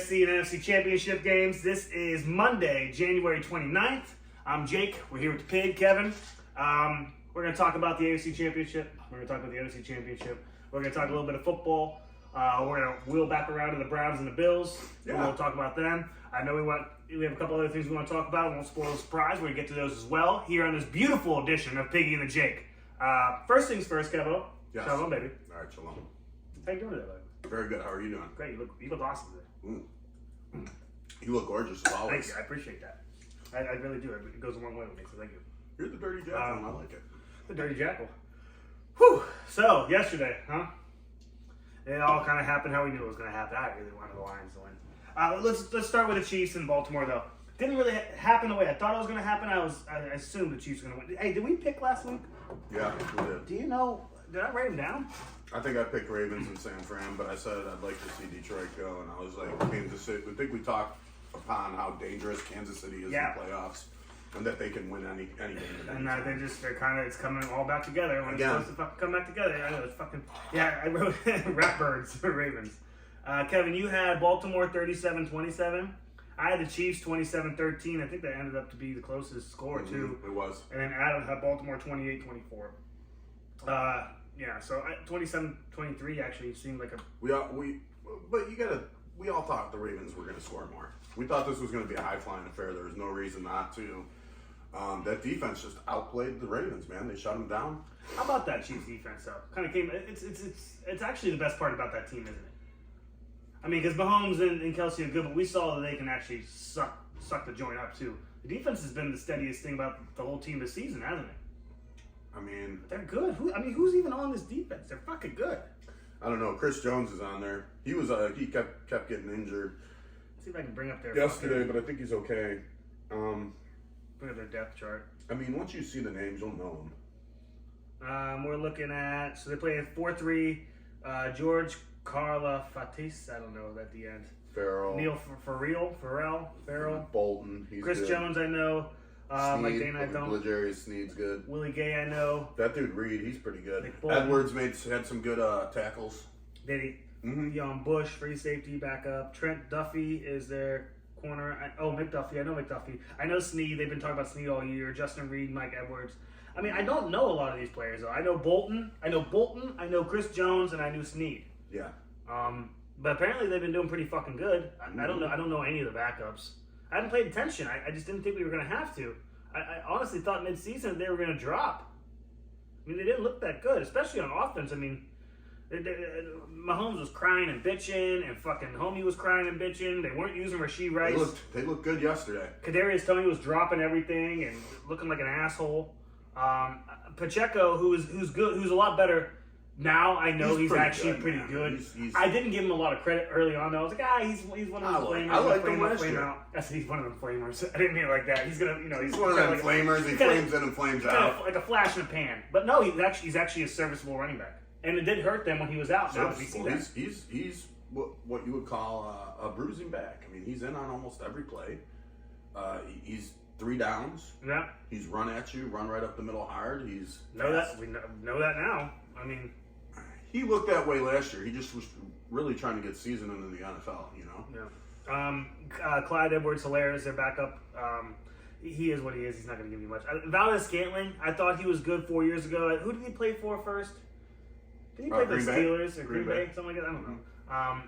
AFC and NFC championship games. This is Monday, January 29th. I'm Jake. We're here with the Pig, Kevin. We're going to talk about the AFC championship. We're going to talk about the NFC championship. We're going to talk a little bit of football. We're going to wheel back around to the Browns and the Bills. Yeah. We'll talk about them. I know we have a couple other things we want to talk about. We won't spoil the surprise. We're going to get to those as well here on this beautiful edition of Piggy and Jake. First things first, Kevo. Yes. Shalom, baby. All right, shalom. How you doing today, buddy? Very good. How are you doing? Great. You look awesome today. You look gorgeous as always. Thank you. I appreciate that. I really do. It goes a long way with me, so thank you. You're the dirty jackal, and I like it. The dirty jackal. Whew. So, yesterday, huh? It all kind of happened how we knew it was going to happen. I really wanted the Lions to win. Let's start with the Chiefs in Baltimore, though. Didn't really happen the way I thought it was going to happen. I assumed the Chiefs were going to win. Hey, did we pick last week? Yeah, we did. Do you know? Did I write them down? I think I picked Ravens and San Fran, but I said I'd like to see Detroit go, and I was like, Kansas City. I think we talked upon how dangerous Kansas City is in the playoffs, and that they can win any game. And it's coming all back together when it's supposed to fucking come back together. I know it's fucking I wrote Ratbirds for Ravens. Kevin, you had Baltimore 37-27. I had the Chiefs 27-13. I think that ended up to be the closest score too. It was. And then Adam had Baltimore 28-24. Yeah, so 27-23 actually seemed like a... We all thought the Ravens were going to score more. We thought this was going to be a high-flying affair. There was no reason not to. That defense just outplayed the Ravens, man. They shut them down. How about that Chiefs defense, though? Kind of came... It's actually the best part about that team, isn't it? I mean, because Mahomes and Kelsey are good, but we saw that they can actually suck the joint up, too. The defense has been the steadiest thing about the whole team this season, hasn't it? I mean... They're good. Who's even on this defense? They're fucking good. I don't know. Chris Jones is on there. He was he kept getting injured. Let's see if I can bring up their... Yesterday, but I think he's okay. Bring up their depth chart. I mean, once you see the names, you'll know them. We're looking at... So they play at 4-3. George Karlaftis. I don't know at the end. Farrell. Neil Farrell. Bolton. He's Chris good. Jones, I know. Mike Dana, I don't. Legarius Sneed's good. Willie Gay, I know. That dude Reed, he's pretty good. Edwards had some good tackles. Did he? Mm-hmm. Bush, free safety, backup. Trent Duffy is their corner. McDuffie. I know McDuffie. I know Sneed. They've been talking about Sneed all year. Justin Reed, Mike Edwards. I mean, I don't know a lot of these players though. I know Bolton. I know Chris Jones, and I knew Sneed. Yeah. But apparently they've been doing pretty fucking good. I don't know. I don't know any of the backups. I haven't paid attention. I just didn't think we were going to have to. I honestly thought mid-season they were going to drop. I mean, they didn't look that good, especially on offense. I mean, Mahomes was crying and bitching, and fucking Homie was crying and bitching. They weren't using Rashee Rice. They looked good yesterday. Kadarius Toney was dropping everything and looking like an asshole. Pacheco, who's good, who's a lot better. Now I know he's actually pretty good. I didn't give him a lot of credit early on though. I was like, he's one of those flamers. I like him last year. He's one of them flamers. I didn't mean it like that. He's gonna, he's one of them flamers. He flames in and flames out. Like a flash in a pan. But no, he's actually a serviceable running back. And it did hurt them when he was out. He's what you would call a bruising back. I mean, he's in on almost every play. He's 3 downs. Yeah. He's run at you, run right up the middle hard. We know that now. I mean, he looked that way last year. He just was really trying to get seasoned into the NFL, Yeah. Clyde Edwards-Helaire is their backup. He is what he is. He's not going to give you much. Valdez-Scantling, I thought he was good 4 years ago. Who did he play for first? Did he play for the Steelers or Green Bay? Something like that? I don't know.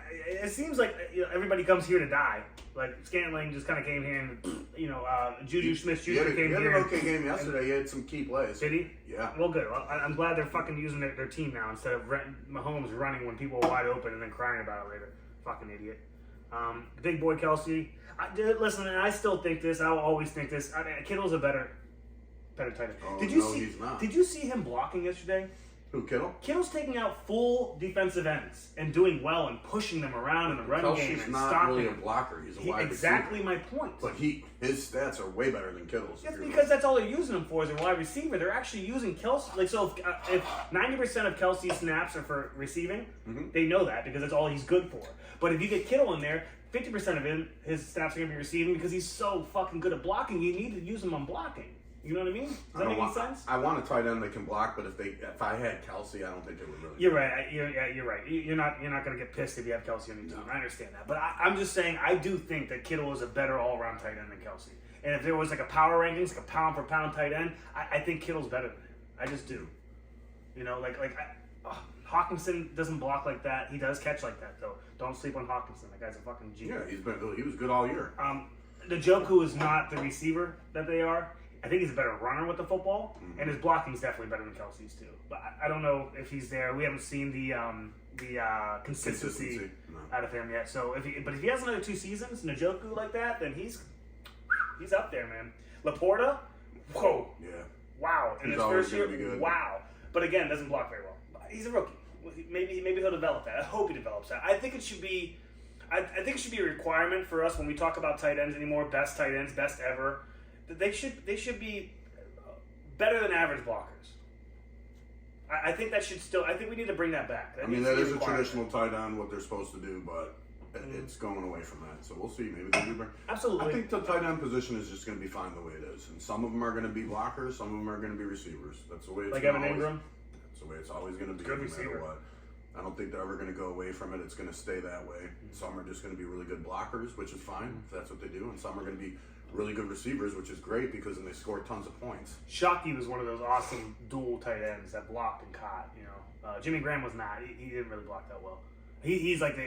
It seems like everybody comes here to die. Like Scantling just kind of came here and Juju Smith-Schuster came here. He had an okay game yesterday. He had some key plays. Did he? Yeah. Well, good. Well, I'm glad they're fucking using their team now instead of Mahomes running when people are wide open and then crying about it later. Fucking idiot. Big boy Kelsey. Listen, and I still think this. I will always think this. Kittle's a better tight end. Oh, he's not. Did you see him blocking yesterday? Who, Kittle? Kittle's taking out full defensive ends and doing well and pushing them around in the run game and not stopping really a blocker. He's a wide exactly receiver. my point. But his stats are way better than Kittle's. That's because that's all they're using him for is a wide receiver. They're actually using Kelsey. Like, so if 90% of Kelsey's snaps are for receiving, they know that because that's all he's good for. But if you get Kittle in there, 50% of his snaps are going to be receiving because he's so fucking good at blocking. You need to use him on blocking. You know what I mean? Does that make any sense? I want a tight end that can block, but if I had Kelsey, I don't think it would really. You're right. You're right. You're not going to get pissed if you have Kelsey on your team. I understand that, but I'm just saying I do think that Kittle is a better all-around tight end than Kelsey. And if there was like a power rankings, like a pound for pound tight end, I think Kittle's better than him. I just do. You know, Hawkinson doesn't block like that. He does catch like that though. Don't sleep on Hawkinson. That guy's a fucking G. Yeah, he was good all year. Njoku is not the receiver that they are. I think he's a better runner with the football, and his blocking is definitely better than Kelsey's too. But I don't know if he's there. We haven't seen the consistency out of him yet. So if he has another 2 seasons, Njoku like that, then he's up there, man. Laporta, whoa, yeah, wow. In his first year, wow. But again, doesn't block very well. He's a rookie. Maybe he'll develop that. I hope he develops that. I think it should be. I think it should be a requirement for us when we talk about tight ends anymore. Best tight ends, best ever. They should be better than average blockers. I think that should still. I think we need to bring that back. That is a traditional tight end, what they're supposed to do, but it's going away from that. So we'll see. Maybe they do bring. Absolutely. I think the tight end position is just going to be fine the way it is, and some of them are going to be blockers, some of them are going to be receivers. That's the way it's like Evan Ingram. That's the way it's always going to be. Good no receiver. matter what. I don't think they're ever going to go away from it. It's going to stay that way. Some are just going to be really good blockers, which is fine if that's what they do, and some are going to be really good receivers, which is great because then they score tons of points. Shockey was one of those awesome dual tight ends that blocked and caught. You know, Jimmy Graham was not. He didn't really block that well. He's like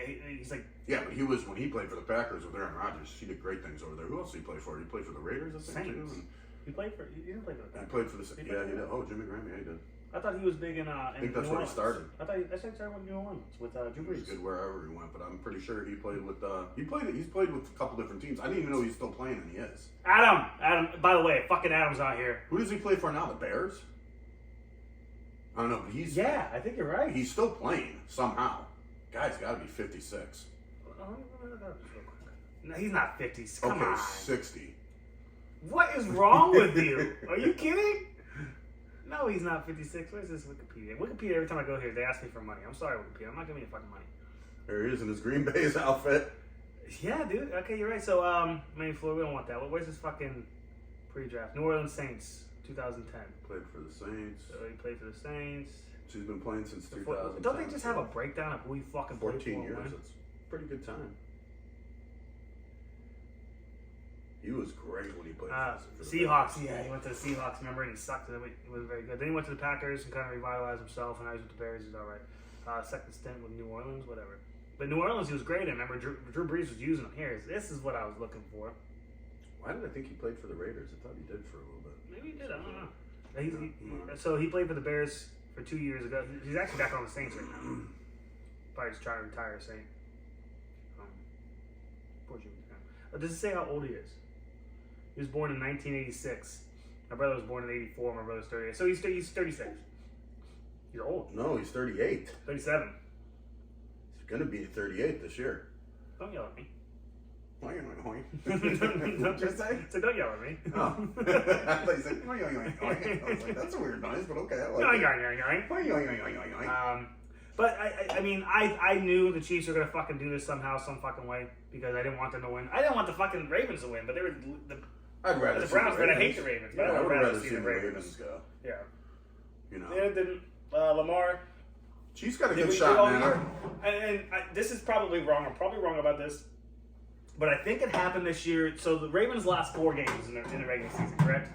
yeah, but he was when he played for the Packers with Aaron Rodgers. He did great things over there. Who else did he play for? He played for the Raiders, I think, Saints. too. He didn't play for the Packers. He played for the Saints. Yeah, he did. Oh, Jimmy Graham, yeah, he did. I thought he was big in I think that's where he started. I thought he started with New Orleans with Drew Brees. He was good wherever he went, but I'm pretty sure he played with. He's played with a couple different teams. I didn't even know he's still playing, and he is. Adam. By the way, fucking Adam's not here. Who does he play for now? The Bears? I don't know, but he's. Yeah, I think you're right. He's still playing somehow. Guy's got to be 56. No, he's not 50. Come on. 60. What is wrong with you? Are you kidding? No, he's not 56. Where's this Wikipedia? Wikipedia, every time I go here, they ask me for money. I'm sorry, Wikipedia. I'm not giving you fucking money. There he is in his Green Bay's outfit. Yeah, dude. Okay, you're right. So, Miami, Florida, we don't want that. Where's this fucking pre-draft? New Orleans Saints, 2010. Played for the Saints. So he played for the Saints. She's been playing since 2010. Don't they just have a breakdown of who he fucking played for? 14 years. That's a pretty good time. He was great when he played for the Seahawks. Yeah, he went to the Seahawks, remember, and he sucked. And he wasn't very good. Then he went to the Packers and kind of revitalized himself, and now he's with the Bears. He's all right. Second stint with New Orleans, whatever. But New Orleans, he was great in. Remember, Drew Brees was using him. Here, this is what I was looking for. Why did I think he played for the Raiders? I thought he did for a little bit. Maybe he did. I don't know. So he played for the Bears for 2 years ago. He's actually back on the Saints right now. Probably just trying to retire a Saint. Poor Jimmy Graham. Does it say how old he is? He was born in 1986. My brother was born in 84. My brother's 38. So he's 36. He's old. No, he's 38. 37. He's going to be 38 this year. Don't yell at me. Don't you say? So don't yell at me. Oh. I thought you said, I was like, that's a weird noise, but okay. But I mean, I knew the Chiefs were gonna fucking do this somehow, some fucking way, because I didn't want them to win. I didn't want the fucking Ravens to win, but they were I'd rather the Browns. But I hate the Ravens. But Yeah, I would rather see seen the Ravens go. Yeah. You know. Yeah, it didn't. Lamar. Chiefs got a good shot, man. And this is probably wrong. I'm probably wrong about this. But I think it happened this year. So the Ravens lost 4 games in the regular season, correct?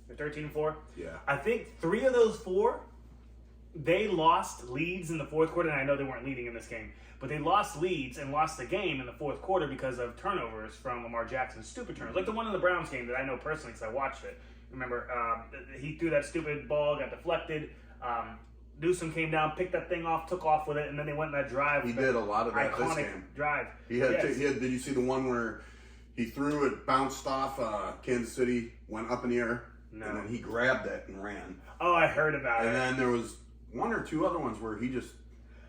They're 13-4. Yeah. I think 3 of those 4, they lost leads in the fourth quarter. And I know they weren't leading in this game, but they lost leads and lost the game in the fourth quarter because of turnovers from Lamar Jackson. Stupid turnovers, like the one in the Browns game that I know personally because I watched it. Remember, he threw that stupid ball, got deflected. Newsom came down, picked that thing off, took off with it, and then they went in that drive. He did a lot of that this iconic game. Drive. He had. Did you see the one where he threw it, bounced off Kansas City, went up in the air, and then he grabbed it and ran. Oh, I heard about it. And then there was 1 or 2 other ones where he just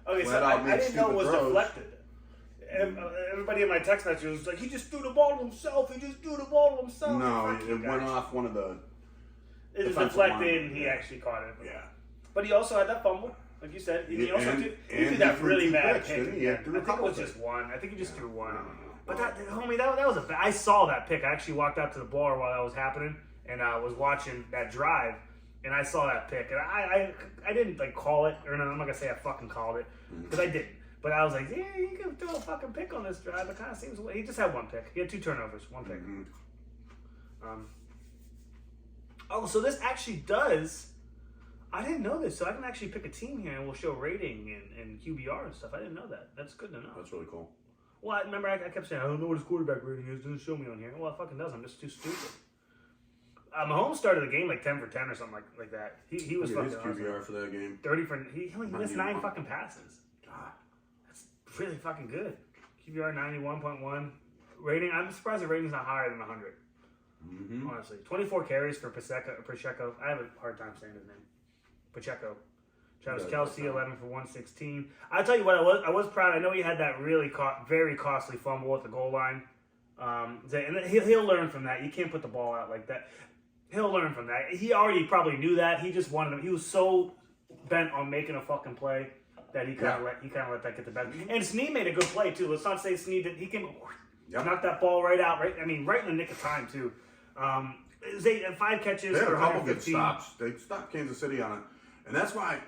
flat out made I didn't know it was throws. Deflected. Everybody in my text message was like, he just threw the ball to himself. He just threw the ball to himself. No, it went off one of the. It was deflected, and he actually caught it. Yeah. But he also had that fumble, like you said. He also did that really bad pick. I think it was just 1. I think he just threw 1. But that, homie, that was a bad. I saw that pick. I actually walked out to the bar while that was happening, and I was watching that drive, and I saw that pick, and I didn't like call it, or no, I'm not gonna say I fucking called it because I didn't. But I was like, yeah, you can throw a fucking pick on this drive. It kind of seems he just had one pick. He had 2 turnovers, 1 pick. So this actually does. I didn't know this, so I can actually pick a team here, and we'll show rating and QBR and stuff. I didn't know that. That's good to know. That's really cool. Well, I remember I kept saying, I don't know what his quarterback rating is. It doesn't show me on here. Well, it fucking does. I'm just too stupid. Mahomes started the game like 10 for 10 or something like that. He was fucking his QBR for that game. 30 for. He only missed 9 fucking passes. God, that's really fucking good. QBR 91.1 rating. I'm surprised the rating's not higher than 100. Honestly, 24 carries for Pacheco. I have a hard time saying his name. Pacheco. Travis Kelce, 11 for 116. I'll tell you what, I was proud. I know he had that really very costly fumble at the goal line. And he'll learn from that. You can't put the ball out like that. He'll learn from that. He already probably knew that. He just wanted him. He was so bent on making a fucking play that he kind of let that get the better. And Snead made a good play too. Let's not say Snead did. He can knock that ball right out. Right. I mean, right in the nick of time too. 5 catches. They had for a couple 115. good stops. They stopped Kansas City on it, and that's why.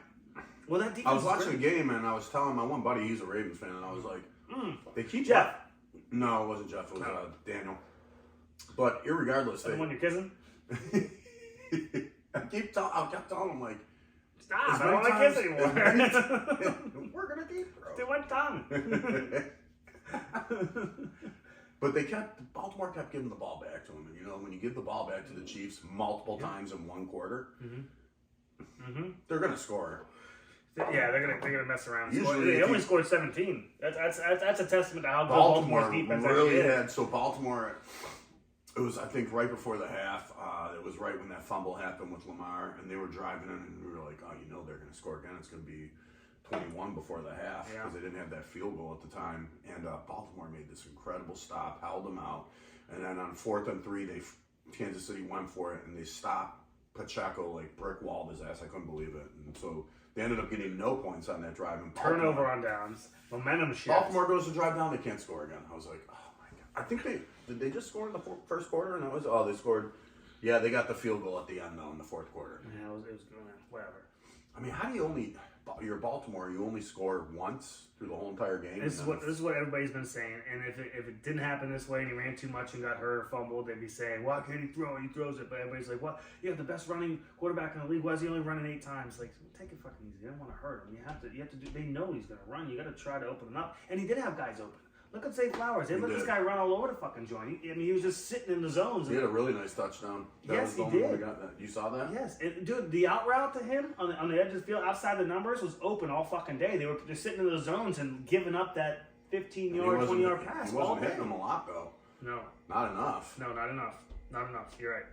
Well, that I was watching the game and I was telling my one buddy, he's a Ravens fan, and I was like, they keep Jeff. No, it wasn't Jeff. It was Daniel. But irregardless, the one you're kissing. I kept telling him like, stop! I don't want to kiss anymore. We're gonna keep, bro. Do one tongue. But Baltimore kept giving the ball back to him, and you know when you give the ball back to the Chiefs multiple times in one quarter, they're gonna score. Yeah, they're gonna mess around. Usually they only scored 17. That's a testament to how good Baltimore defense really is. had. So Baltimore, it was I think right before the half. It was right when that fumble happened with Lamar, and they were driving in, and we were like, oh, you know they're gonna score again. It's gonna be 21 before the half because they didn't have that field goal at the time. And Baltimore made this incredible stop, held them out, and then on 4th and 3, Kansas City went for it, and they stopped Pacheco like brick walled his ass. I couldn't believe it, and so. They ended up getting no points on that drive. And turnover on downs. Momentum shift. Baltimore goes to drive down. They can't score again. I was like, oh my God. I think did they just score in the first quarter? And they scored. Yeah, they got the field goal at the end though in the 4th quarter. Yeah, it was whatever. I mean, how do you you're Baltimore, you only score once through the whole entire game? This is what everybody's been saying. And if it didn't happen this way and he ran too much and got hurt or fumbled, they'd be saying, why can't he throw it? He throws it. But everybody's like, well, you have the best running quarterback in the league. Why is he only running 8 times? Like, take it fucking easy. They don't want to hurt him. You have to do. They know he's gonna run. You got to try to open him up. And he did have guys open. Look at Zay Flowers. They let this guy run all over the fucking joint. He was just sitting in the zones. He had a really nice touchdown. Yes, he did. You saw that? Yes. And, dude, the out route to him on the edge of the field outside the numbers was open all fucking day. They're sitting in the zones and giving up that 15-yard, 20-yard pass. He wasn't hitting them a lot, though. No. Not enough. No, not enough. Not enough. You're right.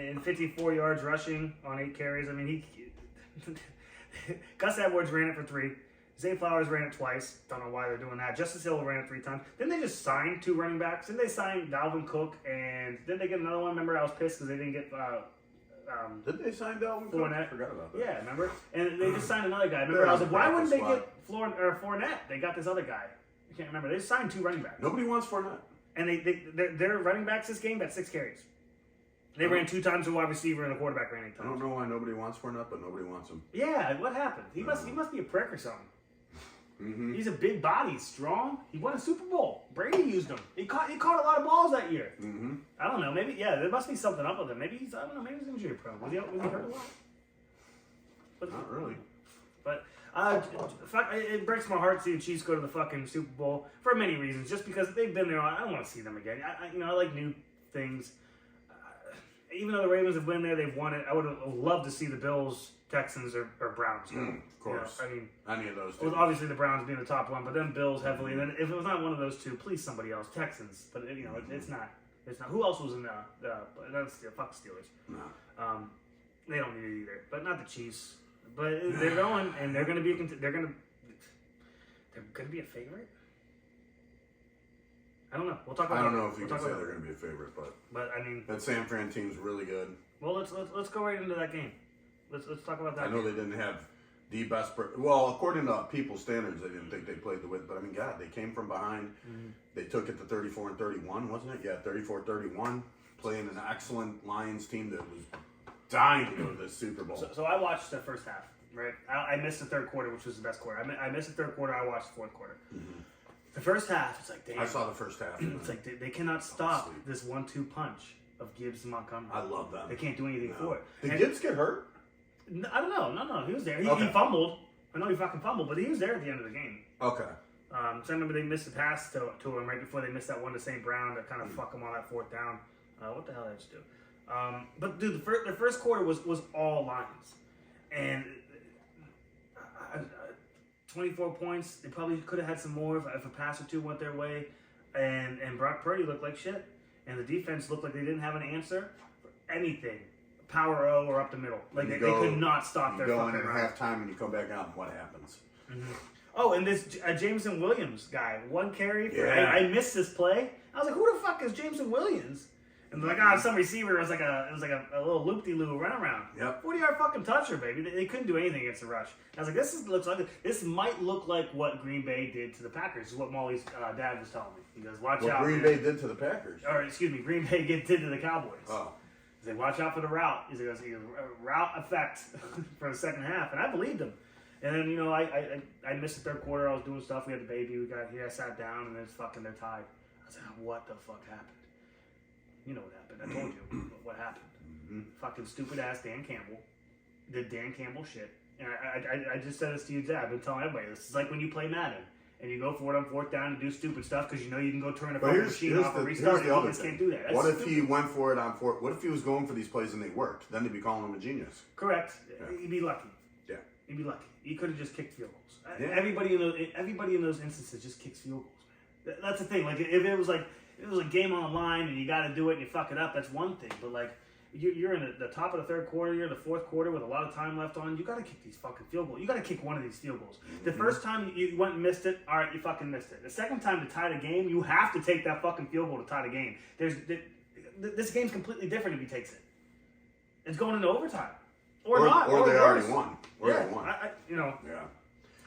And 54 yards rushing on 8 carries. I mean, Gus Edwards ran it for 3. Zay Flowers ran it twice. Don't know why they're doing that. Justice Hill ran it 3 times. Then they just signed 2 running backs. Then they signed Dalvin Cook, and then they get another one. Remember, I was pissed because they didn't get. Did they sign Dalvin Cook? I forgot about that. Yeah, remember? And they just signed another guy. Remember, I was like, why wouldn't they get Fournette? They got this other guy. I can't remember. They just signed 2 running backs. Nobody wants Fournette. And their running backs this game got 6 carries. They ran 2 times the wide receiver and the quarterback ran 8 times. I don't know why nobody wants Fournette, but nobody wants him. Yeah, what happened? He must be a prick or something. Mm-hmm. He's a big body, strong. He won a Super Bowl. Brady used him. He caught a lot of balls that year. Mm-hmm. I don't know. Maybe there must be something up with him. Maybe he's injury prone. Was he hurt a lot? Not really. But it breaks my heart to see the Chiefs go to the fucking Super Bowl for many reasons. Just because they've been there, I don't want to see them again. I like new things. Even though the Ravens have been there, they've won it. I would have loved to see the Bills, Texans, or Browns go. Of course. I mean, any of those. Well, obviously the Browns being the top one, but then Bills heavily. And then if it was not one of those 2, please somebody else. Texans, but it's not. It's not. Who else was in fuck Steelers? No. They don't need it either. But not the Chiefs. But they're going, and they're going to be a favorite. I don't know. We'll talk about. I don't know if you can say they're going to be a favorite, but I mean that San Fran team's really good. Well, let's go right into that game. Let's talk about that. I know they didn't have the best. Well, according to people's standards, they didn't think they played the win. But I mean, God, they came from behind. Mm-hmm. They took it to 34-31, wasn't it? Yeah, 34-31. playing an excellent Lions team that was dying to go to the Super Bowl. So I watched the first half, right? I missed the third quarter, which was the best quarter. I missed the third quarter. I watched the fourth quarter. Mm-hmm. The first half, it's like, damn. I saw the first half. It's like they cannot stop this 1-2 punch of Gibbs and Montgomery. I love them. They can't do anything for it. Did Gibbs get hurt? I don't know. No, he was there. He fumbled. I know he fucking fumbled, but he was there at the end of the game. Okay. So I remember they missed a pass to him right before they missed that one to St. Brown to kind of fuck him on that fourth down. What the hell did I just do? But dude, the first quarter was all Lions, and 24 points. They probably could have had some more if a pass or two went their way, and Brock Purdy looked like shit, and the defense looked like they didn't have an answer for anything. Power O or up the middle. Like they could not stop their fucking run. You go in at halftime and you come back out and what happens? Mm-hmm. Oh, and this Jameson Williams guy, one carry. I missed this play. I was like, who the fuck is Jameson Williams? And they're like, some receiver. It was like a little loop-de-loo runaround. Yep. 40-yard fucking toucher, baby. They couldn't do anything against the rush. I was like, this might look like what Green Bay did to the Packers. This is what Molly's dad was telling me. He goes, watch out. What Green Bay did to the Packers? Or excuse me, Green Bay did to the Cowboys. Oh. He said, watch out for the route. He goes, route effect for the second half, and I believed him. And then I missed the third quarter. I was doing stuff. We had the baby. I sat down, and then they're tied. I was like, what the fuck happened? You know what happened. I told you what happened. Mm-hmm. Fucking stupid ass Dan Campbell did Dan Campbell shit. And I just said this to you, Dad. I've been telling everybody. This is like when you play Madden. And you go for it on fourth down and do stupid stuff because you know you can go turn the fucking machine off and restart it. You just can't do that. That's what if stupid. he went for it on fourth? What if he was going for these plays and they worked? Then they'd be calling him a genius. Correct. Yeah. He'd be lucky. Yeah. He'd be lucky. He could have just kicked field goals. Yeah. Everybody in those instances just kicks field goals. That's the thing. Like if it was a game on the line and you got to do it and you fuck it up, that's one thing. But like you're in the top of the third quarter, you're in the fourth quarter with a lot of time left on. You got to kick these fucking field goals. You got to kick one of these field goals. The first time you went and missed it, all right, you fucking missed it. The second time to tie the game, you have to take that fucking field goal to tie the game. This game's completely different if he takes it. It's going into overtime, or not, or they worse. already won.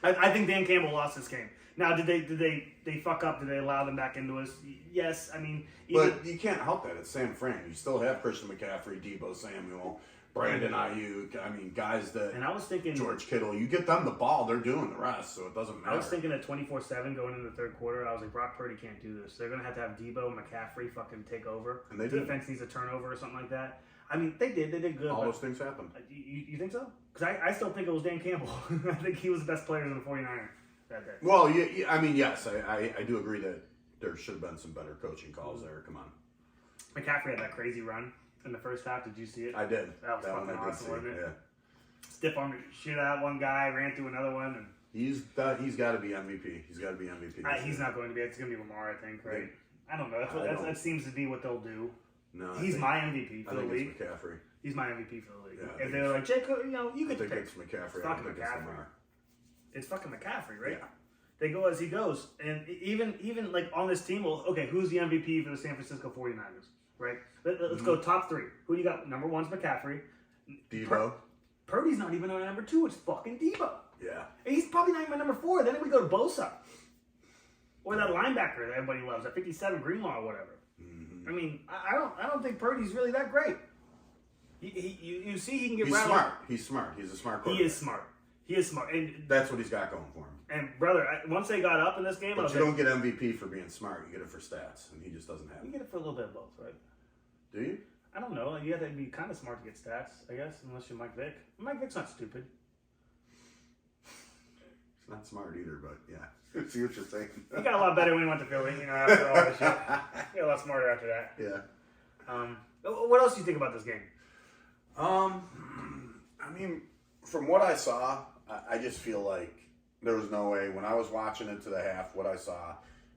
I think Dan Campbell lost this game. Now, did they fuck up? Did they allow them back into us? Yes. I mean, but you can't help that. It's San Fran. You still have Christian McCaffrey, Deebo Samuel, Brandon Ayuk. I mean, guys that. And I was thinking George Kittle. You get them the ball, they're doing the rest, so it doesn't matter. I was thinking at 24-7 going into the third quarter. I was like, Brock Purdy can't do this. They're gonna have Deebo and McCaffrey fucking take over. And they did. Defense needs a turnover or something like that. I mean, they did. They did good. All those things happened. You think so? Because I still think it was Dan Campbell. I think he was the best player in the 49ers. Well, I mean, yes, I do agree that there should have been some better coaching calls there. Come on. McCaffrey had that crazy run in the first half. Did you see it? I did. That was fucking awesome, wasn't it? Yeah. Stiff armed shit out one guy, ran through another one. And he's got to be MVP. He's got to be MVP. He's not going to be. It's going to be Lamar, I think, right? I don't know. That seems to be what they'll do. No, he's my MVP for the league. It's McCaffrey. He's my MVP for the league. Yeah, if they're like, Jake, you could pick. pick. It's McCaffrey. It's fucking McCaffrey. It's fucking McCaffrey, right? Yeah. They go as he goes. And even like on this team, well, okay, who's the MVP for the San Francisco 49ers, right? Let's go top three. Who do you got? Number one's McCaffrey. Deebo. Purdy's not even on number two. It's fucking Deebo. Yeah. And he's probably not even number four. Then we go to Bosa. Or that linebacker that everybody loves, that 57 Greenlaw or whatever. Mm-hmm. I mean, I don't think Purdy's really that great. You see he can get rattled. He's smart. He's a smart quarterback. He is smart. And that's what he's got going for him. And brother, once they got up in this game, but you don't get MVP for being smart. You get it for stats, and he just doesn't have it. You get it for a little bit of both, right? Do you? I don't know. You have to be kind of smart to get stats, I guess, unless you're Mike Vick. Mike Vick's not stupid. He's not smart either, but yeah. I see what you're saying. He got a lot better when he went to Philly, after all this shit. He got a lot smarter after that. Yeah. What else do you think about this game? I mean, from what I saw, I just feel like there was no way. When I was watching into the half, what I saw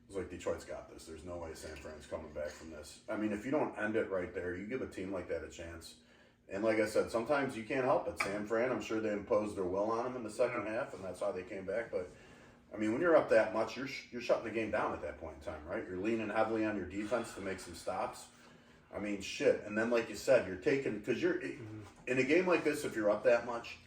was like, Detroit's got this. There's no way San Fran's coming back from this. I mean, if you don't end it right there, you give a team like that a chance. And like I said, sometimes you can't help it. San Fran, I'm sure they imposed their will on them in the second half, and that's how they came back. But, I mean, when you're up that much, you're shutting the game down at that point in time, right? You're leaning heavily on your defense to make some stops. I mean, shit. And then, like you said, you're taking – because you're – in a game like this, if you're up that much,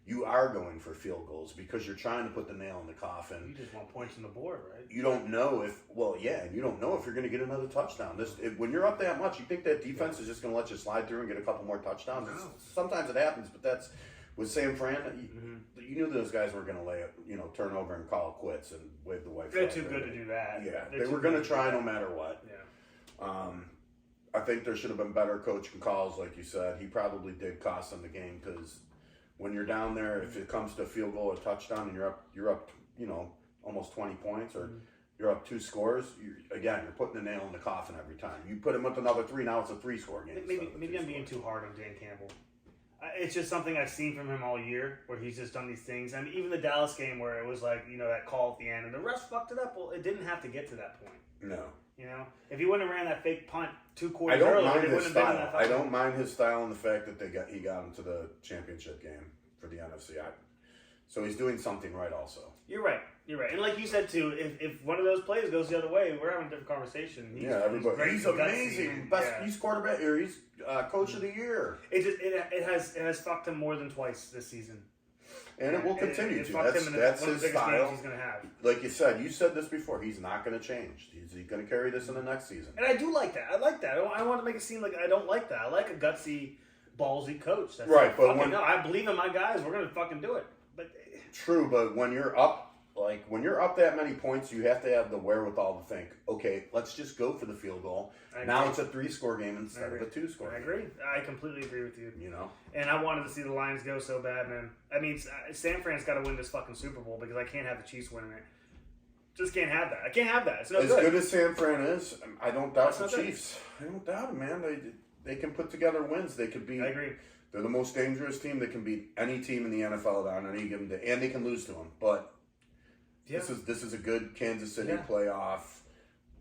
you are going for field goals because you're trying to put the nail in the coffin. You just want points on the board, right? You don't know if, you don't know if you're going to get another touchdown. When you're up that much, you think that defense is just going to let you slide through and get a couple more touchdowns? No. Sometimes it happens, but that's with San Fran. You knew those guys were going to lay it, turn over and call it quits and wave the white flag. They're too good to do that. Yeah, they were going to try no matter what. Yeah. I think there should have been better coaching calls, like you said. He probably did cost them the game because when you're down there, if it comes to a field goal or touchdown, and you're up, almost 20 points, or you're up 2 scores, you're putting the nail in the coffin every time. You put him with another 3, now it's a 3-score game. Maybe I'm being too hard on Dan Campbell. It's just something I've seen from him all year, where he's just done these things. I mean, even the Dallas game where it was like, that call at the end, and the refs fucked it up. Well, it didn't have to get to that point. No. If he wouldn't have ran that fake punt 2 quarters I don't earlier, mind it his wouldn't have been in style. that I fight. don't mind his style and the fact that he got him to the championship game for the NFC. So he's doing something right also. You're right. And like you said too, if one of those plays goes the other way, we're having a different conversation. He's amazing. He's quarterback, or he's coach of the year. It has fucked him more than twice this season. And it will continue to. That's his style. He's going to have. Like you said this before. He's not going to change. He's going to carry this in the next season. And I do like that. I like that. I don't want to make it seem like I don't like that. I like a gutsy, ballsy coach. That's right, but I believe in my guys. We're going to fucking do it. But true, but when you're up that many points, you have to have the wherewithal to think, okay, let's just go for the field goal. Now it's a 3-score game instead of a 2-score game. I agree. I completely agree with you. You know? And I wanted to see the Lions go so bad, man. I mean, San Fran's got to win this fucking Super Bowl because I can't have the Chiefs winning it. Just can't have that. I can't have that. It's no good. As good as San Fran is, I don't doubt the Chiefs. I don't doubt them, man. They can put together wins. They could beat. I agree. They're the most dangerous team. They can beat any team in the NFL on any given day, and they can lose to them. But this is a good Kansas City playoff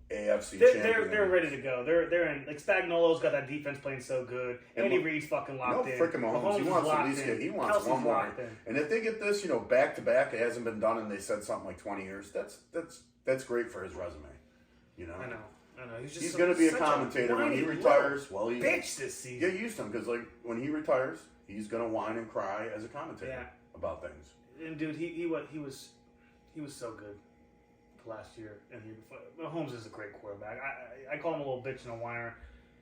AFC champion. They're ready to go. They're in. Like Spagnuolo's got that defense playing so good. Andy Reid's fucking locked in. Freaking Mahomes. He wants at least he wants Kelsey's one more. And if they get this, back to back, it hasn't been done, and they said something like 20 years. That's great for his resume. I know. He's going to be a commentator when he retires. Well, he's bitch this season. Get used to him because when he retires, he's going to whine and cry as a commentator about things. And dude, he was so good last year and year before. Mahomes is a great quarterback. I call him a little bitch and a whiner.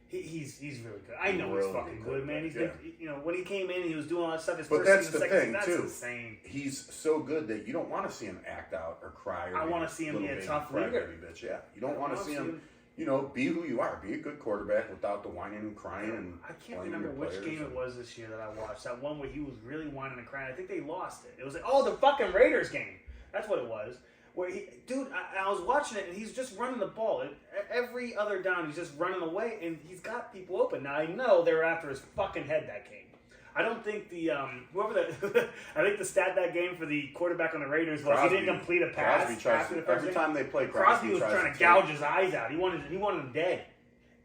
He's really good. I know he's fucking good, man. He's good. When he came in, he was doing all that stuff. But that's the thing too. Insane. He's so good that you don't want to see him act out or cry. I want to see him be a tough leader. Bitch. Yeah, you don't want to see him. Be who you are. Be a good quarterback without the whining and crying. And I can't remember which game it was this year that I watched. That one where he was really whining and crying. I think they lost it. It was the fucking Raiders game. That's what it was. Where I was watching it and he's just running the ball. Every other down, he's just running away and he's got people open. Now I know they were after his fucking head that game. I don't think I think the stat that game for the quarterback on the Raiders was he didn't complete a pass. Every time they play, Crosby was trying to gouge his eyes out. He wanted him dead.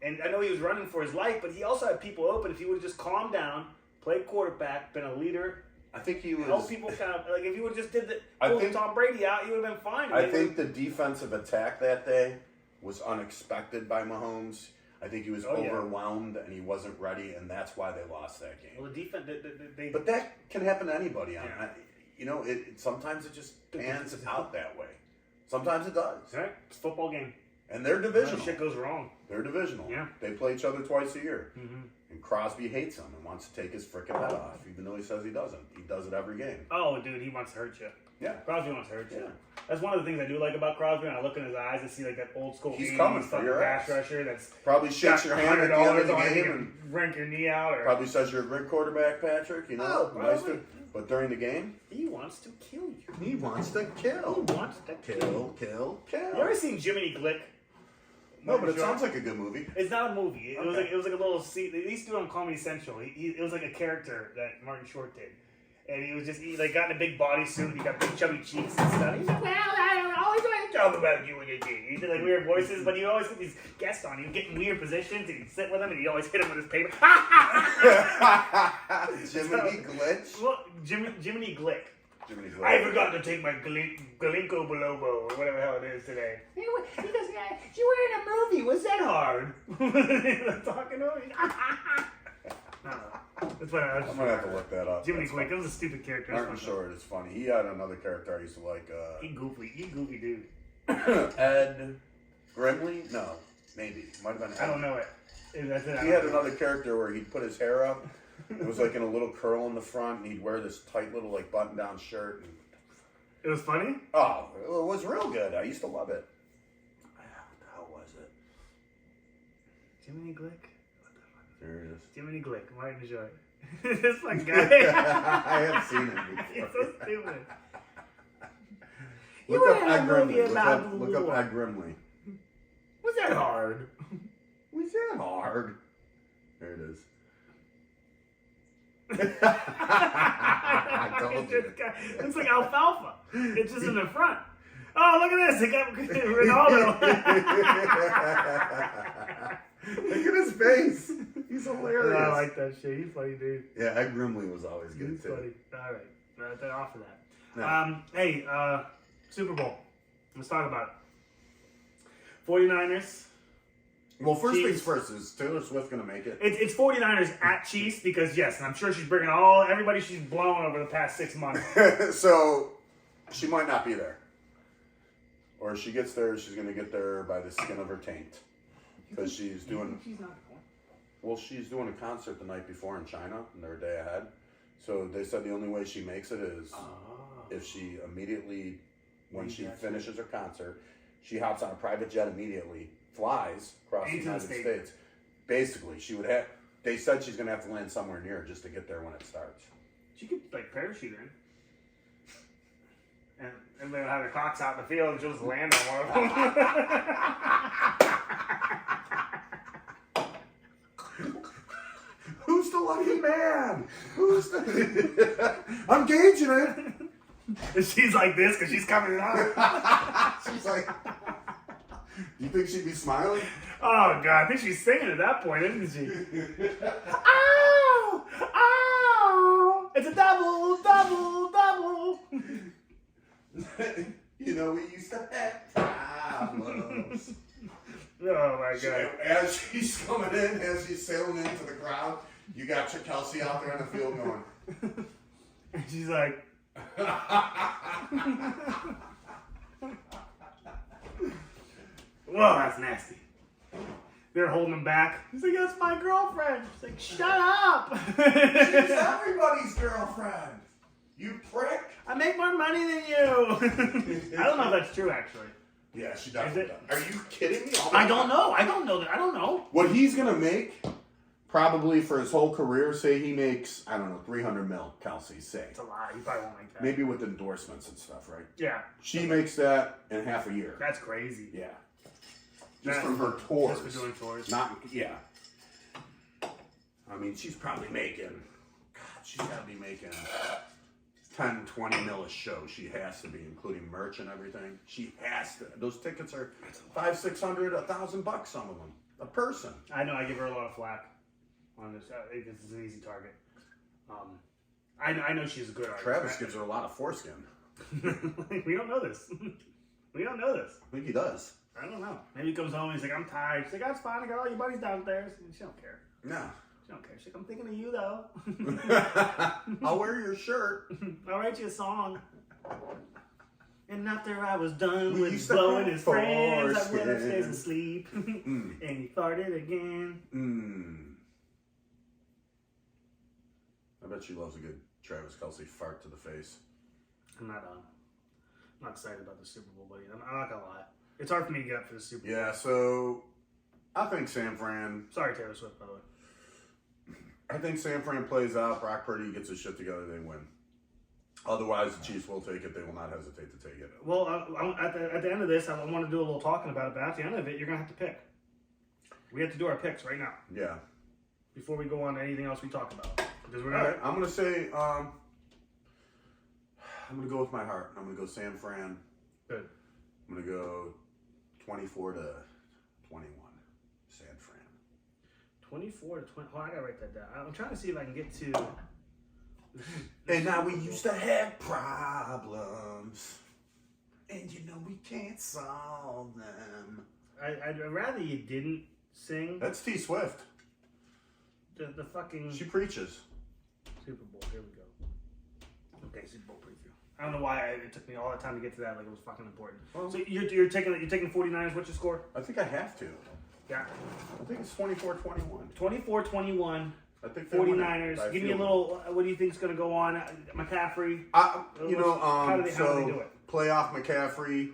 And I know he was running for his life, but he also had people open. If he would have just calmed down, played quarterback, been a leader. I think he was. Help people kind of if he would have just pulled Tom Brady out, he would have been fine. I think the defensive attack that day was unexpected by Mahomes. I think he was overwhelmed and he wasn't ready, and that's why they lost that game. Well, the defense, but that can happen to anybody. Sometimes it just pans out that way. Sometimes it does. Right? It's a football game. And they're divisional. Shit goes wrong. They're divisional. Yeah. They play each other twice a year. Mm-hmm. And Crosby hates him and wants to take his frickin' head off, even though he says he doesn't. He does it every game. Oh, dude, he wants to hurt you. Yeah. Crosby wants to hurt you. Yeah. That's one of the things I do like about Crosby. And I look in his eyes and see that old school he's coming for your pass rusher that's probably shakes your hand at the end of the game and rank your knee out. Or probably says you're a great quarterback, Patrick. Nice to. But during the game, he wants to kill you. He wants to kill. He wants to kill. You ever seen Jiminy Glick? No, but it sounds like a good movie. It's not a movie. It was like a little scene. They used to do it on Comedy Central. It was like a character that Martin Short did, and he was just got in a big bodysuit. And he got big chubby cheeks and stuff. He's like, well, I always want to talk about you and your team. He did like weird voices, but he always put these guests on. He would get in weird positions, and he'd sit with them, and he'd always hit him with his paper. Jiminy Glitch. Well, Jiminy Glick. I forgot to take my Galinko Bolobo or whatever the hell it is today. He goes, you were in a movie. Was that hard? Talking to him. No. That's what I was. I'm gonna have to look that up. Jiminy Glick. It was a stupid character. Martin Short is funny. He had another character I used to like. He goofy dude. Ed Grimley? No, maybe might have been. Ed. I don't know it. That's it. He had another character where he'd put his hair up. It was like in a little curl in the front, and he'd wear this tight little like button-down shirt. And... It was funny? Oh, it was real good. I used to love it. What the hell was it? Jiminy Glick? There it is. Jiminy Glick, Martin Short. This fucking guy. I have seen him before. He's so stupid. Look up Ed Grimley. Look up Ed Grimley. Was that hard? Was that hard? There it is. I told you. Looks like alfalfa. It's just in the front. Oh, look at this. It got Ronaldo. Look at his face. He's hilarious. I like that shit. He's funny, dude. Yeah, Ed Grimley was always good, too. Funny. All right. Then off of that. No. Hey, Super Bowl. Let's talk about it. 49ers. Well, first Chiefs. things first, is Taylor Swift going to make it? It's 49ers at Chiefs because, yes, and I'm sure she's bringing everybody she's blown over the past 6 months. So, she might not be there. Or if she gets there, she's going to get there by the skin of her taint. Because she's doing... She's not going. Well, she's doing a concert the night before in China, and they're a day ahead. So they said the only way she makes it is if she immediately, when she finishes her concert, she hops on a private jet immediately, flies across the United States. Basically, she would have. They said she's going to have to land somewhere near just to get there when it starts. She could, like, parachute in. And everybody will have their cocks out in the field and she'll just land on one of them. Who's the lucky man? Who's the... I'm gauging it. And she's like this because she's coming out. She's like... You think she'd be smiling? Oh, God. I think she's singing at that point, isn't she? Ow! Ow! It's a double, double, double. You know, we used to have problems. Oh, my God. As she's coming in, as she's sailing into the crowd, you got your Kelsey out there in the field going. And she's like... Whoa, that's nasty. They're holding him back. He's like, that's my girlfriend. She's like, shut up. She's everybody's girlfriend. You prick. I make more money than you. I don't know if that's true, actually. Yeah, she definitely does. Are you kidding me? I don't know. I don't know that. I don't know. What he's going to make, probably for his whole career, say he makes, I don't know, 300 mil, Kelsey, say. It's a lot. You probably won't make that. Maybe with endorsements and stuff, right? Yeah. She makes that in half a year. That's crazy. Yeah. Just from her tours. Just for doing tours. Not, yeah. I mean, she's probably making, God, she's got to be making 10, 20 mil a show. She has to be, including merch and everything. She has to. Those tickets are $500, $600, $1,000, some of them. A person. I know. I give her a lot of flack on this. I think this is an easy target. I know she's a good artist. Travis gives her a lot of foreskin. We don't know this. We don't know this. I think he does. I don't know. Maybe he comes home and he's like, I'm tired. She's like, that's fine. I got all your buddies downstairs. And she don't care. No. She don't care. She's like, I'm thinking of you, though. I'll wear your shirt. I'll write you a song. And after I was done We with used to blowing have his friends, I went foreskin. upstairs and sleep. And he farted again. I bet she loves a good Travis Kelsey fart to the face. I'm not excited about the Super Bowl, buddy. I'm not gonna lie. It's hard for me to get up for the Super Bowl. Yeah, so I think San Fran. Sorry, Taylor Swift, by the way. I think San Fran plays out. Brock Purdy gets his shit together. They win. Otherwise, the Chiefs will take it. They will not hesitate to take it. Well, at the end of this, I want to do a little talking about it, but at the end of it, you're going to have to pick. We have to do our picks right now. Yeah. Before we go on to anything else we talk about. Because we're All not. right, I'm going to say, I'm going to go with my heart. I'm going to go San Fran. Good. I'm going to go 24-21. San Fran. 24 to 20. Oh, I got to write that down. I'm trying to see if I can get to... And now we used to have problems. And you know we can't solve them. I'd rather you didn't sing That's T Swift. the fucking... She preaches. Super Bowl. Here we go. Okay, Super Bowl preview. I don't know why it took me all that time to get to that. Like it was fucking important. Well, so you're taking the 49ers. What's your score? I think I have to. Yeah. I think it's 24-21. 24-21. I think 49ers. Give me a little. What do you think is going to go on? McCaffrey. How do they do it? Playoff McCaffrey,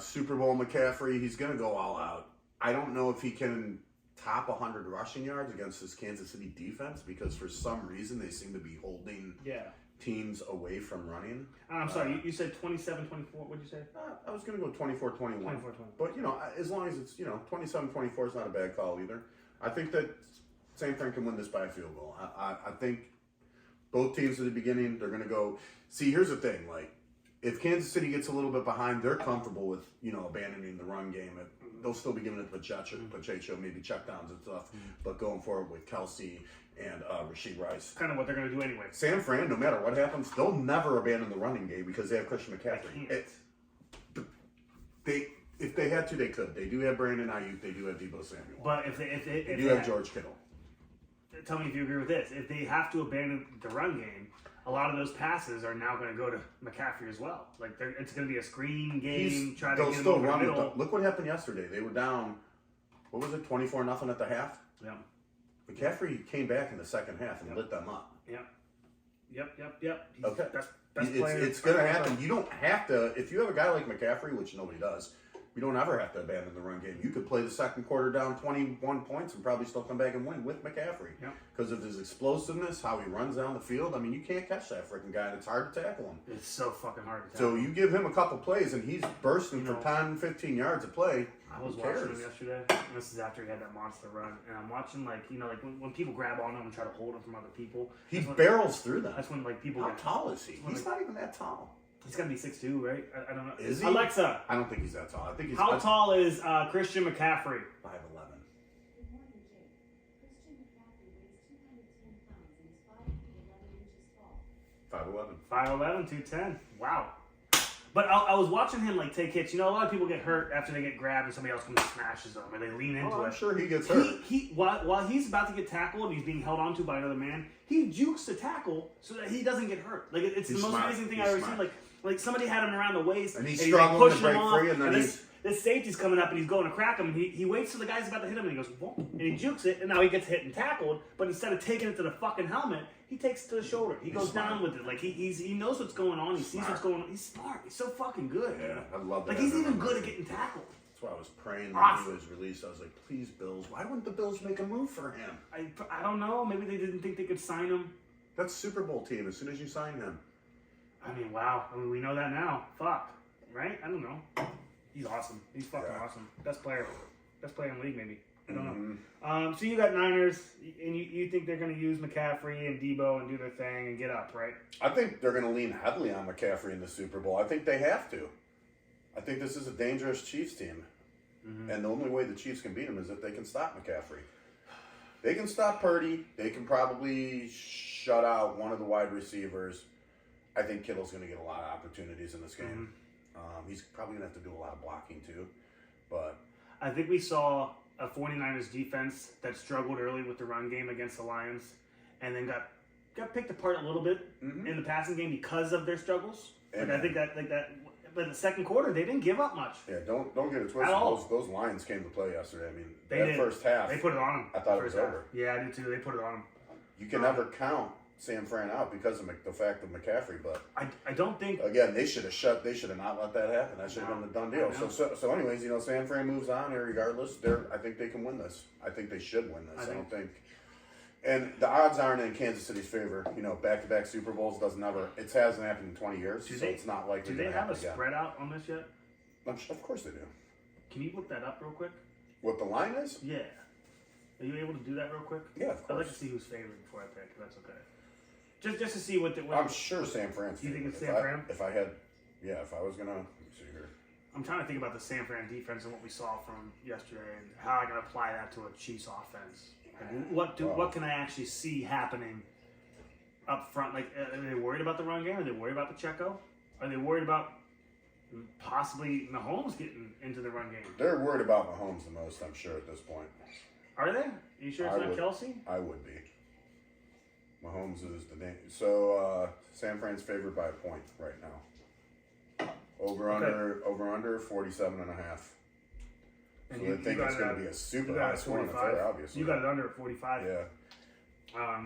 Super Bowl McCaffrey. He's going to go all out. I don't know if he can top 100 rushing yards against this Kansas City defense because for some reason they seem to be holding teams away from running. I'm sorry, you said 27-24. What did you say? I was going to go 24-21. 24-21. But, as long as it's, 27-24 is not a bad call either. I think that San Fran can win this by a field goal. I think both teams at the beginning, they're going to go. See, here's the thing. Like, if Kansas City gets a little bit behind, they're comfortable with, abandoning the run game. They'll still be giving it to Pacheco, maybe checkdowns and stuff, but going forward with Kelsey and Rashid Rice. Kind of what they're going to do anyway. San Fran, no matter what happens, they'll never abandon the running game because they have Christian McCaffrey. If they had to, they could. They do have Brandon Ayuk. They do have Deebo Samuel. But if they do have George Kittle. Tell me if you agree with this. If they have to abandon the run game, a lot of those passes are now going to go to McCaffrey as well. Like it's going to be a screen game. They'll still run it. Look what happened yesterday. They were down. What was it? 24-0 at the half. Yeah. McCaffrey came back in the second half and lit them up. Yep. He's okay. Best player. It's going to happen. You don't have to. If you have a guy like McCaffrey, which nobody does, you don't ever have to abandon the run game. You could play the second quarter down 21 points and probably still come back and win with McCaffrey. Because of his explosiveness, how he runs down the field. I mean, you can't catch that freaking guy, and it's hard to tackle him. It's so fucking hard to tackle. So you give him a couple plays, and he's bursting for 10, 15 yards a play. I was watching him yesterday, and this is after he had that monster run, and I'm watching, when people grab on him and try to hold him from other people. He barrels through them. That's when, people How tall is he? He's not even that tall. He's got to be 6'2", right? I don't know. Is he? Alexa. I don't think he's that tall. I think he's. How tall is Christian McCaffrey? 5'11". 5'11". 5'11", 210. Wow. But I was watching him take hits. A lot of people get hurt after they get grabbed and somebody else comes and smashes them, or they lean into it. I'm sure he gets hurt. While he's about to get tackled, and he's being held onto by another man. He jukes the tackle so that he doesn't get hurt. It's the most amazing thing I've ever seen. Like somebody had him around the waist, and he's struggling to break free, and then this safety's coming up and he's going to crack him, and he waits till the guy's about to hit him, and he goes, whoa, and he jukes it, and now he gets hit and tackled, but instead of taking it to the fucking helmet, he takes it to the shoulder. He goes down with it. He knows what's going on. He sees what's going on. He's smart. He's so fucking good. Yeah, I love that. He's even good at getting tackled. That's why I was praying when he was released. I was like, please, Bills, why wouldn't the Bills make a move for him? I don't know. Maybe they didn't think they could sign him. That's Super Bowl team as soon as you sign him. I mean, wow. We know that now. Fuck. Right? I don't know. He's awesome. He's fucking awesome. Best player in the league, maybe. I don't know. So you got Niners, and you think they're going to use McCaffrey and Deebo and do their thing and get up, right? I think they're going to lean heavily on McCaffrey in the Super Bowl. I think they have to. I think this is a dangerous Chiefs team. And the only way the Chiefs can beat them is if they can stop McCaffrey. They can stop Purdy. They can probably shut out one of the wide receivers. I think Kittle's going to get a lot of opportunities in this game. He's probably going to have to do a lot of blocking too. But I think we saw a 49ers defense that struggled early with the run game against the Lions, and then got picked apart a little bit in the passing game because of their struggles. I think that but in the second quarter they didn't give up much. Yeah, don't get it twisted. Those Lions came to play yesterday. I mean, that first half, they put it on them. I thought it was over. Yeah, I did too. They put it on them. You can never count San Fran out because of the fact of McCaffrey, but I don't think again they should have not let that happen. That should have been the done deal. So anyways, San Fran moves on here regardless. I think they can win this. I think they should win this. I don't think. And the odds aren't in Kansas City's favor. Back-to-back Super Bowls it hasn't happened in 20 years, it's not likely. Do they have a spread out on this yet? Of course they do. Can you look that up real quick? What the line is? Yeah. Are you able to do that real quick? Yeah, of course. I'd like to see who's favored before I pick. That's okay. Just to see what I'm sure San Fran's. You think it's San Fran? If I was gonna, let me see here. I'm trying to think about the San Fran defense and what we saw from yesterday, and how I can apply that to a Chiefs offense. What can I actually see happening up front? Are they worried about the run game? Are they worried about Pacheco? Are they worried about possibly Mahomes getting into the run game? They're worried about Mahomes the most, I'm sure, at this point. Are they? Are you sure it's not Kelsey? I would be. Mahomes is the name. So San Fran's favored by a point right now. Over under 47.5. So I think it's going to be a super high scoring affair, obviously. You got it under at 45. Yeah.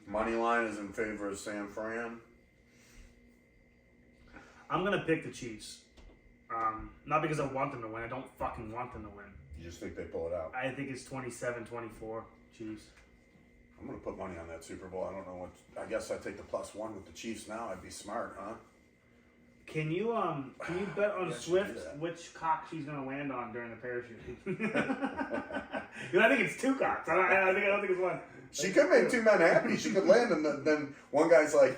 Money line is in favor of San Fran. I'm going to pick the Chiefs. Not because I want them to win. I don't fucking want them to win. You just think they pull it out? I think it's 27-24 Chiefs. I'm going to put money on that Super Bowl. I don't know what. I guess I'd take the +1 with the Chiefs now. I'd be smart, huh? Can you bet on Swift which cock she's gonna land on during the parachuting? I think it's 2 cocks. I don't think it's 1. She could make 2 men happy. She could land, and then one guy's like,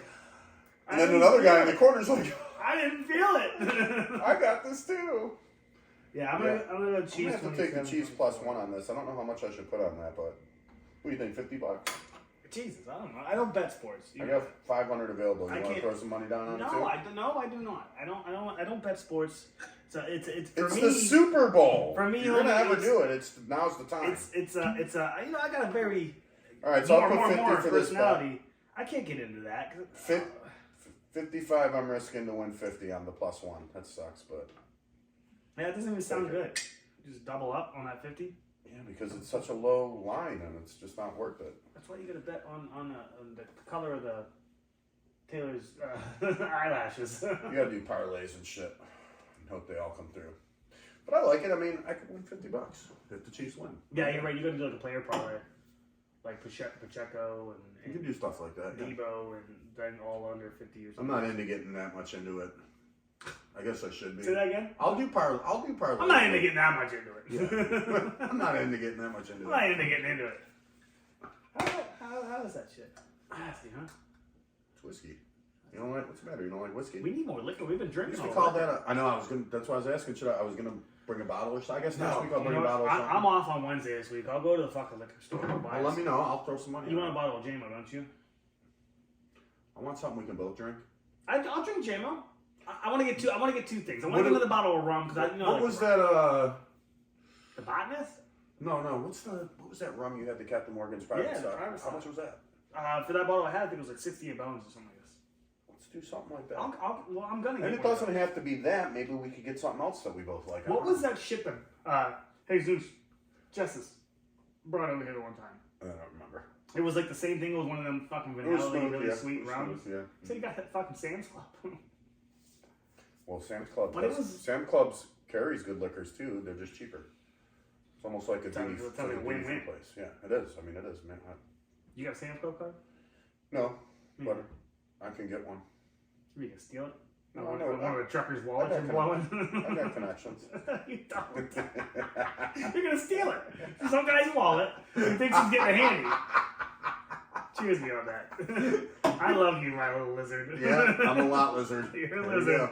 and then another guy in the corner's like, I didn't feel it. I got this too. Yeah, I'm gonna go Chiefs. I'm gonna have to take the Chiefs +1 on this. I don't know how much I should put on that, but what do you think? $50? Jesus, I don't know. I don't bet sports. I got 500 available. You want to throw some money down on it too? No, I do not. I don't bet sports. It's for me. It's the Super Bowl. For me, you're gonna have to do it. Now's the time. It's I got a very all right. So I'll put 50 for this personality. I can't get into that. 55. I'm risking to win 50 on the +1. That sucks, but yeah, it doesn't even sound good. Just double up on that 50. Yeah, because it's such a low line and it's just not worth it. That's why you got to bet on the color of the Taylor's eyelashes. You got to do parlays and shit and hope they all come through. But I like it. I mean, I could win $50 if the Chiefs win. Yeah, you're right. You got to do like a player parlay, like Pacheco and you can do stuff like that. Debo and then all under 50 or something. I'm not into getting that much into it. I guess I should be. Say that again? I'll do parlay. I'm not into getting that much into it. Yeah. I'm not into getting that much into it. I'm not into getting into it. How is that shit? Nasty, huh? It's whiskey. You don't like? What's the matter? You don't like whiskey? We need more liquor. We've been drinking. We call that. I know. I was gonna. That's why I was asking. I was gonna bring a bottle or something. I guess next week I'll bring a bottle. I'm off on Wednesday this week. I'll go to the fucking liquor store. Well, let me know. I'll throw some money. You want a bottle of JMO, don't you? I want something we can both drink. I'll drink JMO. I want to get 2. I want to get 2 things. I want to get another bottle of rum because I know. What was that? The Botanist? No. What was that rum you had? The Captain Morgan's private stuff. How much was that? For that bottle I had, I think it was like 68 bones or something like this. Let's do something like that. I'm gonna. And it doesn't have to be that. Maybe we could get something else that we both like. What was that shit that Jesus Justice brought over here one time? I don't remember. It was like the same thing. It was one of them fucking vanilla, really sweet rums. Yeah. So you got that fucking Sam's Club. Well, Sam's Club. Sam Club's carries good liquors too. They're just cheaper. It's almost like a duty win-win place. Yeah, it is. I mean, it is, man. You got a Sam's Club card? No, but I can get one. You can steal it. No, one of the truckers' wallets you're blowing. I got connections. You don't. You're gonna steal it. It's some guy's wallet. He thinks he's getting a handy. Cheers me on that. I love you, my little lizard. Yeah, I'm a lot lizard. You're a lizard.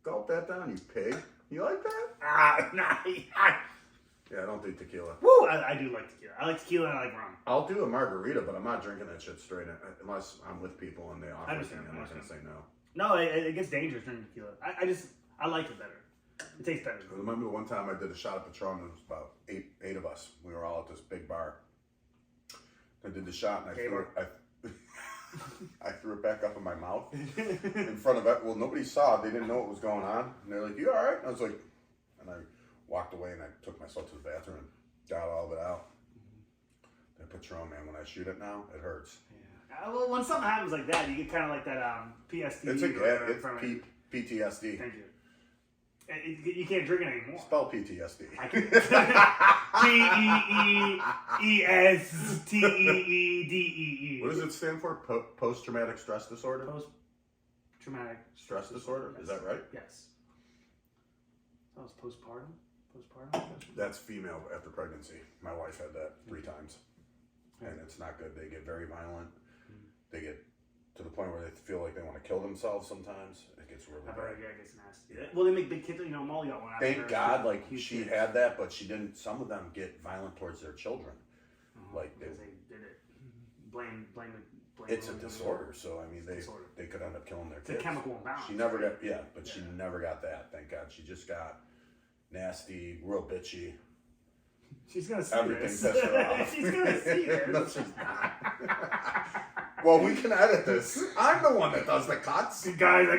Gulp that down, you pig. You like that? Nah. Yeah, I don't do tequila. Woo! I do like tequila. I like tequila and I like rum. I'll do a margarita, but I'm not drinking that shit straight unless I'm with people and they offer it to me. I'm not going to say no. No, it gets dangerous drinking tequila. I like it better. It tastes better. I remember one time I did a shot of Patron. There was about eight of us. We were all at this big bar. I did the shot and I threw it back up in my mouth in front of it. Well, nobody saw it. They didn't know what was going on. And they're like, "You all right?" And I was like, and I walked away and I took myself to the bathroom and got all of it out. That Patron, man, when I shoot it now, it hurts. Yeah. Well, when something happens like that, you get kind of like that PTSD. It's PTSD. Thank you. You can't drink it anymore. Spell PTSD. PEESTEEDEE. What does it stand for? Post-traumatic stress disorder? Post-traumatic stress disorder? Is that right? Yes. That was postpartum? Postpartum? That's female after pregnancy. My wife had that 3 times. And it's not good. They get very violent. They get to the point where they feel like they want to kill themselves sometimes. It gets really bad. Yeah, it gets nasty. Yeah. Well, they make big kids. Molly got one. Thank God, like she had that, but she didn't. Some of them get violent towards their children. Like because they did it. Blame. It's a disorder, so I mean, they could end up killing their kids. It's a chemical imbalance. She never got she never got that. Thank God. She just got nasty, real bitchy. She's gonna see Everything this. pissed her off. She's gonna see this. No, she's not. Well, we can edit this. I'm the one that does the cuts. Guys, I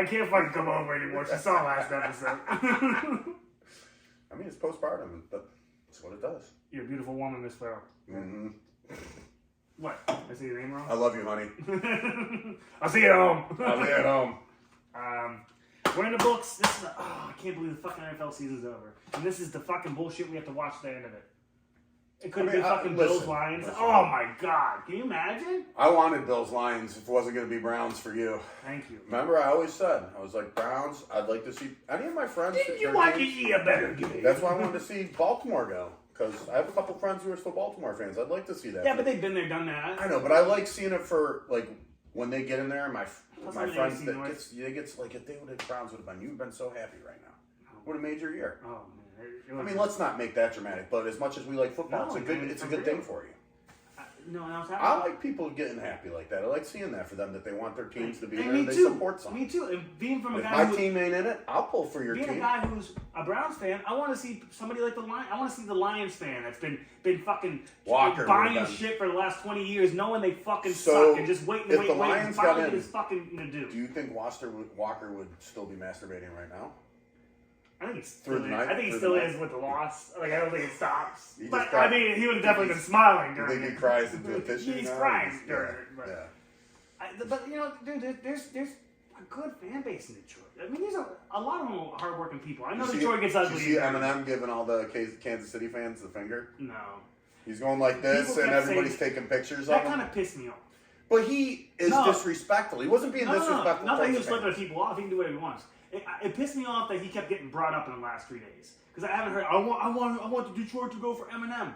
can't fucking come over anymore. She saw last episode. I mean, it's postpartum, but that's what it does. You're a beautiful woman, Miss Farrell. Mm-hmm. What? I say your name wrong? I love you, honey. I'll see you at home. I'll see you at home. We're in the books. This is I can't believe the fucking NFL season's over. And this is the fucking bullshit we have to watch the end of it. It couldn't be fucking Bills Lions. Oh my god. Can you imagine? I wanted Bills Lions if it wasn't going to be Browns for you. Thank you. Remember, I always said, I was like, Browns, I'd like to see any of my friends. Didn't you want to see a better game? That's why I wanted to see Baltimore go. Because I have a couple friends who are still Baltimore fans. I'd like to see that. Yeah, but they've been there, done that. I know, but I like seeing it for, like, when they get in there, my friends, they get like, if the Browns would have been, you've been so happy right now. Would have made your year. Oh, man. I mean, let's not make that dramatic, but as much as we like football, it's a good thing for you. I like people getting happy like that. I like seeing that for them, that they want their teams to be there and they support something. Me too. And being from a if guy my team ain't in it, I'll pull for your team. Being a guy who's a Browns fan, I want to see somebody like the Lions. I want to see the Lions fan that's been fucking buying shit for the last 20 years, knowing they fucking suck and just waiting. If the Lions got in, fucking do you think Walker would still be masturbating right now? I think it's he still is with the loss. Like, I don't think it stops. But I mean, he would have definitely been smiling during it. You think he cries into a tissue? He's crying during it. But you know, dude, there's a good fan base in Detroit. I mean, there's a lot of them are hardworking people. I know Detroit gets ugly. Did you see Eminem giving all the Kansas City fans the finger? No. He's going like this, and everybody's taking pictures of him. That kind of pissed me off. But he is disrespectful. He wasn't being disrespectful. Not that he was flipping people off. He can do whatever he wants. It pissed me off that he kept getting brought up in the last 3 days. Because I haven't heard, I want the Detroit to go for Eminem.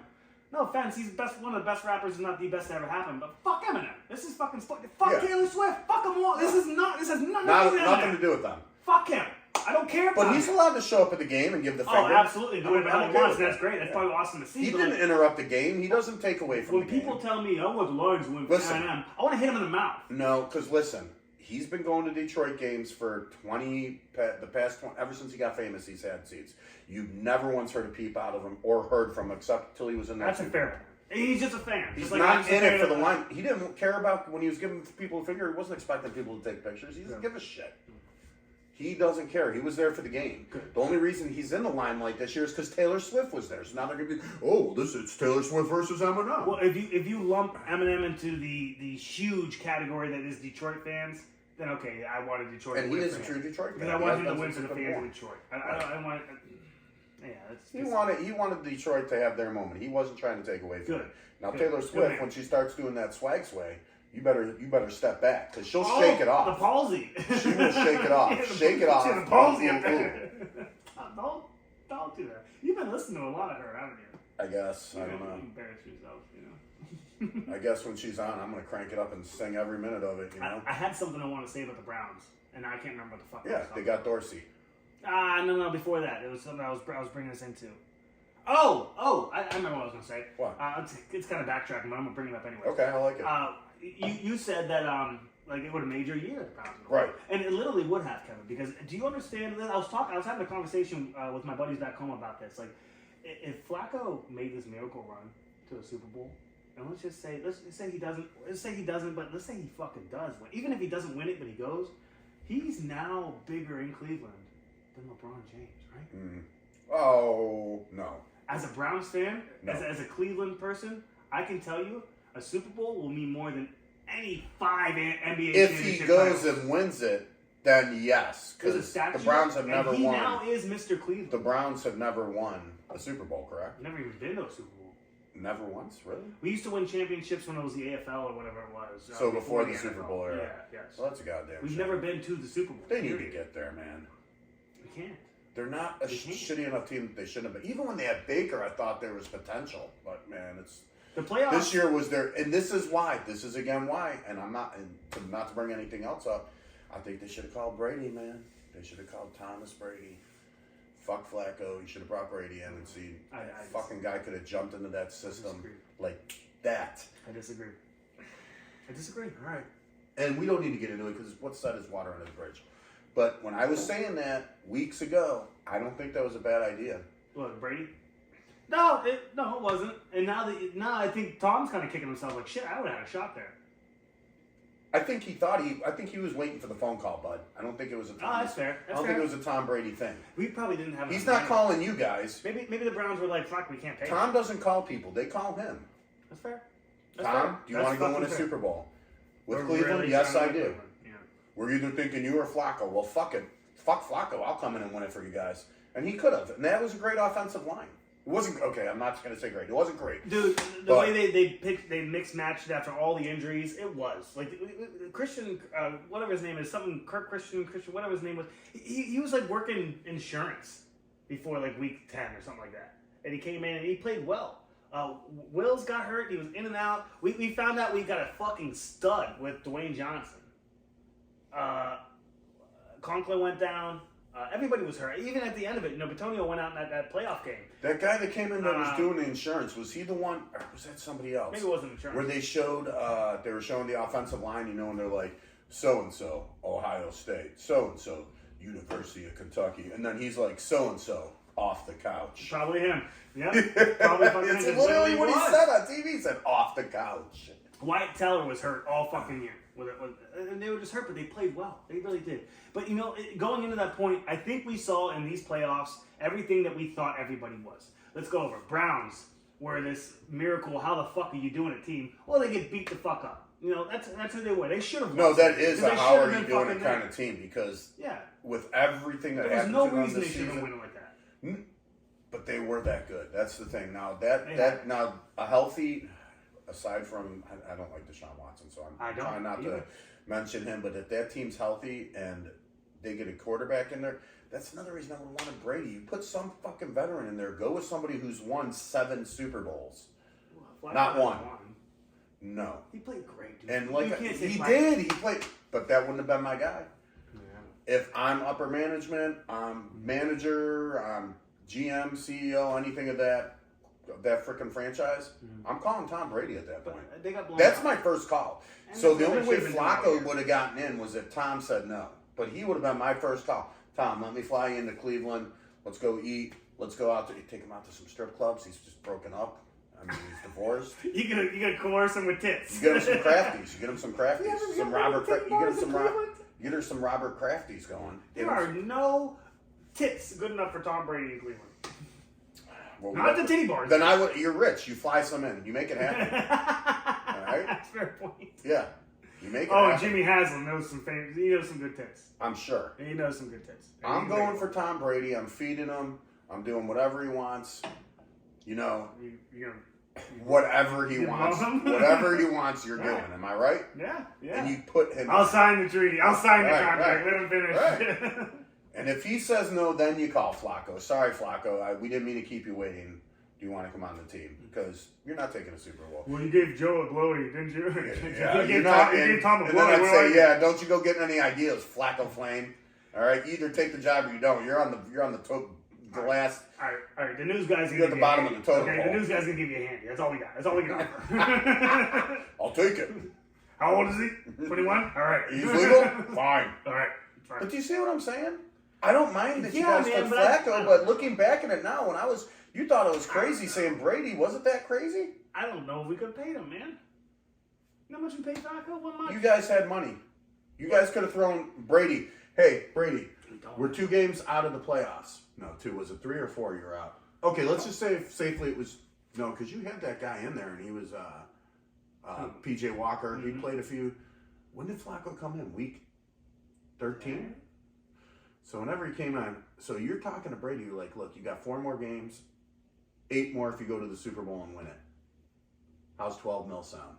No offense, he's one of the best rappers, and not the best to ever happen. But fuck Eminem. This is fucking fuck Taylor Swift. Fuck them all. This has nothing to do with Eminem. Nothing to do with them. Fuck him. I don't care about him. But he's allowed to show up at the game and give the finger. Oh, absolutely. Do whatever he wants. That's great. That's probably awesome to see. He didn't interrupt the game. He doesn't take away from the game. When people tell me, I want the Lions to win for Eminem, I want to hit him in the mouth. No, because listen. He's been going to Detroit games for ever since he got famous. He's had seats. You've never once heard a peep out of him or heard from him except till he was in that. That's a fair. He's just a fan. He's not in it for the line. He didn't care about when he was giving people a finger. He wasn't expecting people to take pictures. He doesn't give a shit. He doesn't care. He was there for the game. Good. The only reason he's in the limelight this year is because Taylor Swift was there. So now they're going to be, it's Taylor Swift versus Eminem. Well, if you lump Eminem into the huge category that is Detroit fans, then okay, I wanted Detroit to win. And he is a true Detroit fan. Because I wanted him to win for the fans of Detroit. I want. Yeah, he wanted Detroit to have their moment. He wasn't trying to take away from it. Now Taylor Swift, when she starts doing that swag sway, you better step back because she'll shake it off. The palsy. She will shake it off. Shake it off. The palsy up there. Don't do that. You've been listening to a lot of her, haven't you? I guess. I don't know. Embarrass yourself, I guess when she's on, I'm going to crank it up and sing every minute of it, I had something I want to say about the Browns, and I can't remember what the fuck it was. Yeah, they got Dorsey. No, before that. It was something I was bringing this into. I remember what I was going to say. What? It's kind of backtracking, but I'm going to bring it up anyway. Okay, I like it. You said that it would have made your year, the Browns. Right. And it literally would have, Kevin, because do you understand that? I was having a conversation with my buddies back home about this. Like, if Flacco made this miracle run to the Super Bowl, and let's say he doesn't, but let's say he fucking does win. Even if he doesn't win it, but he goes, he's now bigger in Cleveland than LeBron James, right? Mm. Oh, no. As a Browns fan, as a Cleveland person, I can tell you a Super Bowl will mean more than any 5 NBA championship. If he goes and wins it, then yes. Because the Browns have never won. He now is Mr. Cleveland. The Browns have never won a Super Bowl, correct? Never even been to a Super Bowl. Never once, really? We used to win championships when it was the AFL or whatever it was. So before the Super Bowl era. Yeah, yes. Well, that's a goddamn We've never been to the Super Bowl. They need to get there, man. We can't. They're not a shitty enough team that they shouldn't have been. Even when they had Baker, I thought there was potential. But, man, it's... The playoffs... This year was their... And this is why. This is, again, why. And I'm not... And not to bring anything else up, I think they should have called Brady, man. They should have called Thomas Brady. Fuck Flacco. You should have brought Brady in and seen. Fucking guy could have jumped into that system like that. I disagree. All right. And we don't need to get into it because what's said is water under the bridge. But when I was saying that weeks ago, I don't think that was a bad idea. What, Brady? No, it wasn't. And now I think Tom's kind of kicking himself like, shit, I would have had a shot there. I think he was waiting for the phone call, bud. I don't think it was a Tom. Oh, that's fair. I don't think it was a Tom Brady thing. We probably didn't have. He's not calling you guys. Maybe the Browns were like, "Fuck, we can't pay." Tom doesn't call people; they call him. That's fair. Tom, do you want to go win a Super Bowl with Cleveland? Really yes, I do. Yeah. We're either thinking you or Flacco. Well, fuck it, fuck Flacco. I'll come in and win it for you guys. And he could have. And that was a great offensive line. It wasn't okay. I'm not going to say great. It wasn't great, dude. The way they mixed matched after all the injuries, it was like Christian, whatever his name is, something Christian, whatever his name was. He was like working insurance before like week 10 or something like that, and he came in and he played well. Wills got hurt. He was in and out. We found out we got a fucking stud with Dwayne Johnson. Conklin went down. Everybody was hurt. Even at the end of it, Batonio went out in that playoff game. That guy that came in that was doing the insurance, was he the one, or was that somebody else? Maybe it wasn't insurance. Where they were showing the offensive line, and they're like, so-and-so, Ohio State, so-and-so, University of Kentucky. And then he's like, so-and-so, off the couch. Probably him. Yeah. Probably fucking It's literally what he said on TV. He said, off the couch. Wyatt Teller was hurt all fucking year. And they were just hurt, but they played well. They really did. But, going into that point, I think we saw in these playoffs everything that we thought everybody was. Let's go over. Browns were this miracle. How the fuck are you doing a team? Well, they get beat the fuck up. That's who they were. They should have won. No, that is a how are you doing it kind of team because with everything that happened to them there was no reason this they should have season, won it like that. But they were that good. That's the thing. Now now a healthy. Aside from, I don't like Deshaun Watson, so I'm trying not to mention him. But if that team's healthy and they get a quarterback in there, that's another reason I would want a Brady. You put some fucking veteran in there. Go with somebody who's won 7 Super Bowls. Well, not one. No. He played great, dude. And like he did. He played, but that wouldn't have been my guy. Yeah. If I'm upper management, I'm manager, I'm GM, CEO, anything of that freaking franchise, I'm calling Tom Brady at that point. They got blown That's out. my first call. So the only way Flacco would have gotten in was if Tom said no. But he would have been my first call. Tom, let me fly you into Cleveland. Let's go eat. Let's go out to take him out to some strip clubs. He's just broken up. I mean, he's divorced. You gotta coerce him with tits. You get him some crafties. You get him some crafties. Some Robert. You get him some Robert. Get her some Robert Crafties going. There are no tits good enough for Tom Brady in Cleveland. Well, not the titty bars. Then you're rich. You fly some in. You make it happen. All right? That's a fair point. Yeah. You make it happen. Jimmy Haslam knows some famous. He knows some good tits. I'm sure. He knows some good tits. I'm going for Tom Brady. I'm feeding him. I'm doing whatever he wants. Whatever he wants. Whatever he wants, you're doing. Am I right? Yeah. And you put him. I'll sign the treaty. I'll sign the contract. Let him finish. Right. And if he says no, then you call Flacco. Sorry, Flacco. We didn't mean to keep you waiting. Do you want to come on the team? Because you're not taking a Super Bowl. Well, you gave Joe a glowy, didn't you? Yeah, you gave Tom a glowy. And then I'd say, don't you go get any ideas, Flacco Flame. All right, you either take the job or you don't. You're on the last. All right. The news guy's at the bottom of the totem pole. The news guy's gonna give you a handy. That's all we got. That's all we can offer. I'll take it. How old is he? 21. All right. He's legal. Fine. All right. Fine. But do you see what I'm saying? I don't mind that you guys took Flacco, but looking back at it now, you thought it was crazy saying Brady. Was it that crazy? I don't know if we could have paid him, man. You know how much we paid Flacco? One month. You guys had money. You guys could have thrown Brady. Hey, Brady, we're 2 games out of the playoffs. No, 2. Was it 3 or 4 you're out? Okay, let's just say safely it was... No, because you had that guy in there, and he was P.J. Walker. He played a few... When did Flacco come in? Week 13? So whenever he came on... So you're talking to Brady, you're like, look, you got 4 more games, 8 more if you go to the Super Bowl and win it. How's 12 mil sound?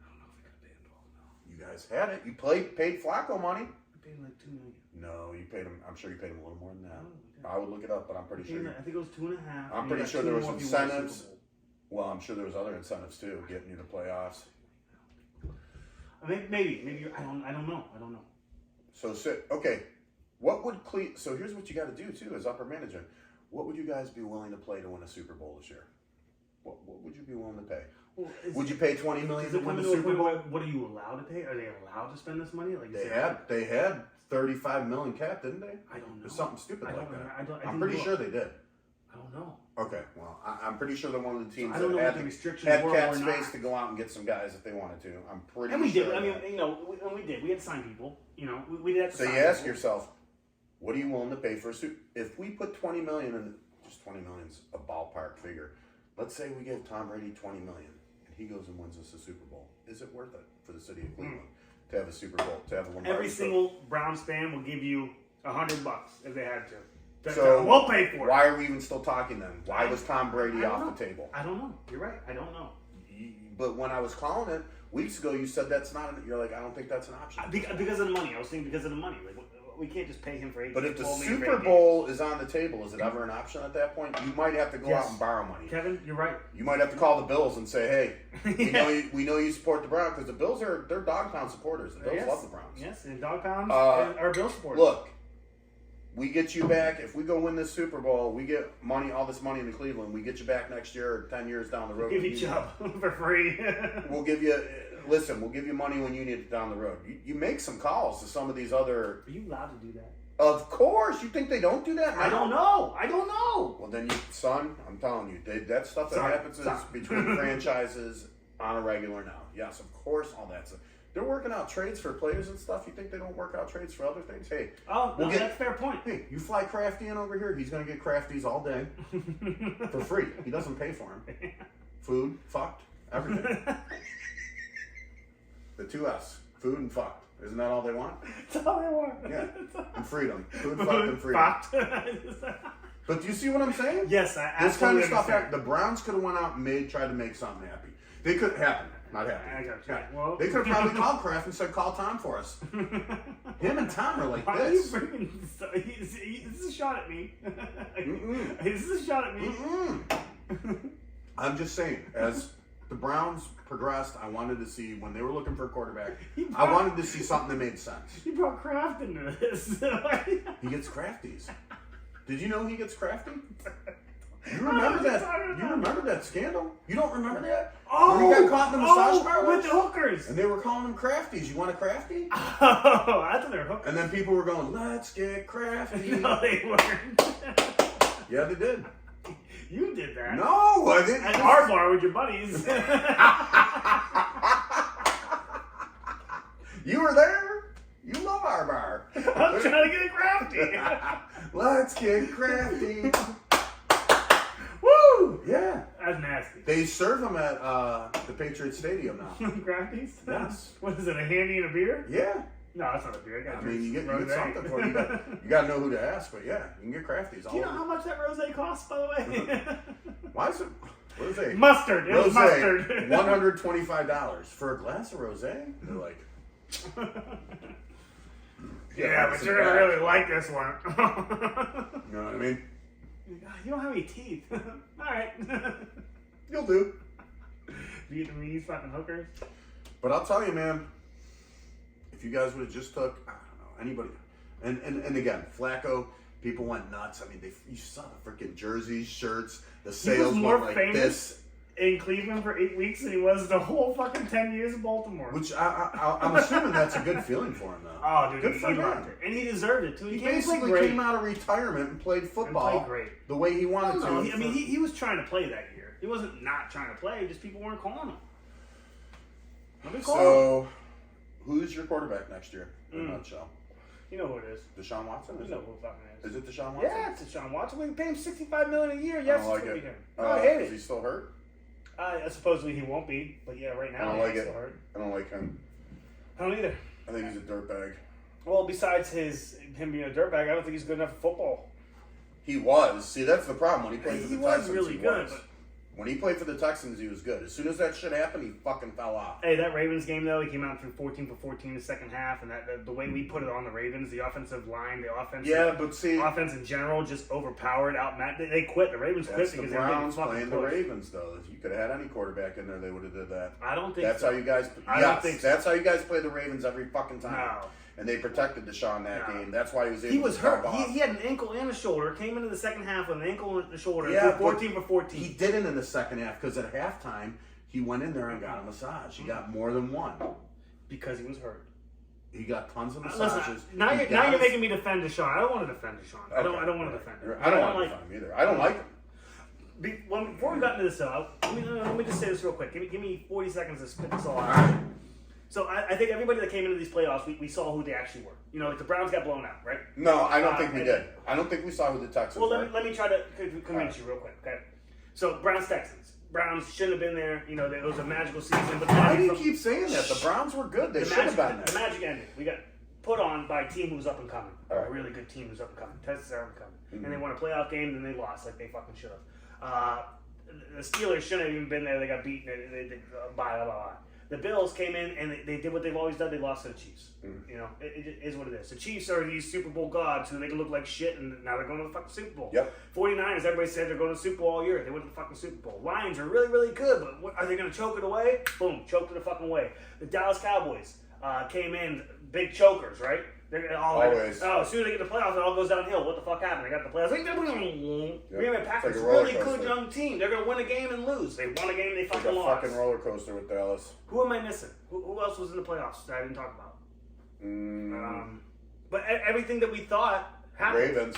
I don't know if we could have paid him 12 mil. You guys had it. You paid Flacco money. We paid him like $2 million. No, you paid him. I'm sure you paid him a little more than that. I would look it up, but I'm pretty sure. I think it was 2.5. I'm pretty sure there was incentives. Well, I'm sure there was other incentives too, getting you to playoffs. Maybe. I don't know. So okay, what would So here's what you got to do too, as upper management. What would you guys be willing to play to win a Super Bowl this year? What would you be willing to pay? Well, would you pay $20 million to win the Super Bowl? What are you allowed to pay? Are they allowed to spend this money? Like they had $35 million cap, didn't they? I don't know. Or something stupid like that. I'm pretty sure they did. I don't know. Okay, well, I'm pretty sure they're one of the teams I don't know that what the restrictions had were cap or space not. to go out and get some guys if they wanted to. I'm pretty And we sure. did. I mean, we did. We had to sign people. We did have to So sign you ask people. yourself, what are you willing to pay for a suit? If we put $20 million in, just $20 million's a ballpark figure. Let's say we give Tom Brady $20 million and he goes and wins us a Super Bowl. Is it worth it for the city of Cleveland to have a Super Bowl, to have a Lombardi Every Trophy? single Browns fan will give you $100 if they had to. So We'll pay for it. Why are we even still talking then? Why was Tom Brady off the table? I don't know. You're right. I don't know. But when I was calling it weeks ago, you said that's not. You're like, I don't think that's an option. Because of the money. I was thinking because of the money. Like we can't just pay him for 8. But if the $12 million for Super 8 Bowl is on the table, is it ever an option at that point? You might have to go out and borrow money. Kevin, you're right. You might have to call the Bills and say, "Hey, we know you support the Browns because the Bills they're dog pound supporters. The Bills love the Browns." Yes, and dog pounds are Bill supporters. Look, we get you back if we go win this Super Bowl. We get money, all this money into Cleveland. We get you back next year, or 10 years down the road. Give you Chubb for free. We'll give you. Listen, we'll give you money when you need it down the road. You make some calls to some of these other. Are you allowed to do that? Of course, you think they don't do that? I don't know. Well, then, son, I'm telling you, that stuff that happens is between franchises on a regular now. Yes, of course, all that stuff. They're working out trades for players and stuff. You think they don't work out trades for other things? Hey, that's a fair point. Hey, you fly Crafty in over here. He's going to get Crafties all day for free. He doesn't pay for them. Food, fucked, everything. The 2S, food and fucked. Isn't that all they want? That's all they want. Yeah, and freedom. Food, fucked, and freedom. But do you see what I'm saying? Yes, This kind of stuff. understand. The Browns could have went out and tried to make something happy. They could happen. Not happy. I got you. Well, They could have probably called Kraft and said, "Call Tom for us." Him and Tom are like why this. are you bringing? This is a shot at me. Mm-mm. This is a shot at me. Mm-mm. I'm just saying, as the Browns progressed, I wanted to see when they were looking for a quarterback. I wanted to see something that made sense. You brought Kraft into this. He gets Crafties. Did you know he gets Crafty? You remember that? You remember that scandal? You don't remember that? Oh, where he got caught in the massage parlor with the hookers. and they were calling him Crafties. You want a Crafty? Oh, I thought they were hookers. And then people were going, "Let's get Crafty." No, they weren't. Yeah, they did. You did that. No, I didn't. At our bar with your buddies. You were there. You love our bar. I'm trying to get crafty. Let's get Crafty. Woo! Yeah. That's nasty. They serve them at the Patriot Stadium now. Crafties? Yes. What is it, a handy and a beer? Yeah. No, that's not a beer. I mean, you get something for it. You got to know who to ask, but yeah, you can get Crafties. Do you know how much that rosé costs, by the way? Why is it rosé? Mustard. It was mustard. $125 for a glass of rosé. They're like, yeah, but you're gonna really like this one. you know what I mean? You don't have any teeth. All right. You'll do. Vietnamese fucking hookers. But I'll tell you, man, if you guys would have just took, I don't know, anybody, and again, Flacco, people went nuts. I mean, you saw the freaking jerseys, shirts, the sales more went like famous this. In Cleveland for 8 weeks than he was the whole fucking 10 years in Baltimore. Which I'm assuming that's a good feeling for him, though. Oh, dude, good he for him. loved it. And he deserved it, too. He came basically came out of retirement and played football and played great. the way he wanted to. I mean, he was trying to play that year. He wasn't not trying to play, just people weren't calling him. So, who's your quarterback next year? In a nutshell. You know who it is. Deshaun Watson? You know who it fucking is. Is it Deshaun Watson? Yeah, it's Deshaun Watson. We can pay him $65 million a year. Yes, I don't like it's it. him. I hate Is it. he still hurt? Supposedly he won't be, but yeah, right now I don't like he's it. still hurt. I don't like him. I don't either. I think he's a dirtbag. Well, besides him being a dirtbag, I don't think he's good enough for football. He was. See, that's the problem. When he played for the Texans, really he good, was. but- When he played for the Texans, he was good. As soon as that shit happened, he fucking fell off. Hey, that Ravens game though, he came out through 14 for 14 in the second half, and the way we put it on the Ravens, the offensive line, the offense, Yeah, but see, offense in general, just overpowered, outmatched. They quit. The Ravens quit that's the because they were getting Browns fucking playing the pushed. Ravens, though. If you could have had any quarterback in there, they would have did that. I don't think That's so. how you guys. I Yes, don't think so. that's how you guys play the Ravens every fucking time. No. And they protected Deshaun that No. game. That's why he was able He was to hurt. pop off. He had an ankle and a shoulder. Came into the second half with an ankle and a shoulder. Yeah, Yeah, 14 for 14. He didn't in the second half because at halftime he went in there and got a massage. He got more than one. Because he was hurt. He got tons of massages. Listen, now you're making me defend Deshaun. I don't want to defend Deshaun. I don't want to defend him. I don't want to defend him either. I don't like him. Before we got into this, though, let me just say this real quick. Give me 40 seconds to spit this all out. So I think everybody that came into these playoffs, we saw who they actually were. You know, like the Browns got blown out, right? No, I don't think we did. I don't think we saw who the Texans were. Well, let me try to convince you real quick, okay? So, Browns-Texans. Browns shouldn't have been there. You know, it was a magical season. But why do you keep saying that? The Browns were good. They should have been there. The magic ended. We got put on by a team who was up and coming. A really good team who's up and coming. Texans are up and coming. Mm-hmm. And they won a playoff game, and they lost like they fucking should have. The Steelers shouldn't have even been there. They got beaten. They blah, blah, blah. The Bills came in, and they did what they've always done. They lost to the Chiefs. Mm-hmm. You know, it is what it is. The Chiefs are these Super Bowl gods who they can look like shit, and now they're going to the fucking Super Bowl. Yep. 49ers, everybody said they're going to the Super Bowl all year. They went to the fucking Super Bowl. Lions are really, really good, but are they going to choke it away? Boom, choked it the fucking way. The Dallas Cowboys came in, big chokers, right? They're always. As soon as they get the playoffs, it all goes downhill. What the fuck happened? They got the playoffs. Green Bay Packers, like really good young team. They're going to win a game and lose. They won a game, they fucking lost. Fucking roller coaster with Dallas. Who am I missing? Who else was in the playoffs that I didn't talk about? But everything that we thought happened. Ravens.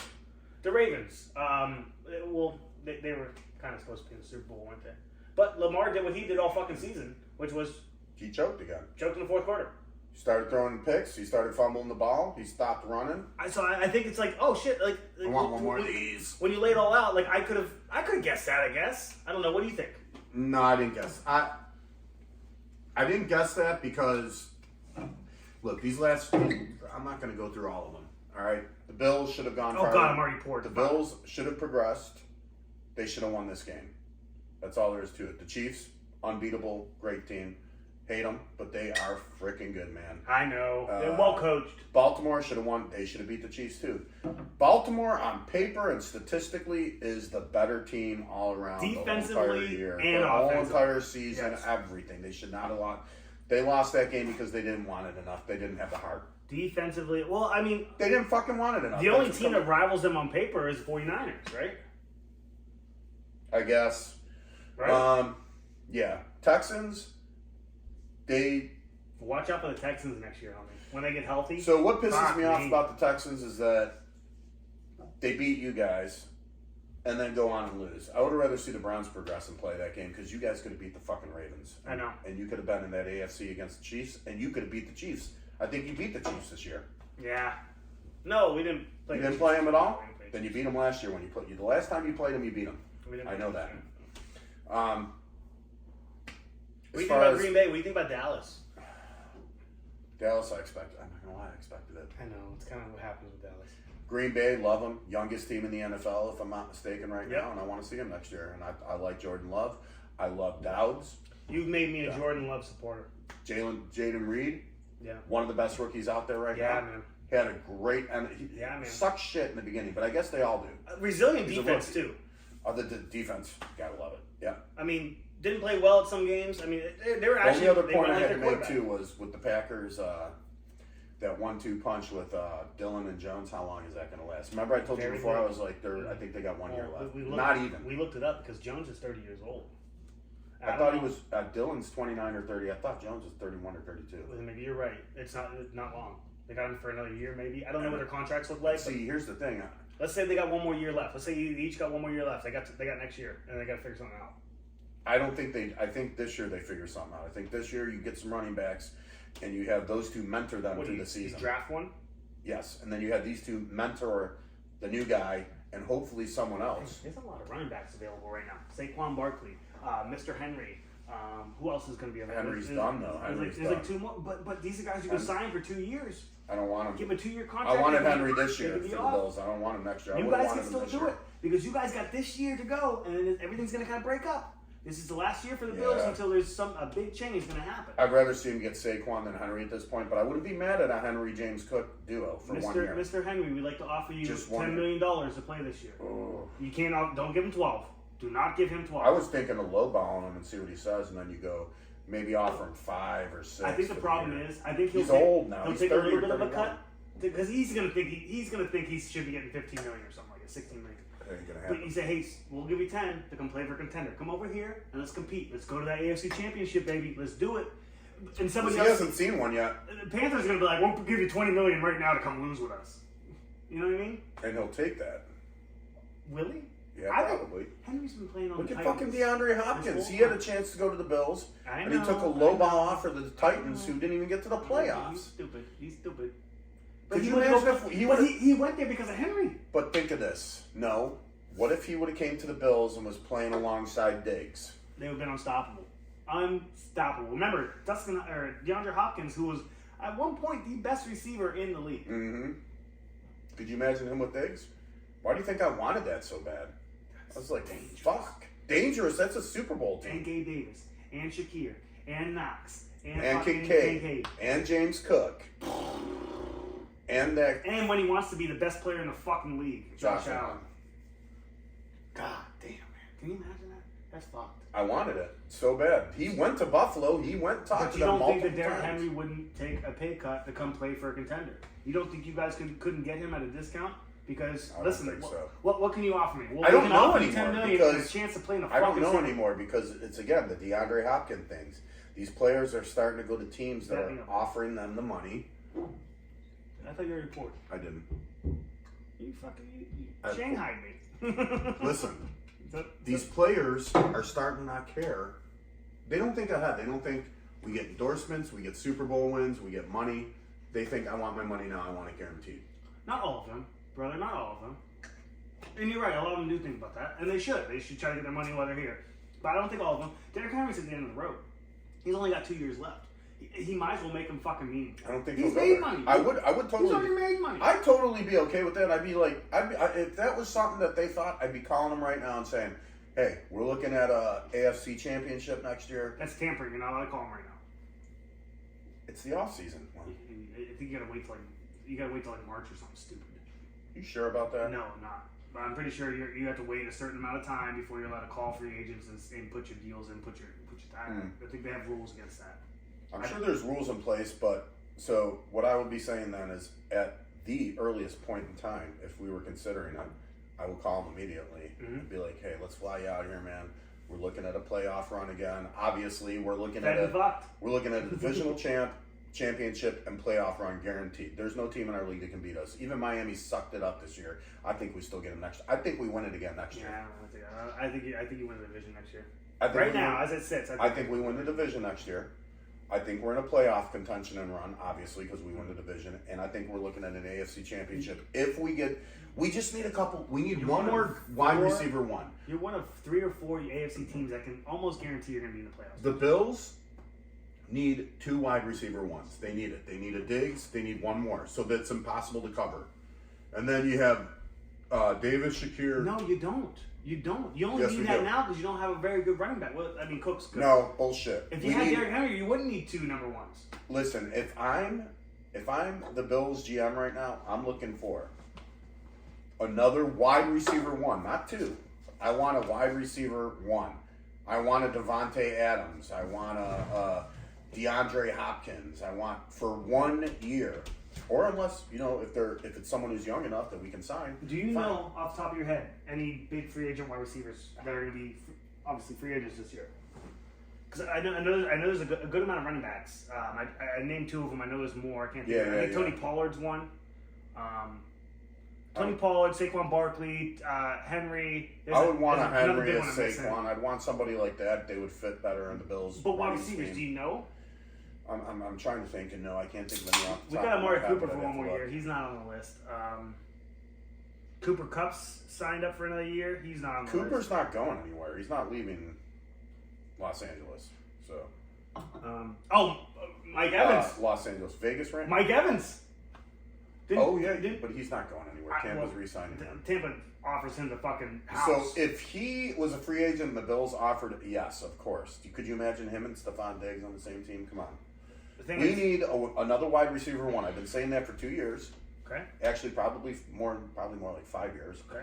The Ravens. They were kind of supposed to be in the Super Bowl, weren't they? But Lamar did what he did all fucking season, which was... He choked again. Choked in the fourth quarter. He started throwing picks. He started fumbling the ball. He stopped running. So I think it's like, oh shit! Like I want one more of these. When you lay it all out, like I could have guessed that. I guess I don't know. What do you think? No, I didn't guess. I didn't guess that because look, these last. I'm not going to go through all of them. All right, the Bills should have gone. Oh God, I'm already poured. The Bills should have progressed. They should have won this game. That's all there is to it. The Chiefs, unbeatable, great team. Hate them, but they are freaking good, man. I know. They're well coached. Baltimore should have won. They should have beat the Chiefs, too. Baltimore, on paper and statistically, is the better team all around. Defensively the whole entire year. and the whole offensively. entire season, yes. Everything. They should not have lost. They lost that game because they didn't want it enough. They didn't have the heart. Defensively, well, I mean... They didn't fucking want it enough. The only team that rivals them on paper is the 49ers, right? I guess. Right? Yeah. Texans... They watch out for the Texans next year, homie. When they get healthy. So what pisses me off about the Texans is that they beat you guys and then go on and lose. I would have rather see the Browns progress and play that game because you guys could have beat the fucking Ravens. I know. And you could have been in that AFC against the Chiefs, and you could have beat the Chiefs. I think you beat the Chiefs this year. Yeah. No, we didn't play. You didn't play them at all? Then you beat them last year when you played. The last time you played them, you beat them. I know that. What do you think about Green Bay? What do you think about Dallas? Dallas, I'm not going to lie, I expected it. I know. It's kind of what happens with Dallas. Green Bay, love them. Youngest team in the NFL, if I'm not mistaken, right now. And I want to see them next year. And I like Jordan Love. I love Dowds. You've made me a Jordan Love supporter. Jaden Reed. Yeah. One of the best rookies out there right now. Yeah, man. He had a great... And he sucked shit in the beginning, but I guess they all do. Resilient defense, too. The defense, gotta love it. Yeah. I mean... Didn't play well at some games. I mean, they were actually... The only other point I had to make, too, was with the Packers, that 1-2 punch with Dillon and Jones, how long is that going to last? Remember I told you before, I was like, I think they got 1 year left. Not even. We looked it up because Jones is 30 years old. I thought he was... Dillon's 29 or 30. I thought Jones was 31 or 32. Well, maybe you're right. It's not long. They got him for another year, maybe. I don't know what their contracts look like. See, here's the thing. Let's say they got 1 more year left. Let's say you each got 1 more year left. They got next year, and they got to figure something out. I don't think I think this year they figure something out. I think this year you get some running backs and you have those two mentor them through the season. You draft one? Yes. And then you have these two mentor the new guy and hopefully someone else. There's a lot of running backs available right now. Saquon Barkley, Mr. Henry. Who else is going to be available? Henry's done, though. There's like 2 more. But these are guys you can sign for 2 years. I don't want him. Give him a 2-year contract. I wanted Henry this year for the Bills. I don't want him next year. You guys can still do it because you guys got this year to go and then everything's going to kind of break up. This is the last year for the Bills until there's a big change going to happen. I'd rather see him get Saquon than Henry at this point, but I wouldn't be mad at a Henry-James Cook duo for 1 year. Mr. Henry, we'd like to offer you Just $10 million to play this year. Oh. You can't. Don't give him 12. Do not give him 12. I was thinking of lowballing him and see what he says, and then you go maybe offer him 5 or 6. I think the problem is he's old now. He'll take a little bit of a cut because he's going to think he should be getting $15 million or something like that, $16 million. But you say, hey, we'll give you 10 to come play for a contender. Come over here and let's compete. Let's go to that AFC Championship, baby. Let's do it. And somebody else hasn't seen one yet. The Panthers are gonna be like, we'll give you $20 million right now to come lose with us. You know what I mean? And he'll take that. Will he? Yeah, probably. Henry's been playing on Look the at Titans. fucking DeAndre Hopkins. He had a chance to go to the Bills, and he took a low ball offer to the Titans, who didn't even get to the playoffs. He's stupid. He's stupid. Could you imagine if he went there because of Henry? But think of this. No. What if he would have came to the Bills and was playing alongside Diggs? They would have been unstoppable. Unstoppable. Remember, DeAndre Hopkins, who was at one point the best receiver in the league. Mm-hmm. Could you imagine him with Diggs? Why do you think I wanted that so bad? I was like, dangerous. Fuck. Dangerous. That's a Super Bowl team. And Gabe Davis. And Shakir. And Knox. And Kincaid. And James Cook. And that. And when he wants to be the best player in the fucking league, Josh Allen. God damn, man. Can you imagine that? That's fucked. I wanted it so bad. He went to Buffalo. He went and talked to them multiple times. But you don't think that Derrick Henry wouldn't take a pay cut to come play for a contender? You don't think you guys couldn't get him at a discount? Because, listen, what can you offer me? Well, I don't know anymore. $10 million because a chance to play in the I don't know anymore because it's, again, the DeAndre Hopkins things. These players are starting to go to teams that are offering them the money. I thought you were reported. I didn't. You Shanghai me. Listen, these players are starting to not care. They don't think ahead. They don't think we get endorsements, we get Super Bowl wins, we get money. They think, I want my money now, I want it guaranteed. Not all of them, brother, not all of them. And you're right, a lot of them do think about that. And they should. They should try to get their money while they're here. But I don't think all of them. Derrick Henry's at the end of the road. He's only got 2 years left. He might as well make him fucking mean. I don't think he's made money. I would totally. He's already made money. I'd totally be okay with that. I'd be like, if that was something that they thought, I'd be calling them right now and saying, hey, we're looking at a AFC championship next year. That's tampering. You're not allowed to call him right now. It's the off season. I think you gotta wait till like March or something stupid. You sure about that? No, I'm not. But I'm pretty sure you have to wait a certain amount of time before you're allowed to call free agents and put your deals in, put your time. I think they have rules against that. I'm sure there's rules in place, but so what I would be saying then is at the earliest point in time, if we were considering it, I would call them immediately and be like, hey, let's fly you out here, man. We're looking at a playoff run again. Obviously, we're looking at a divisional championship and playoff run guaranteed. There's no team in our league that can beat us. Even Miami sucked it up this year. I think we still get them next year. I think we win it again next year. I think you win the division next year. As it sits, I think we win the division next year. I think we're in a playoff contention and run, obviously, because we win the division. And I think we're looking at an AFC championship. We just need we need one more wide receiver one. You're one of 3 or 4 AFC teams that can almost guarantee you're going to be in the playoffs. The Bills need 2 wide receiver ones. They need it. They need a Diggs. They need one more. So that's impossible to cover. And then you have Davis, Shakir. No, you don't. You don't. You only need that now because you don't have a very good running back. Well, I mean, Cook's good. No, bullshit. If you had Derrick Henry, you wouldn't need 2 number ones. Listen, if I'm the Bills GM right now, I'm looking for another wide receiver one, not 2. I want a wide receiver 1. I want a Devontae Adams. I want a DeAndre Hopkins. I want for 1 year. Or unless, if it's someone who's young enough that we can sign. Do you know off the top of your head any big free agent wide receivers that are going to be obviously free agents this year? Because I know there's a good amount of running backs. I named 2 of them. I know there's more. I can't think of it. I think Tony Pollard's one. Tony Pollard, Saquon Barkley, Henry. I would want a Henry as Saquon. I'd want somebody like that. They would fit better in the Bills. But wide receivers, do you know? I'm trying to think, and no, I can't think of any off the top. We got Amari Cooper for 1 more year. He's not on the list. Cooper Kupp's signed up for another year. He's not on the list. Cooper's not going anywhere. He's not leaving Los Angeles. So. Mike Evans. Los Angeles. Vegas, right? Mike Evans. But he's not going anywhere. Tampa's re-signing him. Tampa offers him the fucking house. So if he was a free agent and the Bills offered, yes, of course. Could you imagine him and Stephon Diggs on the same team? Come on. We need another wide receiver 1. I've been saying that for 2 years. Okay. Actually, probably more like 5 years. Okay.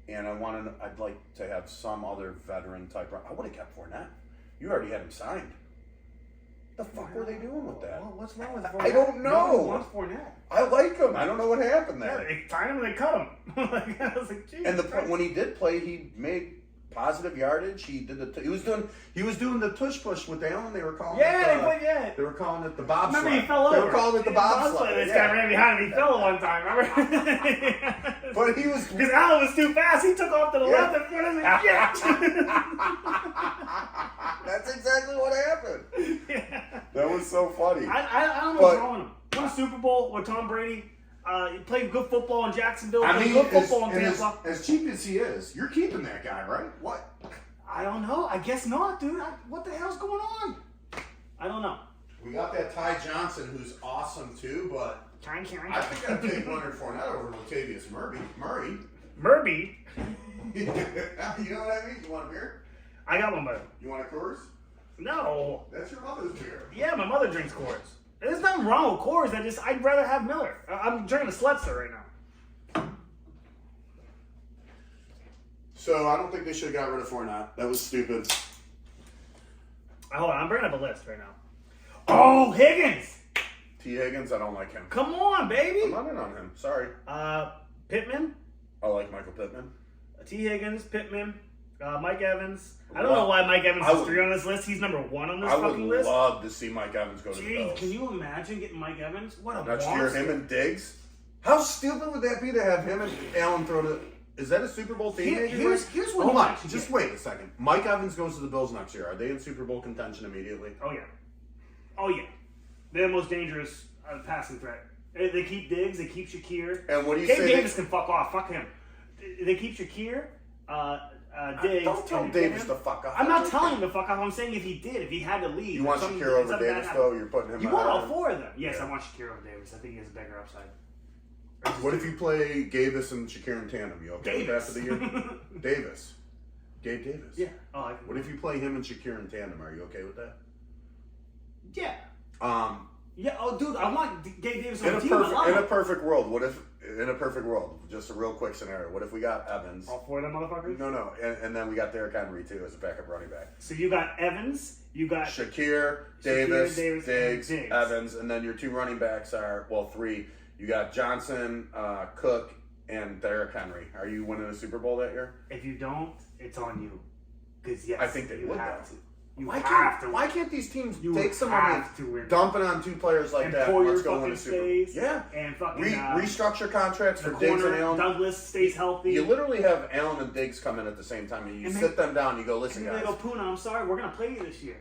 And I'd like to have some other veteran type. I would have kept Fournette. You already had him signed. The fuck were they doing with that? Well, what's wrong with Fournette? I don't know. No one wants Fournette. I like him. I don't know what happened there. Yeah, they signed him and they cut him. I was like, Jesus. And when he did play, he made positive yardage. He did he was doing the tush push with Allen. They were calling they were calling it the bobsled. Remember he fell over. They were calling it the bobsled. This guy ran behind him. He fell one time. Remember? But he was... Because Allen was too fast. He took off to the left in front of me. That's exactly what happened. Yeah. That was so funny. I don't know what's wrong with him. Won a Super Bowl with Tom Brady. He played good football in Jacksonville. Played good football in Tampa. As cheap as he is, you're keeping that guy, right? What? I don't know. I guess not, dude. What the hell's going on? I don't know. We got that Ty Johnson, who's awesome too, but I think I'd take Leonard Fournette over Latavius Murray. Murby? You know what I mean? You want a beer? I got one, buddy. You want a Coors? No. That's your mother's beer. Yeah, my mother drinks Coors. There's nothing wrong with Coors. I'd rather have Miller. I'm drinking a Slutzer right now. So I don't think they should have got rid of Fournette. That was stupid. Hold on, I'm bringing up a list right now. Oh, Higgins! T. Higgins, I don't like him. Come on, baby! I'm not in on him. Sorry. Pittman? I like Michael Pittman. T. Higgins, Pittman, Mike Evans. I don't know why Mike Evans is 3 on this list. He's number 1 on this fucking list. I would love to see Mike Evans go to the Bills. Can you imagine getting Mike Evans? What a Next monster. year, him and Diggs. How stupid would that be to have him and Allen throw to... Is that a Super Bowl team? Here's what Hold on, just wait a second. Mike Evans goes to the Bills next year. Are they in Super Bowl contention immediately? Oh, yeah. Oh, yeah. They're the most dangerous passing threat. They keep Diggs, they keep Shakir. And what do you Gabe say? Davis can fuck off. Fuck him. They keep Shakir, Diggs. Don't tell Davis to fuck off. I'm not telling him to fuck off. I'm saying if he did, if he had to leave. You want Shakir over Davis, though? You're putting him You on. want all 4 of them. Yes, yeah. I want Shakir over Davis. I think he has a bigger upside. What if you play Davis and Shakir in tandem? You okay with that for the year? Davis. Gabe Davis. Yeah. What if you play him and Shakir in tandem? Are you okay with that? Yeah. Yeah. Oh, dude, I want Gabe Davis on the team. In a perfect world, what if? In a perfect world, just a real quick scenario. What if we got Evans? All 4 of them motherfuckers? No. And then we got Derrick Henry, too, as a backup running back. So you got Evans, you got... Shakir, Davis, Diggs, Evans, and then your 2 running backs are, 3. You got Johnson, Cook, and Derrick Henry. Are you winning a Super Bowl that year? If you don't, it's on you. Because, yes, I think they would have to. Why can't these teams take some money, dump it on 2 players like that, and let's go win a Super Bowl? Yeah. And fucking... restructure contracts for Diggs and Allen. Douglas stays healthy. You literally have Allen and Diggs come in at the same time, and you sit them down and you go, listen, guys. They go, Puna, I'm sorry, we're going to play you this year.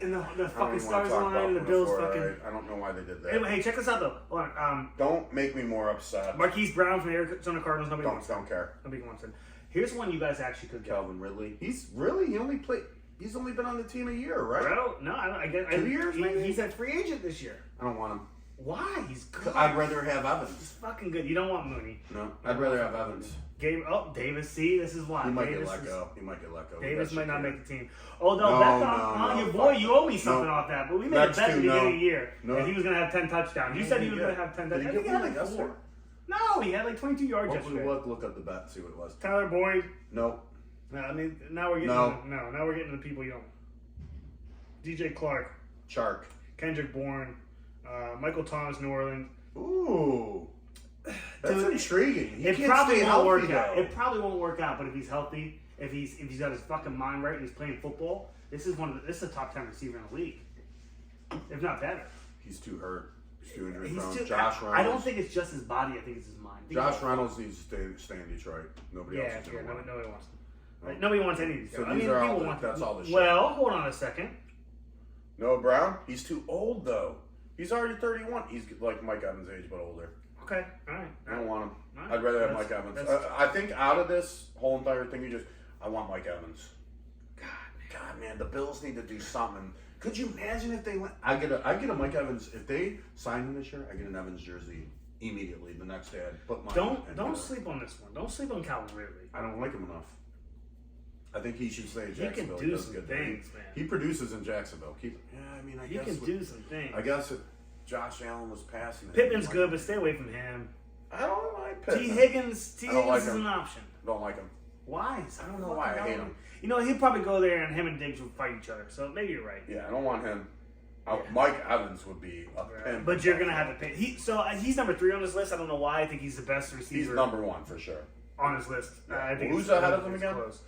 And the fucking stars line and the Bills fucking... I don't know why they did that. Anyway, hey, check this out, though. Hold on. Don't make me more upset. Marquise Brown from the Arizona Cardinals. Nobody wants Don't care. Nobody wants him. Here's one you guys actually could get. Calvin Ridley. He's only been on the team a year, right? Bro, no, I get 2 years, maybe? He's a free agent this year. I don't want him. Why? He's good. I'd rather have Evans. He's fucking good. You don't want Mooney. No, I'd rather have Evans. Davis. See, this is why. He might get let go. Davis might not make the team. Oh, no, bet on your boy. You owe me something off that. But we made a bet at the beginning of the year that he was going to have 10 touchdowns. You said he was going to have 10 touchdowns. I think he had like 4. No, he had like 22 yards yesterday. Look up the bet, see what it was. Tyler Boyd. No. No, I mean, now we're getting now we're getting to the people you don't. DJ Clark. Chark. Kendrick Bourne. Michael Thomas, New Orleans. Ooh. That's intriguing. It probably won't work out. It probably won't work out, but if he's healthy, if he's got his fucking mind right and he's playing football, this is a top 10 receiver in the league. If not better. He's too hurt. He's too injury prone. Josh Reynolds. I don't think it's just his body, I think it's his mind. Josh Reynolds needs to stay in Detroit. Nobody else is going to want him. Nobody wants him. Like, nobody wants any of these guys. That's all the shit. Well, hold on a second. Noah Brown? He's too old, though. He's already 31. He's like Mike Evans' age, but older. Okay, all right. I don't want him. I'd rather have Mike Evans. I think out of this whole entire thing, I want Mike Evans. God, man, the Bills need to do something. Could you imagine if they went? I get a Mike Evans. If they sign him this year, I get an Evans jersey immediately the next day. Don't sleep on this one. Don't sleep on Calvin Ridley. I don't like him enough. I think he should stay in Jacksonville. He can do some things, man. He produces in Jacksonville. He can do some things. I guess if Josh Allen was passing it. Pittman's good, but stay away from him. I don't like Pittman. T. Higgins is an option. Don't like him. Why? I don't know why I hate him. You know, he'll probably go there and him and Diggs will fight each other. So maybe you're right. Yeah, I don't want him. Mike Evans would be a pin. But you're going to have to pay. He's number 3 on this list. I don't know why. I think he's the best receiver. He's number 1 for sure. On his list. Yeah. I think who's ahead of him again? Close.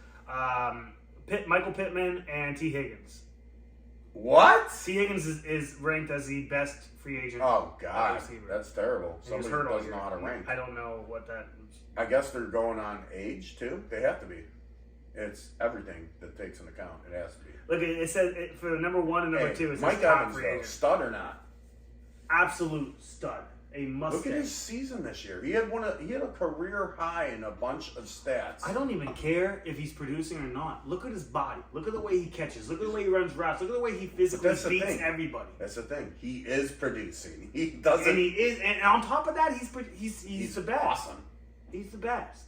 Michael Pittman and T. Higgins. What? T. Higgins is ranked as the best free agent. Oh, God. receiver. That's terrible. Somebody hurt all doesn't know how to rank. I don't know what that is. I guess they're going on age, too. They have to be. It's everything that takes into account. It has to be. Look, it says for the number 1 and number 2, it says Mike top Evans, free though, agent. stud or not? Absolute stud. A must. Look at his season this year. He had a career high in a bunch of stats. I don't even care if he's producing or not. Look at his body. Look at the way he catches. Look at the way he runs routes. Look at the way he physically beats everybody. That's the thing. He is producing. He doesn't. And he is. And on top of that, he's the best. Awesome. He's the best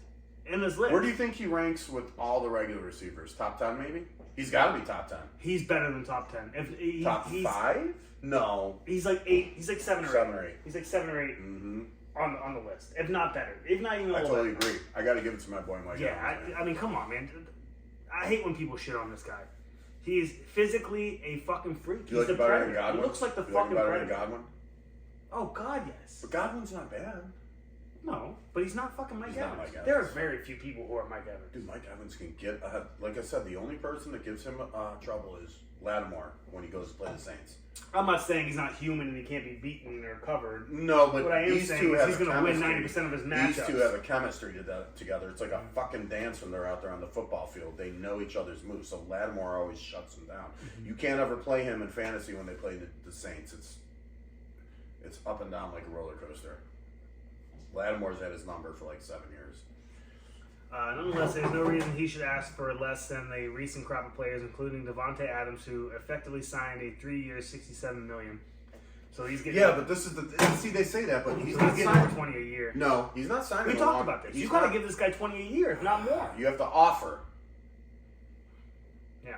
in this list. Where do you think he ranks with all the regular receivers? Top 10, maybe? He's got to be top 10. He's better than top 10. Top 5? No. He's like 8. He's like 7 or 8. 7 or 8. He's like 7 or 8 on the list, if not better, if not even a I little totally better. agree. I got to give it to my boy Mike. Yeah, I mean, come on, man. I hate when people shit on this guy. He's physically a fucking freak. Do you He's like the him better than predator. Godwin? He looks like the Do you like fucking him better than predator. Godwin? Oh God, yes. But Godwin's not bad. No, but he's not fucking Mike He's not Evans. Mike Evans. There are very few people who are Mike Evans. Dude, Mike Evans can get ahead. Like I said, the only person that gives him trouble is Lattimore when he goes to play the Saints. I'm not saying he's not human and he can't be beaten or covered. No, but what I am these saying two is have he's a going to win chemistry. 90% of his matchups. These two have a chemistry together. It's like a fucking dance when they're out there on the football field. They know each other's moves, so Lattimore always shuts them down. You can't ever play him in fantasy when they play the Saints. It's up and down like a roller coaster. Lattimore's had his number for like 7 years. Nonetheless, there's no reason he should ask for less than a recent crop of players, including Devontae Adams, who effectively signed a 3-year, $67 million. So he's getting. Yeah, but this is see, they say that, but he's so not getting signing 20 a year. No, he's not signing. We talked about this. You got to give this guy 20 a year, if not more. You have to offer. Yeah.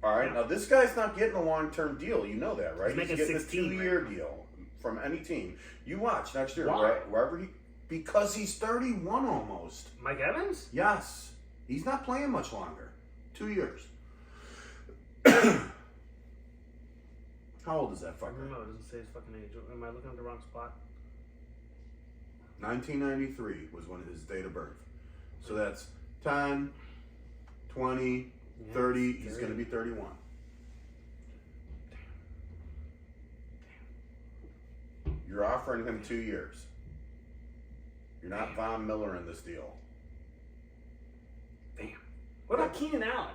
All right. Now this guy's not getting a long-term deal. You know that, right? He's making getting 16, a 2-year deal from any team. You watch next year, Why? wherever because he's 31 almost. Mike Evans? Yes, he's not playing much longer. 2 years. How old is that I fucker? don't know. It doesn't say his fucking age. Am I looking at the wrong spot? 1993 was when his date of birth. So that's 10, 20, 30. He's going to be 31. You're offering him 2 years. You're not Von Miller in this deal. Damn. What about Keenan Allen?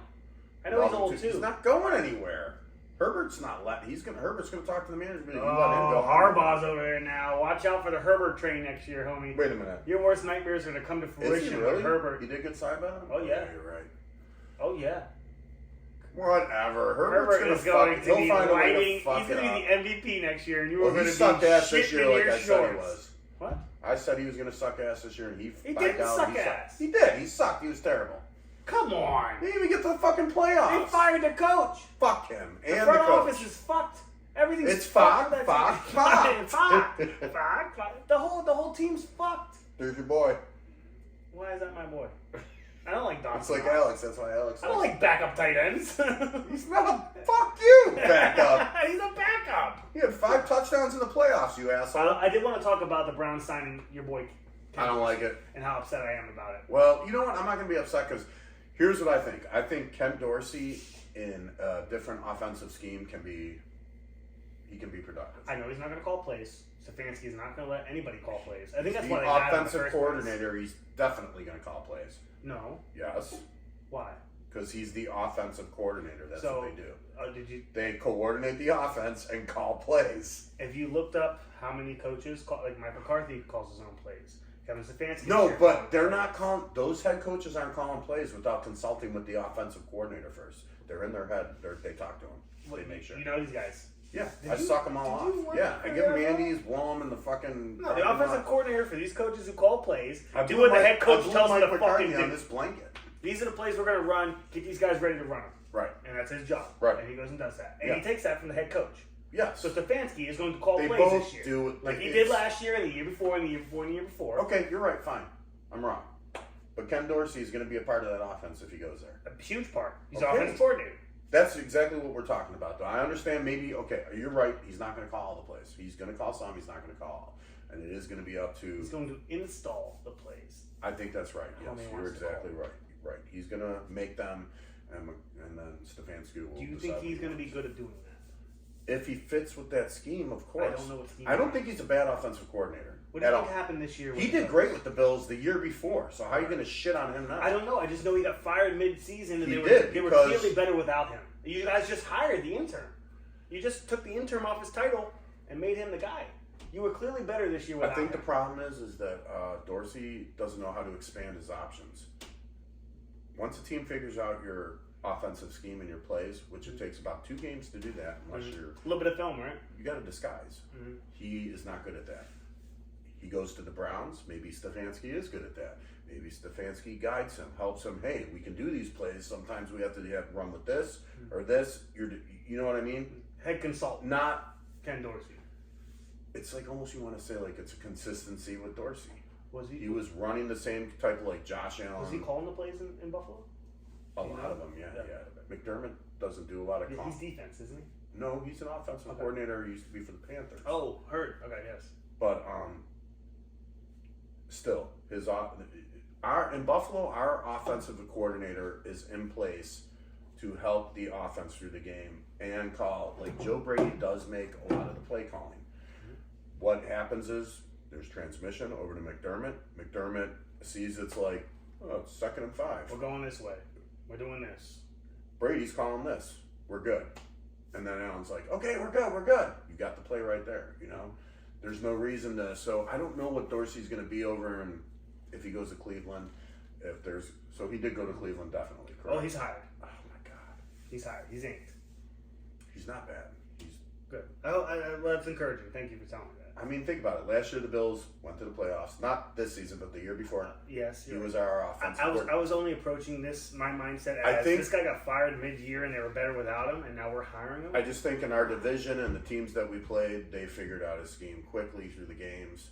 I know he's old too. He's not going anywhere. Herbert's not Herbert's going to talk to the management. You let him Oh, go. Harbaugh's over there now. Watch out for the Herbert train next year, homie. Wait a minute. Your worst nightmares are going to come to Is fruition he really? with Herbert. He did get signed by them? Oh, yeah. You're right. Oh, yeah. Whatever. Herbert is going to be lighting. He's going going to be the MVP next year, and you were going he to sucked be ass this shitting year in like your I said he shorts. was. What? I said he was going to suck ass this year, and he didn't suck ass. He did. He sucked. He was terrible. Come on. He didn't even get to the fucking playoffs. They fired the coach. Fuck him. The And front the coach. office is fucked. Everything's It's fucked. fucked. Fucked. The whole team's fucked. There's your boy. Why is that my boy? I don't like Dawson. It's like Knox. Alex. That's why Alex. I don't like backup tight ends. He's not. Fuck you. Backup. He's a backup. He had 5 touchdowns in the playoffs. You asshole. I did want to talk about the Browns signing your boy. I don't like it. And how upset I am about it. Well, you know what? I'm not going to be upset because here's what I think. I think Ken Dorsey in a different offensive scheme can be productive. I know he's not going to call plays. Stefanski is not going to let anybody call plays. I think that's The why they got him in the offensive first coordinator, place. he's definitely going to call plays. No. Yes. Why? Because he's the offensive coordinator. That's So, what they do. Did you? They coordinate the offense and call plays. If you looked up how many coaches call, like Mike McCarthy calls his own plays. Kevin Stefanski. No, but they're not calling. Those head coaches aren't calling plays without consulting with the offensive coordinator first. They're in their head. They talk to him. They make sure. You know these guys. Yeah, Did I you- suck them all did off. you work Yeah, for I give them them? Andes, blow them in the fucking. No, the offensive coordinator for these coaches who call plays, I do blew what the Mike- head coach I blew tells them Mike to McCarthy fucking on do. this blanket. These are the plays we're going to run. Get these guys ready to run them. Right. And that's his job. Right. And he goes and does that. And Yeah. he takes that from the head coach. Yeah. So Stefanski is going to call They plays both this year. do it. Like he It's- did last year, and the year before, and the year before, and the year before. Okay, you're right. Fine. I'm wrong. But Ken Dorsey is going to be a part of that offense if he goes there. A huge part. He's Okay. offensive coordinator. That's exactly what we're talking about, though. I understand maybe, okay, you're right. He's not going to call all the plays. He's going to call some. He's not going to call all. And it is going to be up to... He's going to install the plays. I think that's right. How Yes, many you're wants to exactly right. Right. He's going to make them and then Stefanski will. Do you think he's going to be good at doing that? If he fits with that scheme, of course. I don't know what scheme. I don't think he's a bad offensive coordinator. What do you think happened this year? He did great with the Bills the year before. So how are you going to shit on him now? I don't know. I just know he got fired mid-season, and they were clearly better without him. You guys just hired the intern. You just took the interim off his title and made him the guy. You were clearly better this year without him. I think the problem is that Dorsey doesn't know how to expand his options. Once a team figures out your offensive scheme and your plays, which it takes about 2 games to do that, unless you're a little bit of film, right? You got to disguise. He is not good at that. He goes to the Browns. Maybe Stefanski is good at that. Maybe Stefanski guides him, helps him. Hey, we can do these plays. Sometimes we have to run with this or this. You know what I mean? Head consultant, not Ken Dorsey. It's like almost you want to say like it's a consistency with Dorsey. Was he? He was running the same type of like Josh Allen. Was he calling the plays in Buffalo? A lot of them, yeah. McDermott doesn't do a lot of calling. He's defense, isn't he? No, he's an offensive coordinator. He used to be for the Panthers. Oh, heard. Okay, yes. But still, in Buffalo, our offensive coordinator is in place to help the offense through the game and call. Like Joe Brady does make a lot of the play calling. What happens is there's transmission over to McDermott. McDermott sees it's like, oh, it's 2nd and 5. We're going this way. We're doing this. Brady's calling this. We're good. And then Allen's like, okay, we're good. You got the play right there, you know? There's no reason to. So I don't know what Dorsey's going to be over and if he goes to Cleveland. So he did go to Cleveland, definitely, correct? Oh, he's hired. Oh, my God. He's hired. He's inked. He's not bad. He's good. Well, that's encouraging. Thank you for telling me that. I mean, think about it. Last year, the Bills went to the playoffs. Not this season, but the year before. Yes. He was our offensive I was only approaching my mindset as this guy got fired mid-year and they were better without him, and now we're hiring him. I just think in our division and the teams that we played, they figured out his scheme quickly through the games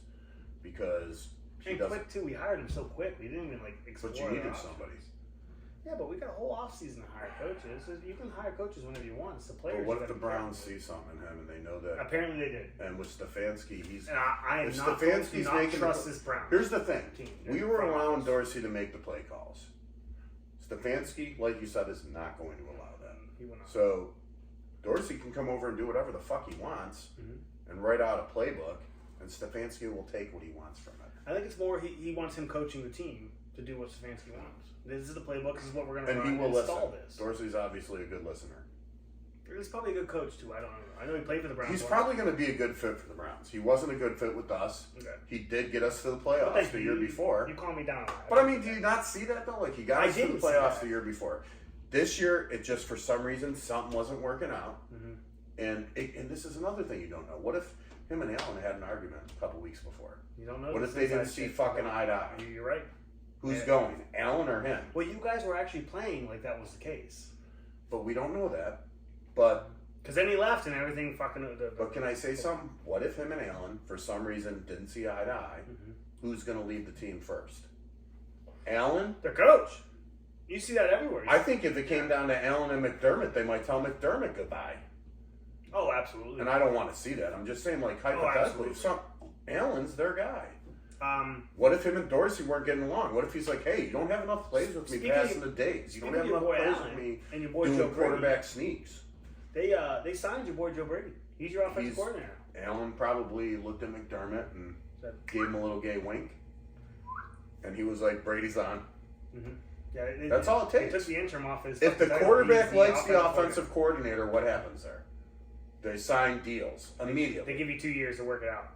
because quick, too. We hired him so quick. We didn't even, explore. But you needed somebody. Yeah, but we got a whole offseason to hire coaches. You can hire coaches whenever you want. It's the players. But what if the Browns see something in him and they know that? Apparently they did. And with Stefanski, he's. And I am not Stefanski's making trust this Browns. Here's the thing: we were allowing Dorsey to make the play calls. Stefanski, like you said, is not going to allow that. He will not. So Dorsey can come over and do whatever the fuck he wants and write out a playbook, and Stefanski will take what he wants from it. I think it's more he wants him coaching the team to do what Stefanski wants. This is the playbook. This is what we're going to run. And he will install listen. This. Dorsey's obviously a good listener. He's probably a good coach too. I don't know. I know he played for the Browns. He's probably going to be a good fit for the Browns. He wasn't a good fit with us. Okay. He did get us to the playoffs the year before. You calm me down. But I mean, do you not see that though? Like he got us to the playoffs the year before. This year, it just for some reason something wasn't working out. And this is another thing you don't know. What if him and Allen had an argument a couple weeks before? You don't know. What if they didn't see fucking eye to eye? You're right. Who's going, Allen or him? Well, you guys were actually playing like that was the case. But we don't know that. But because then he left and everything fucking. But can I say something? What if him and Allen, for some reason, didn't see eye to eye? Who's going to leave the team first? Allen? Their coach. You see that everywhere. I think if it came down to Allen and McDermott, they might tell McDermott goodbye. Oh, absolutely. And I don't want to see that. I'm just saying, like, hypothetically, Allen's their guy. What if him and Dorsey weren't getting along? What if he's like, hey, you don't have enough plays with me passing the days. You don't have enough plays with me and your boy doing Joe quarterback sneaks. They signed your boy Joe Brady. He's your offensive coordinator. Allen probably looked at McDermott and gave him a little gay wink. And he was like, Brady's on. Yeah, that's all it takes. He took the interim off his. If the quarterback likes the offensive coordinator, what happens there? They sign deals immediately. They give you 2 years to work it out.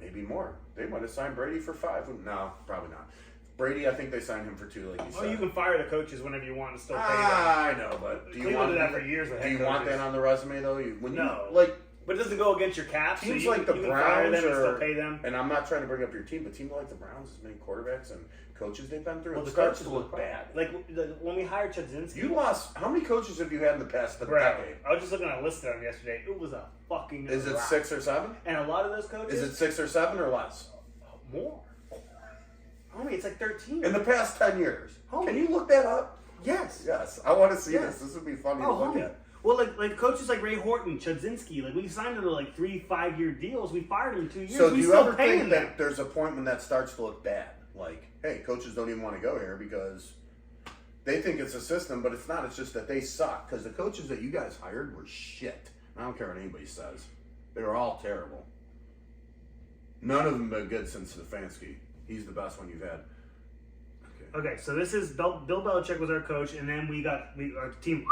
Maybe more. They might have signed Brady for 5. No, probably not. Brady, I think they signed him for 2, like you said. Oh, you can fire the coaches whenever you want and still pay them. I know, but do you want that for years? Do you want that on the resume though? No. But it doesn't go against your cap. Teams so like the you can Browns fire them and still pay them. And I'm not trying to bring up your team, but teams like the Browns, as many quarterbacks and coaches they've been through, well, it starts to look bad. Like when we hired Chudzinski. You lost. How many coaches have you had in the past decade? I was just looking at a list of them yesterday. It was a fucking. Is it 6 or 7? And a lot of those coaches. Is it 6 or 7 or less? More. Homie, it's like 13. In the past 10 years. Homie. Can you look that up? Yes. Yes. I want to see this. This would be funny to look at. Well, like coaches like Ray Horton, Chudzinski, like we signed them to like 3 5-year deals. We fired them in 2 years. So do you ever think that there's a point when that starts to look bad? Like, hey, coaches don't even want to go here because they think it's a system, but it's not. It's just that they suck because the coaches that you guys hired were shit. I don't care what anybody says. They were all terrible. None of them been good since Stefanski. He's the best one you've had. Okay, so this is Bill Belichick was our coach, and then our team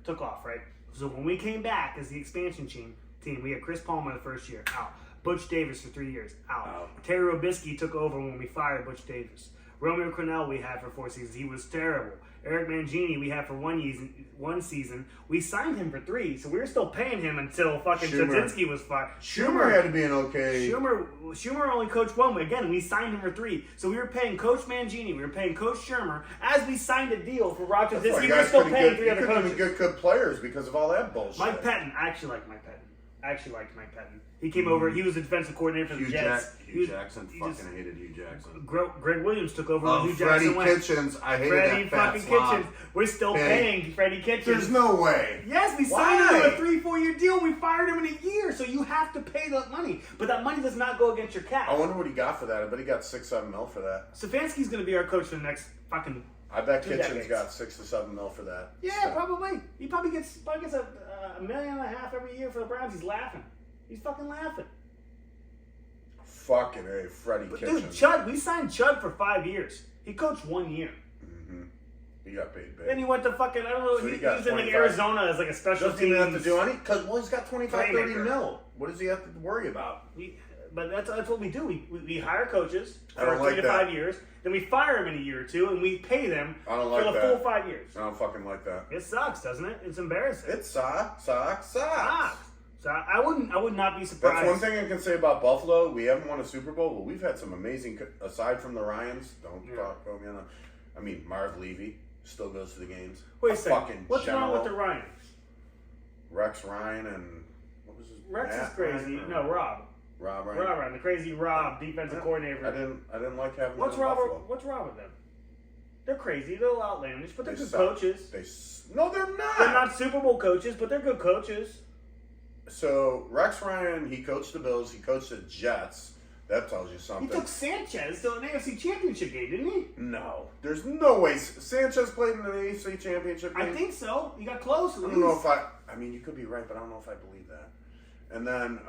took off, right? So when we came back as the expansion team, we had Chris Palmer the first year, out. Butch Davis for 3 years, out. Terry Robisky took over when we fired Butch Davis. Romeo Crennel we had for 4 seasons. He was terrible. Eric Mangini we had for 1 season. We signed him for 3, so we were still paying him until fucking Chudzinski was fired. Schumer had to be an okay. Schumer only coached 1. Again, we signed him for 3. So we were paying Coach Mangini, we were paying Coach Schumer as we signed a deal for Roger Chudzinski. We were still paying 3 other coaches. Good players because of all that bullshit. Mike Pettin, I actually liked Mike Pettin. He came over. He was the defensive coordinator for the Jets. Hugh Jackson hated Hugh Jackson. Greg Williams took over when Hugh Jackson went. Freddie Kitchens, I hated Freddie that fat fucking slob. Kitchens. We're still paying Freddie Kitchens. There's no way. Yes, we signed him to a 3-4 year deal. We fired him in a year, so you have to pay that money. But that money does not go against your cap. I wonder what he got for that. I bet he got $6-7 mil for that. Stefanski's going to be our coach for the next fucking. I bet Kitchens decades. got $6 to $7 mil for that. Yeah, probably. He probably gets $1.5 million every year for the Browns. He's laughing. He's fucking laughing. Fucking A, Freddie Kitchens. Dude, Chud, we signed Chud for 5 years. He coached 1 year. Mm-hmm. He got paid big. Then he went to fucking, I don't know, So he was in like Arizona as like a special Doesn't team. even have to do any, because, well, he's got 25, 30 Playmaker. mil. What does he have to worry about? But that's what we do. We hire coaches I don't for like 3 to that. 5 years. Then we fire them in a year or 2, and we pay them I don't for like the that. full 5 years. I don't fucking like that. It sucks, doesn't it? It's embarrassing. It sucks. So I would not be surprised. That's one thing I can say about Buffalo. We haven't won a Super Bowl, but we've had some amazing, aside from the Ryans, don't quote me on that. I mean, Marv Levy still goes to the games. Wait a second. Fucking What's general. wrong with the Ryans? Rex Ryan and, what was his name? Rex is crazy. No, Rob. Rob Ryan. Rob Ryan, the crazy Rob, defensive coordinator. I didn't like having What's them in wrong Buffalo. with them? They're crazy. They're a little outlandish, but they're They good suck. coaches. No, they're not. They're not Super Bowl coaches, but they're good coaches. So, Rex Ryan, he coached the Bills. He coached the Jets. That tells you something. He took Sanchez to an AFC Championship game, didn't he? No. There's no way. Sanchez played in an AFC Championship game. I think so. He got close. I don't know if I mean, you could be right, but I don't know if I believe that. And then,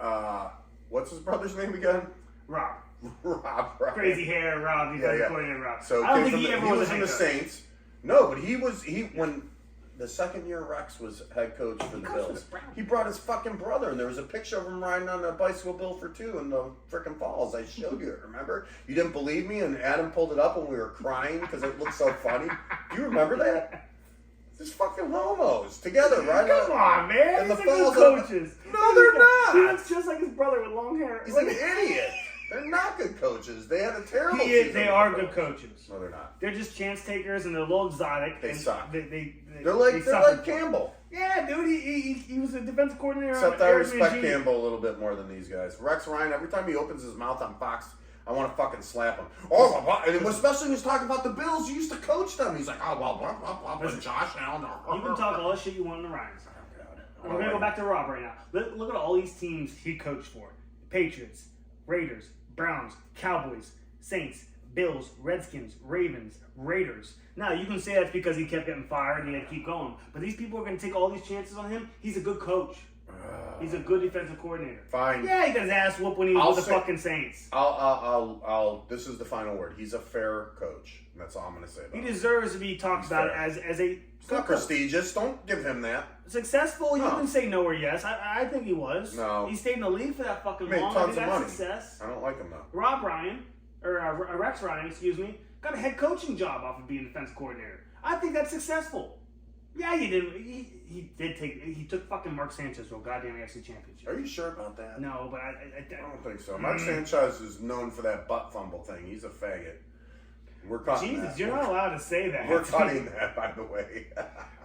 what's his brother's name again? Rob. Rob Ryan. Crazy hair, Rob. He's Yeah. coordinator, Rob. So I don't think he ever was in a the head coach. Saints. No, but when the second year Rex was head coach for the coached Bills, with the Browns. he brought his fucking brother, and there was a picture of him riding on a bicycle bill for 2 in the frickin' falls. I showed you it, remember? You didn't believe me, and Adam pulled it up, and we were crying because it looked so funny. Do you remember that? These fucking homos together, right? Come on, man. And the These are falls good of- coaches. No, they're not. He looks just like his brother with long hair. He's an idiot. They're not good coaches. They had a terrible season. They are good coaches. No, they're not. They're just chance takers, and they're a little exotic. They and suck. They're like Campbell. Yeah, dude. He was a defensive coordinator. Except on I Eric respect Mangini. Campbell a little bit more than these guys. Rex Ryan, every time he opens his mouth on Fox, I want to fucking slap him. Oh, blah, blah. And especially when he's talking about the Bills, you used to coach them. He's like, oh, well, blah, blah, blah, blah, Josh Allen. You can talk all the shit you want in the Ryans. We're going to go back to Rob right now. Look at all these teams he coached for. Patriots, Raiders, Browns, Cowboys, Saints, Bills, Redskins, Ravens, Raiders. Now, you can say that's because he kept getting fired and he had to keep going. But these people are going to take all these chances on him. He's a good coach. He's a good defensive coordinator. Fine. Yeah, he got his ass whooped when he was with the fucking Saints. This is the final word. He's a fair coach. That's all I'm going to say about He him. deserves to be talked about as a It's not prestigious. Don't give him that. successful. No. You can say no or yes. I think he was. No. He stayed in the league for that fucking Made long. tons I think of that's money. success. I don't like him, though. Rob Ryan, or Rex Ryan, excuse me, got a head coaching job off of being defense coordinator. I think that's successful. Yeah, he didn't. He took fucking Mark Sanchez to a goddamn AFC Championship. Are you sure about that? No, but I don't think so. Mark Sanchez is known for that butt fumble thing. He's a faggot. We're cutting Jesus, that. you're not allowed to say that. We're cutting that, by the way.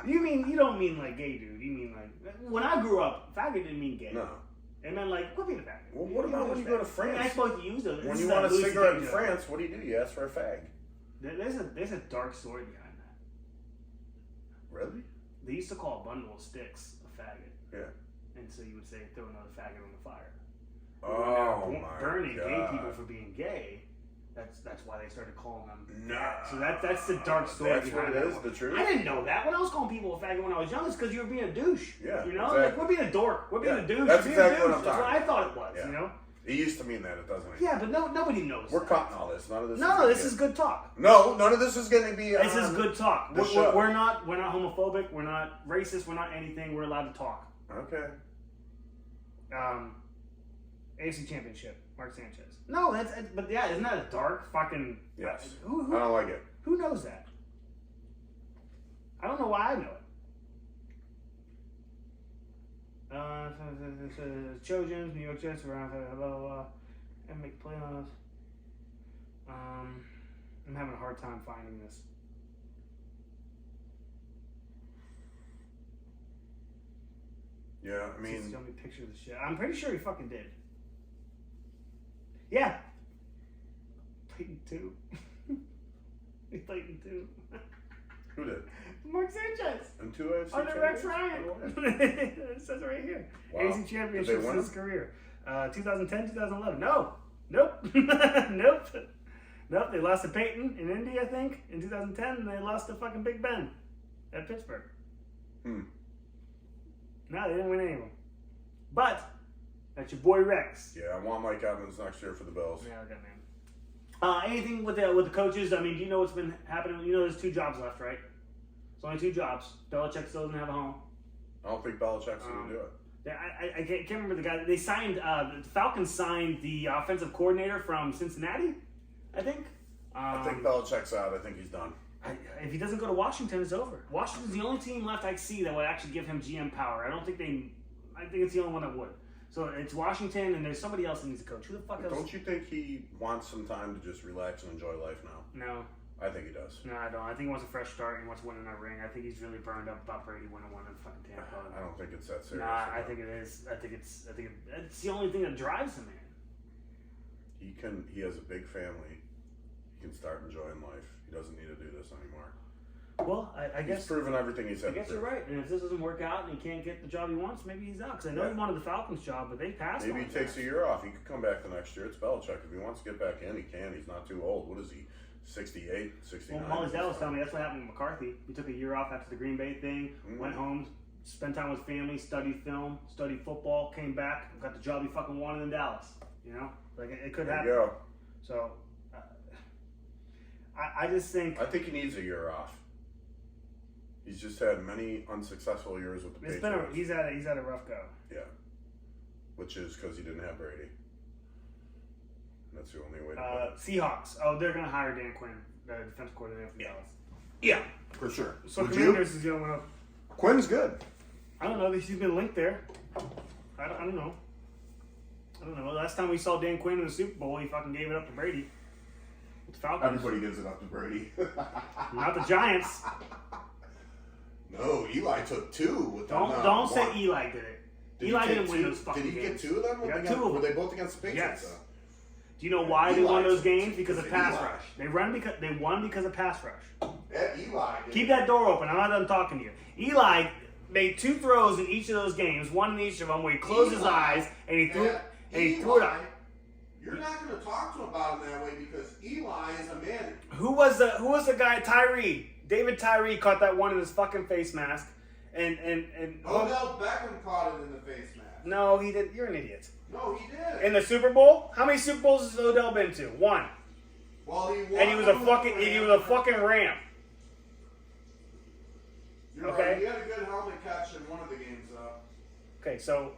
You don't mean like gay, dude. You mean like when I grew up, faggot didn't mean gay. No. It meant like quit being a faggot. Well, what about when you go to France? I'm supposed to use those. When you want a cigarette in France, what do? You ask for a fag. There's a dark story behind that. Really? They used to call a bundle of sticks a faggot. Yeah. And so you would say, throw another faggot on the fire. Oh, my Burning God. gay people for being gay, That's why they started calling them. Nah. So that's the dark story. That's what behind it that is. one. The truth. I didn't know that. When I was calling people a faggot when I was young, it's because you were being a douche. Yeah, You know, exactly. like we're being a dork. We're being a douche. That's You're exactly being a what I'm douche. That's what talking I thought it was. Yeah. You know. It used to mean that. It doesn't. Yeah, but nobody knows. We're that. cutting all this. None of this. No, this is good talk. No, none of this is going to be. This is good talk. the show. We're not homophobic. We're not racist. We're not anything. We're allowed to talk. Okay. AFC Championship, Mark Sanchez. No, but yeah, isn't that a dark fucking? Yes. Who I don't like it. Who knows that? I don't know why I know it. Trojans, New York Jets, around blah blah blah, and make playoffs. I'm having a hard time finding this. Yeah, I mean. Just show me pictures of the shit. I'm pretty sure he fucking did. Yeah. Played in 2. He played in 2. Who did? Mark Sanchez. And 2 AFC Under Rex champions? Ryan. It says it right here. Wow. AFC championships win in his them? career. 2010, 2011. No. Nope. Nope. Nope. They lost to Peyton in Indy, I think, in 2010, and they lost to fucking Big Ben at Pittsburgh. Hmm. No, they didn't win any of them. But that's your boy Rex. Yeah, I want Mike Evans next year for the Bills. Yeah, okay, man. Anything with the coaches? I mean, do you know what's been happening? You know, there's 2 jobs left, right? It's only 2 jobs. Belichick still doesn't have a home. I don't think Belichick's going to do it. I can't remember the guy. They signed, the Falcons signed the offensive coordinator from Cincinnati, I think. I think Belichick's out. I think he's done. If he doesn't go to Washington, it's over. Washington's the only team left I see that would actually give him GM power. I think it's the only one that would. So it's Washington, and there's somebody else that needs to coach. Who the fuck else? Don't you think he wants some time to just relax and enjoy life now? No. I think he does. No, I don't. I think he wants a fresh start and he wants to win in that ring. I think he's really burned up about Brady winning one in fucking Tampa. I don't think it's that serious. Nah, I think it is. I think it's the only thing that drives him, man. He has a big family. He can start enjoying life. He doesn't need to do this anymore. Well, I guess he's proven everything he said. I guess you're right. And if this doesn't work out and he can't get the job he wants, maybe he's out. Because I know he wanted the Falcons job, but they passed. Maybe he takes a year off. He could come back the next year. It's Belichick. If he wants to get back in, he can. He's not too old. What is he? 68, 69? Well, Molly Dell was telling me that's what happened with McCarthy. He took a year off after the Green Bay thing, went home, spent time with family, studied film, studied football, came back, got the job he fucking wanted in Dallas. You know? Like, it could happen. There you go. So, I just think... I think he needs a year off. He's just had many unsuccessful years with the Patriots. He's had a rough go. Yeah. Which is because he didn't have Brady. That's the only way to put it. Seahawks. Oh, they're going to hire Dan Quinn, the defensive coordinator for Dallas. Yeah, for sure. So Would Commanders is the only one up. Quinn's good. I don't know. He's been linked there. I don't know. I don't know. Last time we saw Dan Quinn in the Super Bowl, he fucking gave it up to Brady. With the Falcons. Everybody gives it up to Brady. Not the Giants. No, Eli took 2 with them. Don't say Eli did it. Eli didn't win those fucking games. Did he get 2 of them? He got 2 of them. Were they both against the Patriots? Yes. Do you know why they won those games? Because of pass Eli. rush. They won because of pass rush. Eli. Keep that door open. I'm not done talking to you. Eli made 2 throws in each of those games, one in each of them, where he closed his eyes and he threw it up. You're not going to talk to him about him that way because Eli is a man. Who was the guy? Tyree. David Tyree caught that one in his fucking face mask, and Odell Beckham caught it in the face mask. No, he didn't. You're an idiot. No, he did. In the Super Bowl? How many Super Bowls has Odell been to? 1. Well, he won. And he was a fucking ram. You're okay. Right. He had a good helmet catch in one of the games, though. Okay, so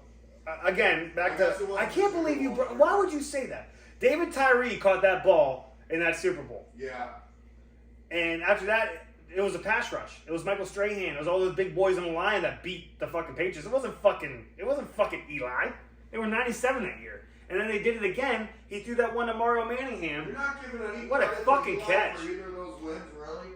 again, back to I can't believe you. Why would you say that? David Tyree caught that ball in that Super Bowl. Yeah. And after that, it was a pass rush. It was Michael Strahan. It was all those big boys on the line that beat the fucking Patriots. It wasn't fucking Eli. They were 97 that year. And then they did it again. He threw that one to Mario Manningham. You're not giving any What a fucking catch. for either of those wins, really?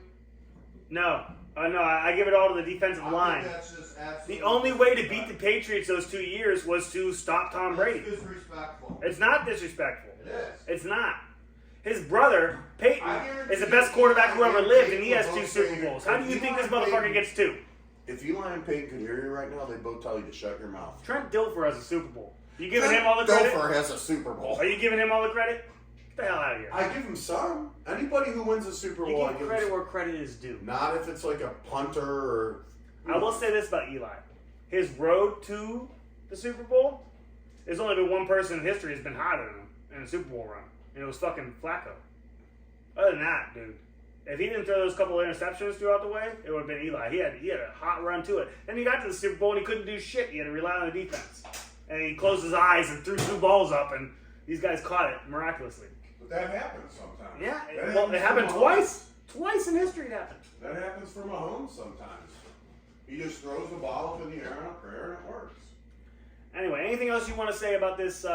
No. No, I give it all to the defensive line. That's just The only way to beat the Patriots those 2 years was to stop Tom Brady. It's disrespectful. It's not disrespectful. It is. It's not. His brother, Peyton, is the best quarterback who ever lived, and he has 2 Super Bowls. How do you think this motherfucker gets 2? If Eli and Peyton could hear you right now, they'd both tell you to shut your mouth. Trent Dilfer has a Super Bowl. You giving him all the credit? Dilfer has a Super Bowl. Are you giving him all the credit? Get the hell out of here. I give him some. Anybody who wins a Super Bowl, You I give give credit him where credit is due. Not if it's like a punter or. I will say this about Eli. His road to the Super Bowl, there's only been one person in history who's been hotter than him in a Super Bowl run. And it was fucking Flacco. Other than that, dude, if he didn't throw those couple of interceptions throughout the way, it would have been Eli. He had a hot run to it. Then he got to the Super Bowl and he couldn't do shit. He had to rely on the defense. And he closed his eyes and threw 2 balls up, and these guys caught it miraculously. But that happens sometimes. Yeah, it happened twice. Twice in history it happened. That happens for Mahomes sometimes. He just throws the ball up in the air on a prayer and it works. Anyway, anything else you want to say about this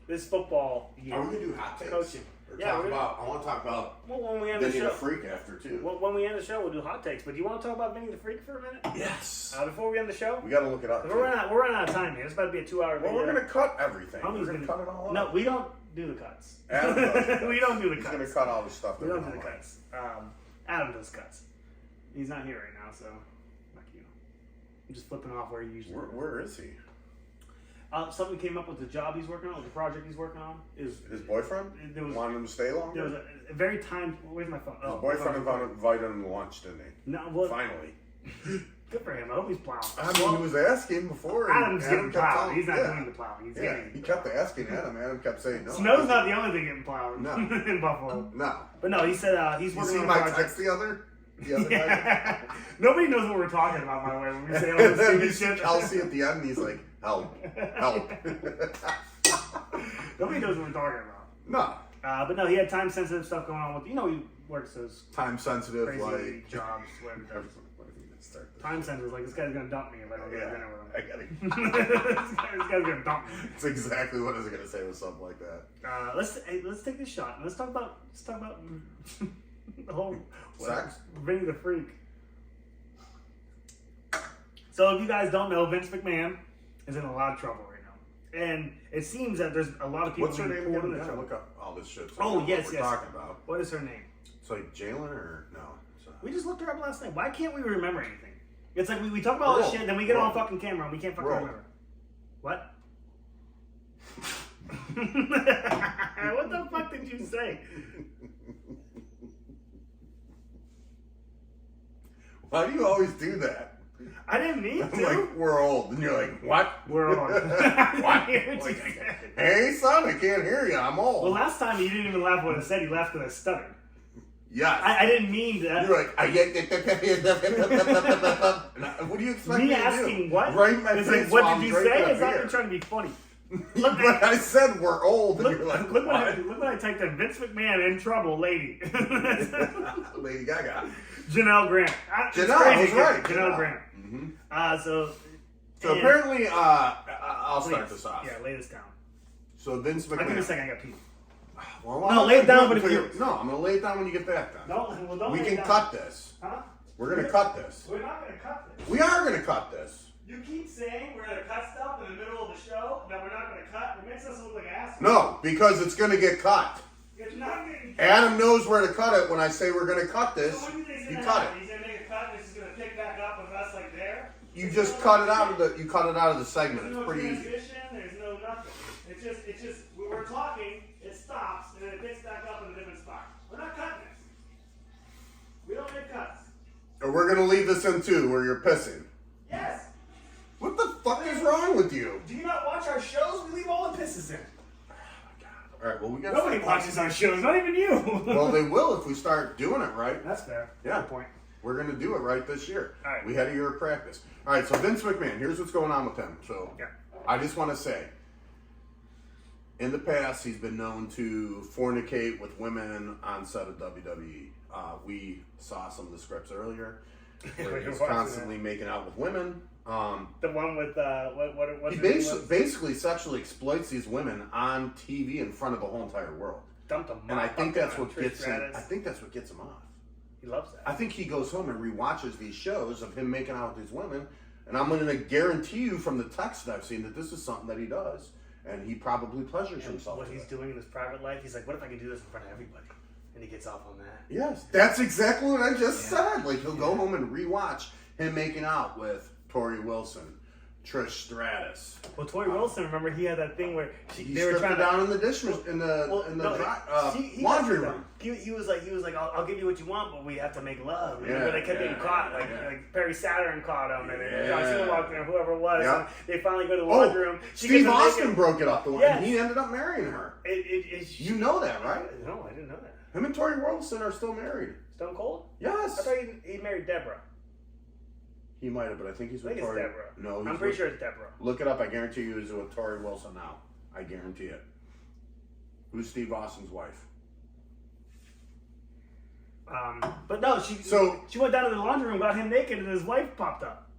this football year? Are we gonna do hot takes? Coaching. Or Yeah, I want to talk about when we end the Vinny show. the Freak after too. When we end the show, we'll do hot takes. But do you want to talk about Vinny the Freak for a minute? Yes. Before we end the show? We got to look it up. We're running out of time here. It's about to be a 2-hour video. Well, we're gonna cut everything. Homie's We're gonna cut it all up. No, we don't do the cuts. Adam does the cuts. We don't do the He's cuts. gonna cut all the stuff. We that don't do the like. cuts. Adam does cuts. He's not here right now, so fuck you. I'm just flipping off where he usually. Where is he? Something came up with the job he's working on, with the project he's working on. Is His boyfriend? There was Wanted him to stay longer? there was a very time. Where's my phone? His boyfriend invited him to lunch, didn't he? No, well, Finally. good for him. I hope he's plowing. I mean, he was asking before. and Adam's getting kept plowed. telling- He's not yeah. doing the plowing. He's Yeah, getting. he kept asking Adam. Adam kept saying no. Snow's not the only thing getting plowed No. in Buffalo. No. But no, he said he's You working see on a my project. text the other night? Yeah. Nobody knows what we're talking about, by the way, when we say all this And stupid then shit. Kelsey at the end, and he's like, help, help. Nobody knows what we're talking about. No. But no, he had time sensitive stuff going on with. He works those Time sensitive, crazy like. jobs. Whatever he does. What if he didn't start this? Time sensitive, like this guy's gonna dump me if I don't get dinner with I him. got it. this guy's gonna dump me. It's exactly what I was gonna say with something like that. Let's take this shot. Let's talk about the whole Sex? Vinny the Freak. So if you guys don't know, Vince McMahon is in a lot of trouble right now, and it seems that there's a lot of people. What's her being name pulled again? into We gotta trouble. look up all this shit. So Oh, we know what yes, we're yes. talking about. What is her name? It's like Jalen or no? It's, We just looked her up last night. Why can't we remember anything? It's like we talk about all this Earl. shit, then we get on Earl. fucking camera and we can't fucking Earl. remember. What? What the fuck did you say? Why do you always do that? I didn't mean I'm to. like, we're old. And you're like, what? We're on. What? Like, Like, hey, son, I can't hear you. I'm old. well, last time you didn't even laugh when I said. You laughed because I stuttered. yes. I didn't mean that. You're like, what do you expect me Me to asking do? what? Right in my It's face like, what while did you I'm drinking say? a It's not beer. even trying to be funny. But I said we're old, and Look, you're like, look, what? look what I typed in. Vince McMahon in trouble, lady. Lady Gaga. Janelle Grant. It's Janelle, crazy. I was right. Janelle Grant. Mm-hmm. So and- apparently, I'll start please. this off. Yeah, lay this down. So Vince I'll give you a McMahon. second. I got pee. Well, No, I'm lay it gonna down do when until it you- No, I'm gonna lay it down when you get back. Then No, well, don't we lay can it down. cut this. Huh? We're gonna cut this. We're not gonna cut this. We are gonna cut this. You keep saying we're gonna cut stuff in the middle of the show that we're not gonna cut. It makes us look like assholes. No, because it's gonna get cut. It's not getting cut. Adam knows where to cut it. When I say we're gonna cut this, So what do you think's you gonna cut happen? it. He's gonna make a cut. This is gonna pick back up with us like there. You just cut it out of the. You cut it out of the segment. There's It's no pretty easy. transition. There's no nothing. It's just when we're talking, it stops and then it picks back up in a different spot. We're not cutting this. We don't make cuts. Or we're gonna leave this in too, where you're pissing. Yes. What the fuck is wrong with you? Do you not watch our shows? We leave all the pisses in. All right. Well, we got. Nobody watches our shows, not even you. Well, they will if we start doing it right. That's fair. Yeah. Good point. We're going to do it right this year. All right. We had a year of practice. All right, so Vince McMahon, here's what's going on with him. So Yeah. I just want to say, in the past, he's been known to fornicate with women on set of WWE. We saw some of the scripts earlier where You're he's watching constantly making out with women. The one with what He his name was? basically sexually exploits these women on TV in front of the whole entire world. Dumped a And I think that's motherfucker what on Trish gets him. Stratus. I think that's what gets him off. He loves that. I think he goes home and rewatches these shows of him making out with these women, and I'm going to guarantee you from the text that I've seen that this is something that he does, and he probably pleasures And himself. what with he's it. doing in his private life, he's like, what if I can do this in front of everybody? And he gets off on that. Yes, that's exactly what I just Yeah. said. Like he'll go home and rewatch him making out with Tori Wilson, Trish Stratus. Well, Tori Wilson, remember he had that thing where They were trying down in the dish in the laundry room. He was like, I'll give you what you want, but we have to make love. Yeah, Remember, they kept getting caught, like Perry Saturn caught him, and John Cena walked in, or whoever it was. Yep. And they finally go to the laundry room. Steve Austin broke it up the one, and he ended up marrying her. You know that, right? No, I didn't know that. Him and Tori Wilson are still married. Stone Cold? Yes. I thought he married Deborah. He might have, but I think he's with Tori. It's Deborah. No, I'm pretty sure it's Deborah. Look it up. I guarantee you he's with Tori Wilson now. I guarantee it. Who's Steve Austin's wife? But no, she went down to the laundry room, got him naked, and his wife popped up.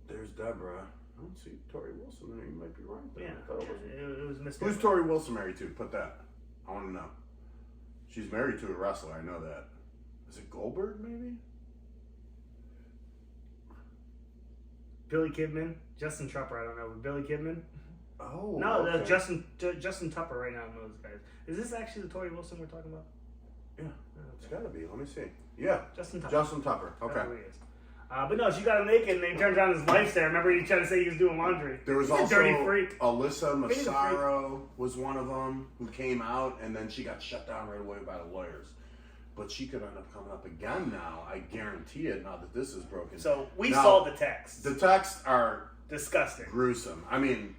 There's Deborah. I don't see Tori Wilson there. You might be right. Yeah, it was Miss Who's Tori Wilson married to? Put that. I want to know. She's married to a wrestler. I know that. Is it Goldberg, maybe? Billy Kidman, Justin Tupper. I don't know, but Billy Kidman. Oh, no, okay. Justin Tupper right now. Those guys. Is this actually the Tori Wilson we're talking about? Yeah, it's gotta be. Let me see. Yeah, Justin Tupper. Justin Tupper. Okay. That's who he is. But no, she got him naked, and then he turns around, his wife's there. Remember, he tried to say he was doing laundry. There was He's also a dirty freak. Alyssa Massaro was one of them who came out, and then she got shut down right away by the lawyers. But she could end up coming up again now. I guarantee it. Now that this is broken. So we saw the texts. The texts are disgusting, gruesome. I mean,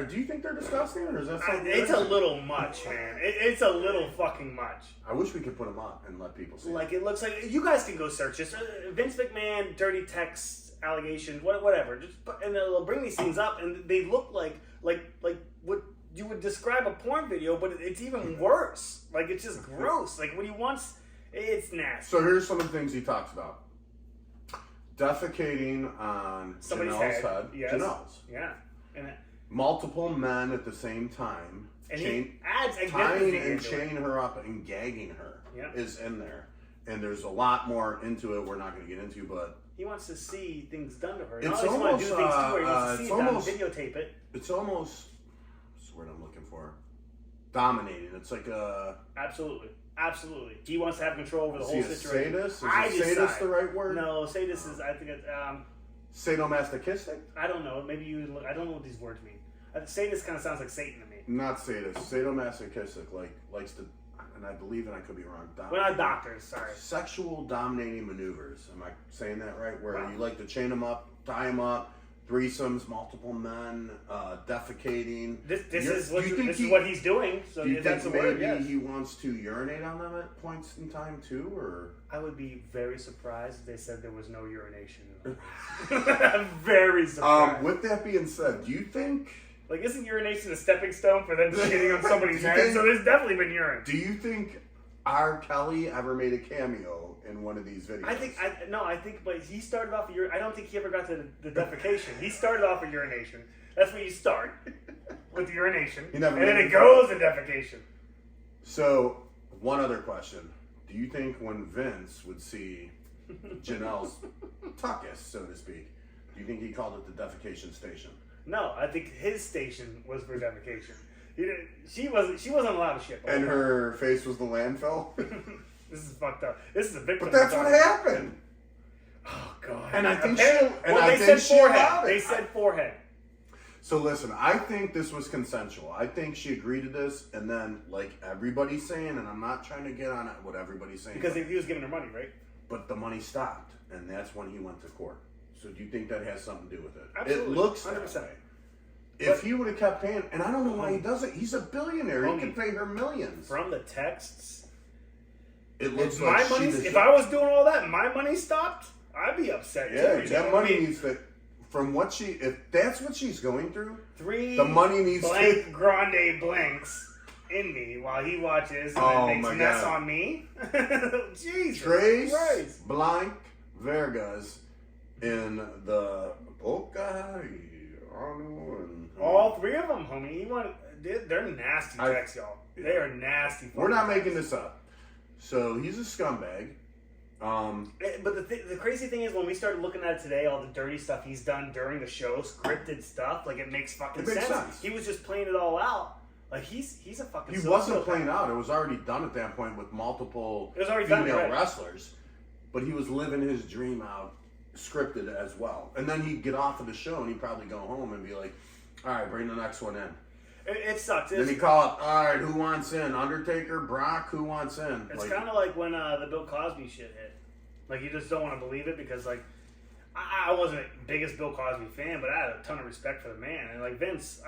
do you think they're disgusting, or is that something? It's a little much, man. It's a little fucking much. I wish we could put them up and let people see. Like it looks like you guys can go search this. Vince McMahon, dirty texts, allegations, whatever. And they'll bring these things up, and they look like what you would describe a porn video, but it's even worse. Like it's just gross. Like when he wants, it's nasty. So here's some of the things he talks about: defecating on Somebody's Janelle's head. Yes. Janelle's. Yeah. And multiple men at the same time. And he adds tying and chaining her up and gagging her is in there. And there's a lot more into it we're not going to get into, but he wants to see things done to her. It's almost he wants to see it done, videotape it. It's almost, what's the word I'm looking for? Dominating. It's like a... Absolutely. He wants to have control over the whole situation. Sadist? Is sadist the right word? No, sadist is, I think it's... sadomasochistic? I don't know. Maybe you look... I don't know what these words mean. Sadist kind of sounds like Satan to me. Not sadist. Sadomasochistic. Likes to... And I believe, and I could be wrong. We're not doctors, sorry. Sexual dominating maneuvers. Am I saying that right? Where you like to chain them up, tie them up, threesomes, multiple men, defecating. This is what he's doing. So do you that's think the word, maybe yes. he wants to urinate on them at points in time too, or? I would be very surprised if they said there was no urination. I'm very surprised. With that being said, do you think? Like, isn't urination a stepping stone for them shitting on somebody's head? So there's definitely been urine. Do you think R. Kelly ever made a cameo in one of these videos? I think, but he started off with I don't think he ever got to the defecation. He started off with urination. That's where you start, with urination. And then it goes to defecation. So, one other question. Do you think when Vince would see Janelle's tuckus, so to speak, do you think he called it the defecation station? No, I think his station was for defecation. She wasn't allowed to shit. And her face was the landfill? This is fucked up. This is a victim. But that's what happened. Oh, God. And I think they said forehead. So listen, I think this was consensual. I think she agreed to this, and then, like everybody's saying, and I'm not trying to get on it, what everybody's saying. Because he was giving her money, right? But the money stopped, and that's when he went to court. So do you think that has something to do with it? Absolutely. It looks 100%. that way. If he would have kept paying, and I don't know why he doesn't. He's a billionaire. He could pay her millions. From the texts, it looks like if I was doing all that, my money stopped, I'd be upset too. That money needs to. From what if that's what she's going through, the money needs to. Grande blinks in me while he watches and makes mess on me. Jesus Trace Blank Vergas in the Boca. All three of them, homie. They're nasty texts, y'all. They are nasty. We're not making this up. So he's a scumbag. But the crazy thing is, when we started looking at it today, all the dirty stuff he's done during the show, scripted stuff, like it makes fucking sense. He was just playing it all out. Like he's a fucking. He wasn't playing out. It was already done at that point with multiple female wrestlers. But he was living his dream out scripted as well. And then he'd get off of the show and he'd probably go home and be like, all right, bring the next one in. It sucks. Then he'd call up, all right, who wants in? Undertaker, Brock, who wants in? It's kind of like when the Bill Cosby shit hit. Like, you just don't want to believe it because, like, I wasn't the biggest Bill Cosby fan, but I had a ton of respect for the man. And, like, Vince,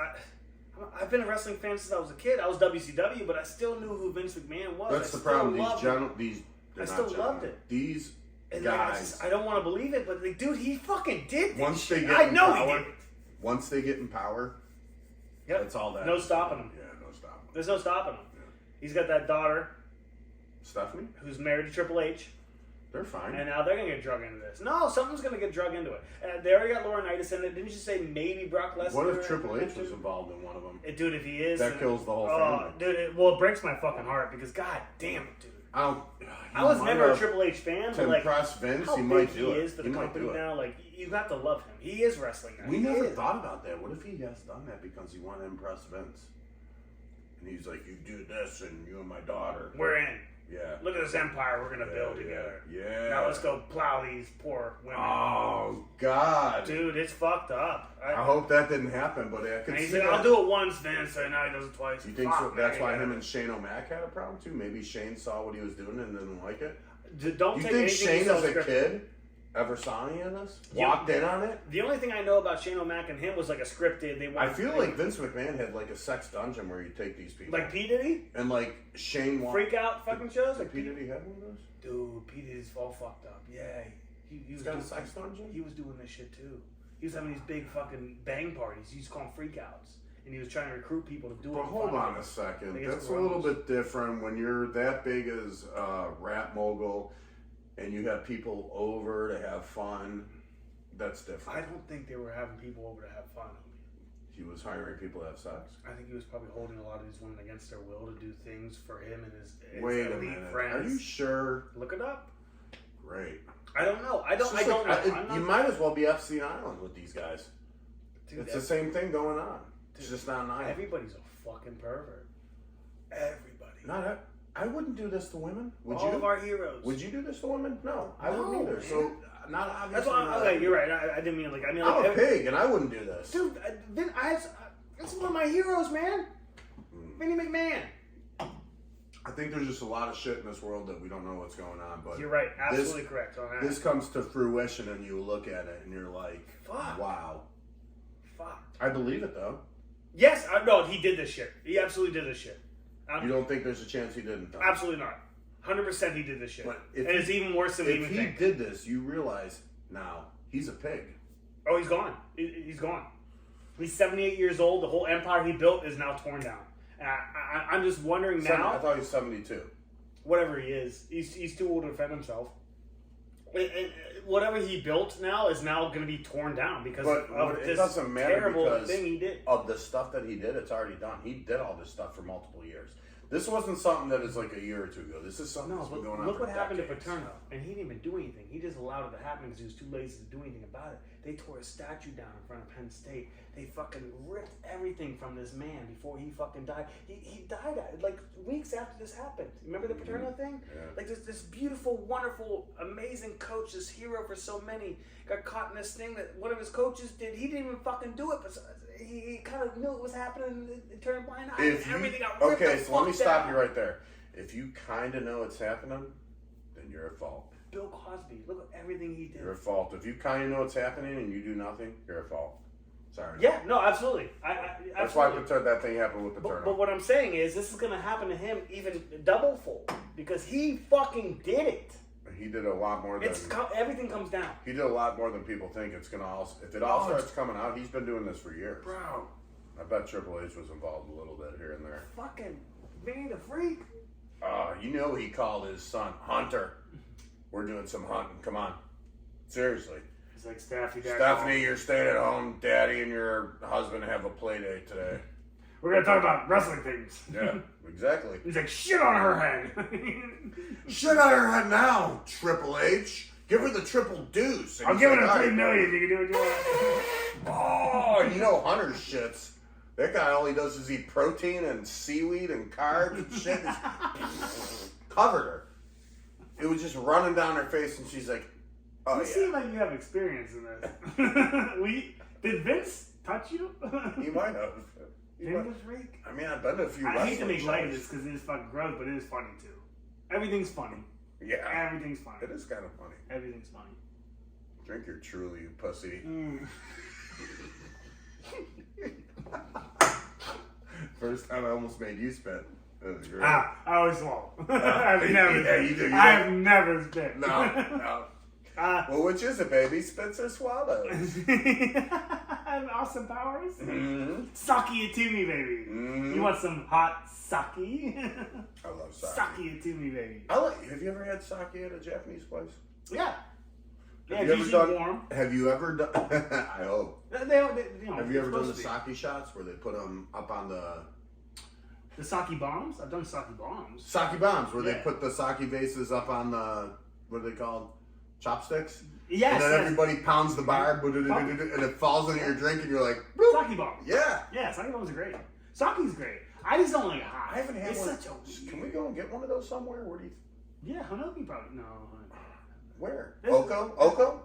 I've been a wrestling fan since I was a kid. I was WCW, but I still knew who Vince McMahon was. That's the problem. I still loved it. These and guys. I don't want to believe it, but, like, dude, he fucking did this Once shit. they get I in know power, he did it. Once they get in power, yep. That's all that. No stopping him. Yeah, no stopping him. There's no stopping him. Yeah. He's got that daughter, Stephanie, who's married to Triple H. They're fine. And now they're going to get drug into this. No, something's going to get drug into it. They already got Laurinaitis in it. Didn't you say maybe Brock Lesnar? What if Triple H was involved in one of them? Dude, if he is... That kills the whole family. Dude, it breaks my fucking heart because, god damn it, dude. I was never a Triple H fan, but like... impress Vince, how he big might do he it. is to the He might company do it. now, like, you got to love him. He is wrestling now. We never thought about that. What if he has done that because he wanted to impress Vince? And he's like, you do this and you and my daughter. We're in. Yeah. Look at this empire we're going to build together. Yeah. Now let's go plow these poor women. Oh, God. Dude, it's fucked up. I hope that didn't happen, but I could And see he said, that. I'll do it once, Vince, and now he does it twice. You think so? That's why him and Shane O'Mac had a problem, too? Maybe Shane saw what he was doing and didn't like it? Don't Do you take think Shane, so as a scripted. kid, ever saw any of this? Yeah. Walked in on it? The only thing I know about Shane O'Mac and him was like a scripted. I feel like Vince McMahon had like a sex dungeon where you take these people. Like P. Diddy? And like Shane walked. Freak out fucking shows? Like P. Diddy have one of those? Dude, P. Diddy's all fucked up. Yeah. He He's was got a doing, sex dungeon? he was doing this shit too. He was having these big fucking bang parties. He used to call them freakouts. And he was trying to recruit people to do it. But hold on a second. Like, it's That's a gross. little bit different when you're that big as a rap mogul and you have people over to have fun. That's different. I don't think they were having people over to have fun. He was hiring people to have sex. I think he was probably holding a lot of these women against their will to do things for him and his Wait a elite minute. friends. Are you sure? Look it up. Great. I don't know. I don't know. I'm not- You might as well be FC Island with these guys. Dude, It's the same thing going on. It's just not nice. Everybody's a fucking pervert. Everybody. Not. I wouldn't do this to women. Would All you? of our heroes. Would you do this to women? No, I No, wouldn't either. man. So not obviously. That's why. not. Okay, you're right. I didn't mean like. I mean like. I'm a pig, and I wouldn't do this. Dude, that's one of my heroes, man. Vinny McMahon. I think there's just a lot of shit in this world that we don't know what's going on. But You're right. Absolutely correct on that. This comes to fruition, and you look at it, and you're like, Fuck. wow. Fuck. I believe it though. Yes. No. He did this shit. He absolutely did this shit. You don't think there's a chance he didn't? Though? Absolutely not. 100% he did this shit. But And it's even worse than we If even he think. did this, you realize now he's a pig. Oh, he's gone. He's gone. He's 78 years old. The whole empire he built is now torn down. I'm just wondering now. I thought he was 72. Whatever he is, he's too old to defend himself. Whatever he built now is now going to be torn down because of it this doesn't matter terrible because thing he did. Of the stuff that he did, it's already done. He did all this stuff for multiple years. This wasn't something that is like a year or two ago. This is something that's been going on Look for what happened to decades. Paterno, and he didn't even do anything. He just allowed it to happen because he was too lazy to do anything about it. They tore his statue down in front of Penn State. They fucking ripped everything from this man before he fucking died. He died like weeks after this happened. Remember the Paterno thing? Yeah. Like this beautiful, wonderful, amazing coach, this hero for so many, got caught in this thing that one of his coaches did. He didn't even fucking do it, but he kind of knew it was happening and turned a blind eye. And everything got ripped the so let me fuck stop down. you right there. If you kind of know it's happening, then you're at fault. Bill Cosby, look at everything he did. You're at fault. If you kind of know what's happening and you do nothing, you're at fault. Sorry. Yeah, no, absolutely. That's why absolutely. that thing happened with Paterno. But what I'm saying is, this is going to happen to him even double fold because he fucking did it. He did a lot more than Everything comes down. he did a lot more than people think it's gonna. If it all starts coming out, he's been doing this for years. Bro, I bet Triple H was involved a little bit here and there. fucking Vinny the Freak. You know he called his son Hunter. We're doing some hunting. Come on, seriously. He's like, Stephanie, You're staying at home. Daddy and your husband have a play date today. we're going to talk about wrestling things. Yeah, exactly. He's like, shit on her head. Shit on her head now, Triple H. Give her the triple deuce. And I'll he's give like, it a "All right, $3 million. You can do what you want. Oh, you know Hunter's shits. That guy, all he does is eat protein and seaweed and carbs and shit. Covered her. It was just running down her face, and she's like, Oh, You seem like you have experience in this. Did Vince touch you? He might have. Vinny the Freak? I mean, I've been to a few I hate to make light of shows. this because it is fucking gross, but it is funny too. Everything's funny. Yeah. Everything's funny. It is kind of funny. Everything's funny. Drink your Truly, you pussy. First time I almost made you spit. That was great. I always swallow. I've never yeah, you do. I've never spit. No. Well, which is it, baby? Spits or swallows? Austin Powers? Mm-hmm. Sake it to me, baby. Mm-hmm. You want some hot sake? I love sake. Sake it to me, baby. Have you ever had sake at a Japanese place? Yeah. Yeah, Have you it's ever usually done? warm. Have you ever done? I hope. Have you ever done the sake shots where they put them up on the sake bombs? I've done sake bombs. sake bombs where they put the sake vases up on the what are they called? Chopsticks. Yes. And then everybody pounds the bar, and it falls into your drink, and you're like, bloop. Sake bomb. Yeah. Yeah, sake bombs are great. Sake's great. I just don't like it hot. I haven't had it's one. Such a Can we go and get one of those somewhere? Where do you? Yeah, Hanabi probably. No. Where? Oko? Oko?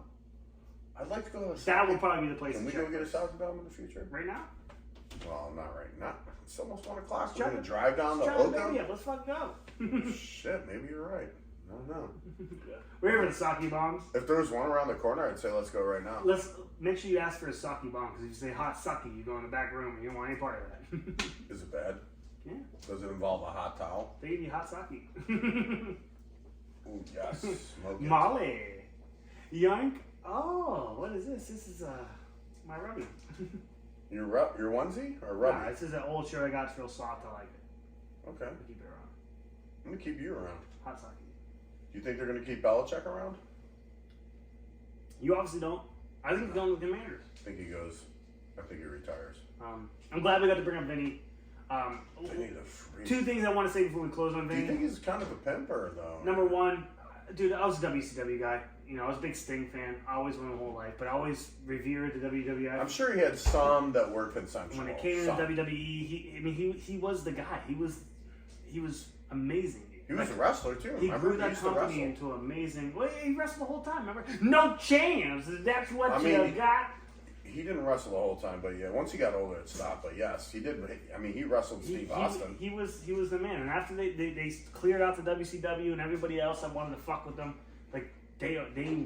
I'd like to go to a That would probably be the place Can to we check go get a first. sake bomb in the future? Right now? Well, not right now. It's almost 1 o'clock. Try We're going to- to drive down to Try to Oko? maybe up. Let's fucking go. Shit, maybe you're right. I don't know. We're here for the sake bombs. If there was one around the corner, I'd say let's go right now. Let's make sure you ask for a sake bomb because if you say hot sake, you go in the back room and you don't want any part of that. Is it bad? Yeah. Does it involve a hot towel? They give you hot sake. Ooh, yes. Smoke it. Molly. Yoink. Oh, what is this? This is my rubby. Your onesie or Nah, rubby? this is an old shirt I got. It's real soft. I like it. Okay. I'm gonna keep it around. I'm going to keep you around. Hot sake. Do you think they're going to keep Belichick around? You obviously don't. I think he's going with the Commanders. I think he goes. I think he retires. I'm glad we got to bring up Vinny. Vinny the Freak. Two things I want to say before we close on Do you Vinny. think he's kind of a pimper, though? Number one, dude, I was a WCW guy. You know, I was a big Sting fan. I always went my whole life, but I always revered the WWF. I'm sure he had some that were consensual. When it came into WWE, he was the guy. He was amazing. He was a wrestler, too. He Remember, grew that used to company wrestle. into amazing. Well, he wrestled the whole time. Remember? No chance. That's what you got. He didn't wrestle the whole time, but yeah, once he got older, it stopped. But yes, he did. I mean, he wrestled Steve Austin. He was the man. And after they cleared out the WCW and everybody else that wanted to fuck with them, like they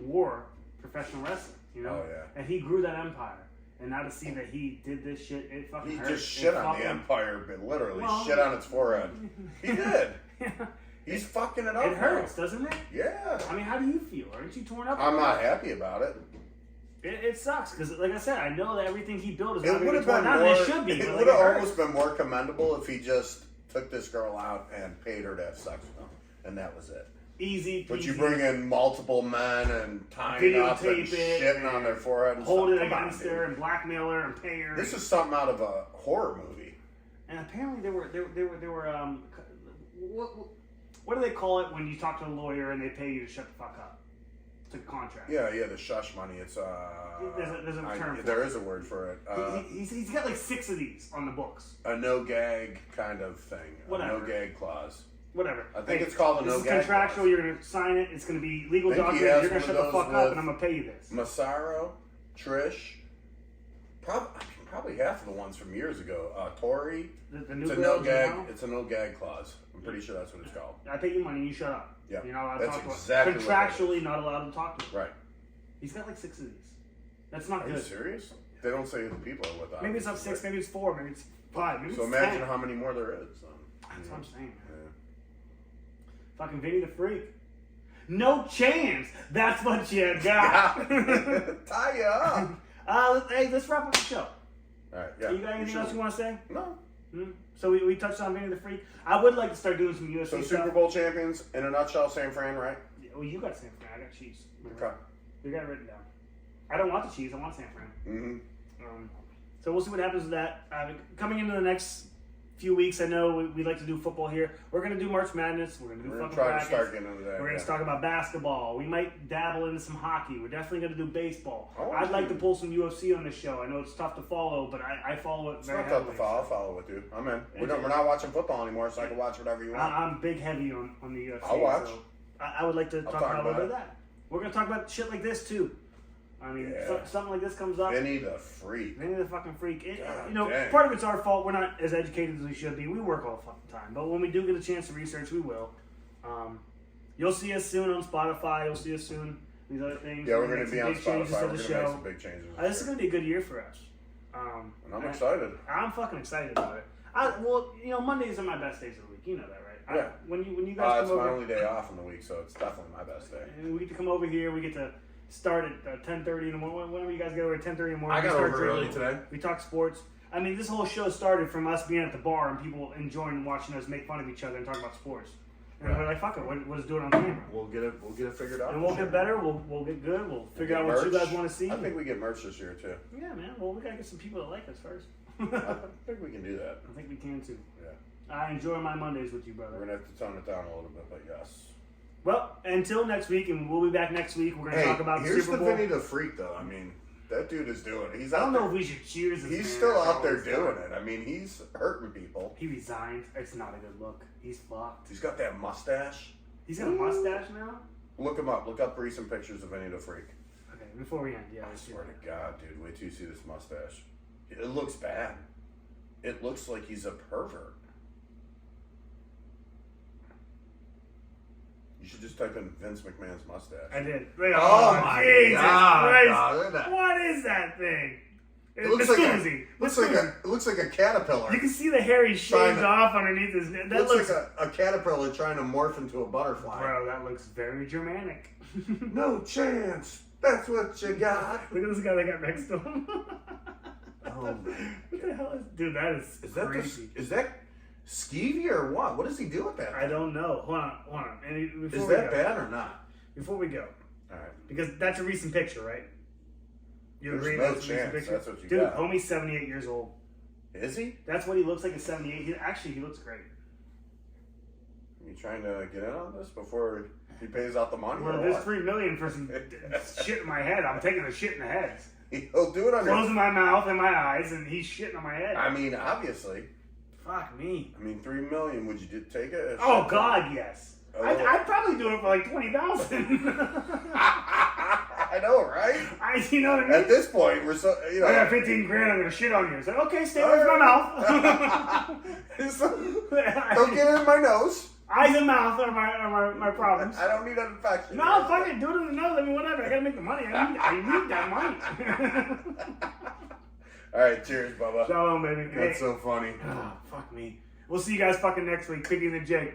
wore professional wrestling, you know. Oh, yeah. And he grew that empire. And now to see that he did this shit, it fucking He hurt. just shit on the empire, but literally shit on its forehead. He did. He's fucking it up. It hurts, doesn't it? Yeah. I mean, how do you feel? Aren't you torn up? I'm not happy about it. It sucks because, like I said, I know that everything he built is It not would going to have be torn been down. more. It should be. It but, would like, have it almost hurts. been more commendable if he just took this girl out and paid her to have sex with him, and that was it. Easy peasy. But you bring in multiple men and tying up and Videotape it shitting on their forehead and hold stuff. it Come on, against her and blackmail her and pay her. This is something out of a horror movie. And apparently they were what do they call it when you talk to a lawyer and they pay you to shut the fuck up? It's a contract. Yeah, the shush money. It's There's a term for there it. is a word for it. He's got like 6 of these on the books. A no gag kind of thing. Whatever. A no gag clause. Whatever. I think it's called a no This gag is contractual. clause. You're going to sign it. It's going to be legal I think he documents. has You're going to one shut of the fuck those up and I'm going to pay you this. Massaro, Trish, probably half of the ones from years ago. Tori. The new It's a girl, no gag. Janelle, It's a no gag clause. I'm pretty sure that's what it's called. I pay you money. You shut up. Yeah, You're not allowed to that's talk to exactly us. what that Contractually, is. not allowed to talk to him. Right. He's got like 6 of these. That's not Are you good. serious? They don't say who the people are with. Maybe it's not obviously, 6. Maybe it's 4. Maybe it's 5. Maybe So it's imagine 10. how many more there is. That's what I'm saying, man. Yeah. Fucking Vinny the Freak. No chance. That's what you got. Tie you up. Hey, let's wrap up the show. All right. Yeah. You got anything else you want to say? No. So we touched on Vinny the Freak. I would like to start doing some UFC So stuff. Super Bowl champions in a nutshell, San Fran, right? Well, you got San Fran. I got Chiefs. Okay. We got it written down. I don't want the Chiefs. I want San Fran. Mm-hmm. So we'll see what happens with that. Coming into the next few weeks, I know we like to do football here. We're going to do March Madness. We're going to do We're gonna fucking try to brackets. start getting into that. We're going to talk about basketball. We might dabble into some hockey. We're definitely going to do baseball. Oh, I'd like to pull some UFC on this show. I know it's tough to follow, but I follow it It's very not tough to heavily. follow. I'll follow with you. I'm in. We're not watching football anymore, so I can watch whatever you want. I'm big heavy on the UFC. I'll watch. So I would like to talk about a little bit of that. we're gonna talk about shit like this too. I mean, something like this comes up. Vinny the Freak. Vinny the fucking Freak. Dang. Part of it's our fault. We're not as educated as we should be. We work all the fucking time. But when we do get a chance to research, we will. You'll see us soon on Spotify. You'll see us soon. These other things. Yeah, we're going to be on big Spotify. changes to We're the going to show. make some big changes. This is going to be a good year for us. And I'm excited. I'm fucking excited about it. Mondays are my best days of the week. You know that, right? Yeah. When you guys it's come over, my only day off in the week, so it's definitely my best day. and we get to come over here. We get to start at 10:30 in the morning. Whenever you guys get over at 10:30 in the morning, I got we start over early drinking. today. We talk sports. I mean, this whole show started from us being at the bar and people enjoying watching us make fun of each other and talk about sports. And we're like, fuck it, we'll just do it on camera. We'll get it figured out. And we'll get better. We'll get good. We'll figure out what you guys want to see. I think we get merch this year too. Yeah, man. Well, we gotta get some people that like us first. I think we can do that. I think we can too. Yeah. I enjoy my Mondays with you, brother. We're gonna have to tone it down a little bit, but yes. Well, until next week, and we'll be back next week. We're gonna talk about the Super Bowl. Here's the Vinny the Freak, though. I mean, that dude is doing it. I don't know if we should cheers. He's still out there doing it. I mean, he's hurting people. He resigned. It's not a good look. He's fucked. He's got that mustache. He's got a mustache now? Look him up. Look up recent pictures of Vinny the Freak. Okay, before we end, I swear to God, dude. Wait till you see this mustache. It looks bad. It looks like he's a pervert. You should just type in Vince McMahon's mustache. I did. Oh my Jesus God! Christ. What is that thing? It looks like a caterpillar. You can see the hair he shaved off underneath his. That looks like a caterpillar trying to morph into a butterfly. Bro, that looks very Germanic. No chance. That's what you got. Look at this guy that got next to him. Oh my. What the hell is? Dude, that is crazy. Is that skeevy or what? What does he do with that? I don't know. Hold on. And is that bad or not? Before we go, all right, because that's a recent picture, right? You agree? No that's a recent picture? That's what you Dude, got. homie's 78 years old. Is he? That's what he looks like at 78. He looks great. Are you trying to get in on this before he pays out the money? Well, there's $3 million for some shit in my head. I'm taking a shit in the head. He'll do it on closing my mouth and my eyes, and he's shitting on my head. I mean, obviously. Fuck me. I mean, $3 million. Would you take it? Oh God, yes. Oh. I'd probably do it for like 20,000. I know, right? You know what I mean? At this point, we're so I got 15 grand. I'm gonna shit on you. It's like, okay, stay away from my mouth. Don't get in my nose. Eyes and mouth are my problems. I don't need an infection. No, fuck it. Do it in the nose. I mean, whatever. I gotta make the money. I need that money. All right, cheers, Bubba. Shalom, baby. That's so funny. Oh, fuck me. We'll see you guys fucking next week. Piggy and Jake.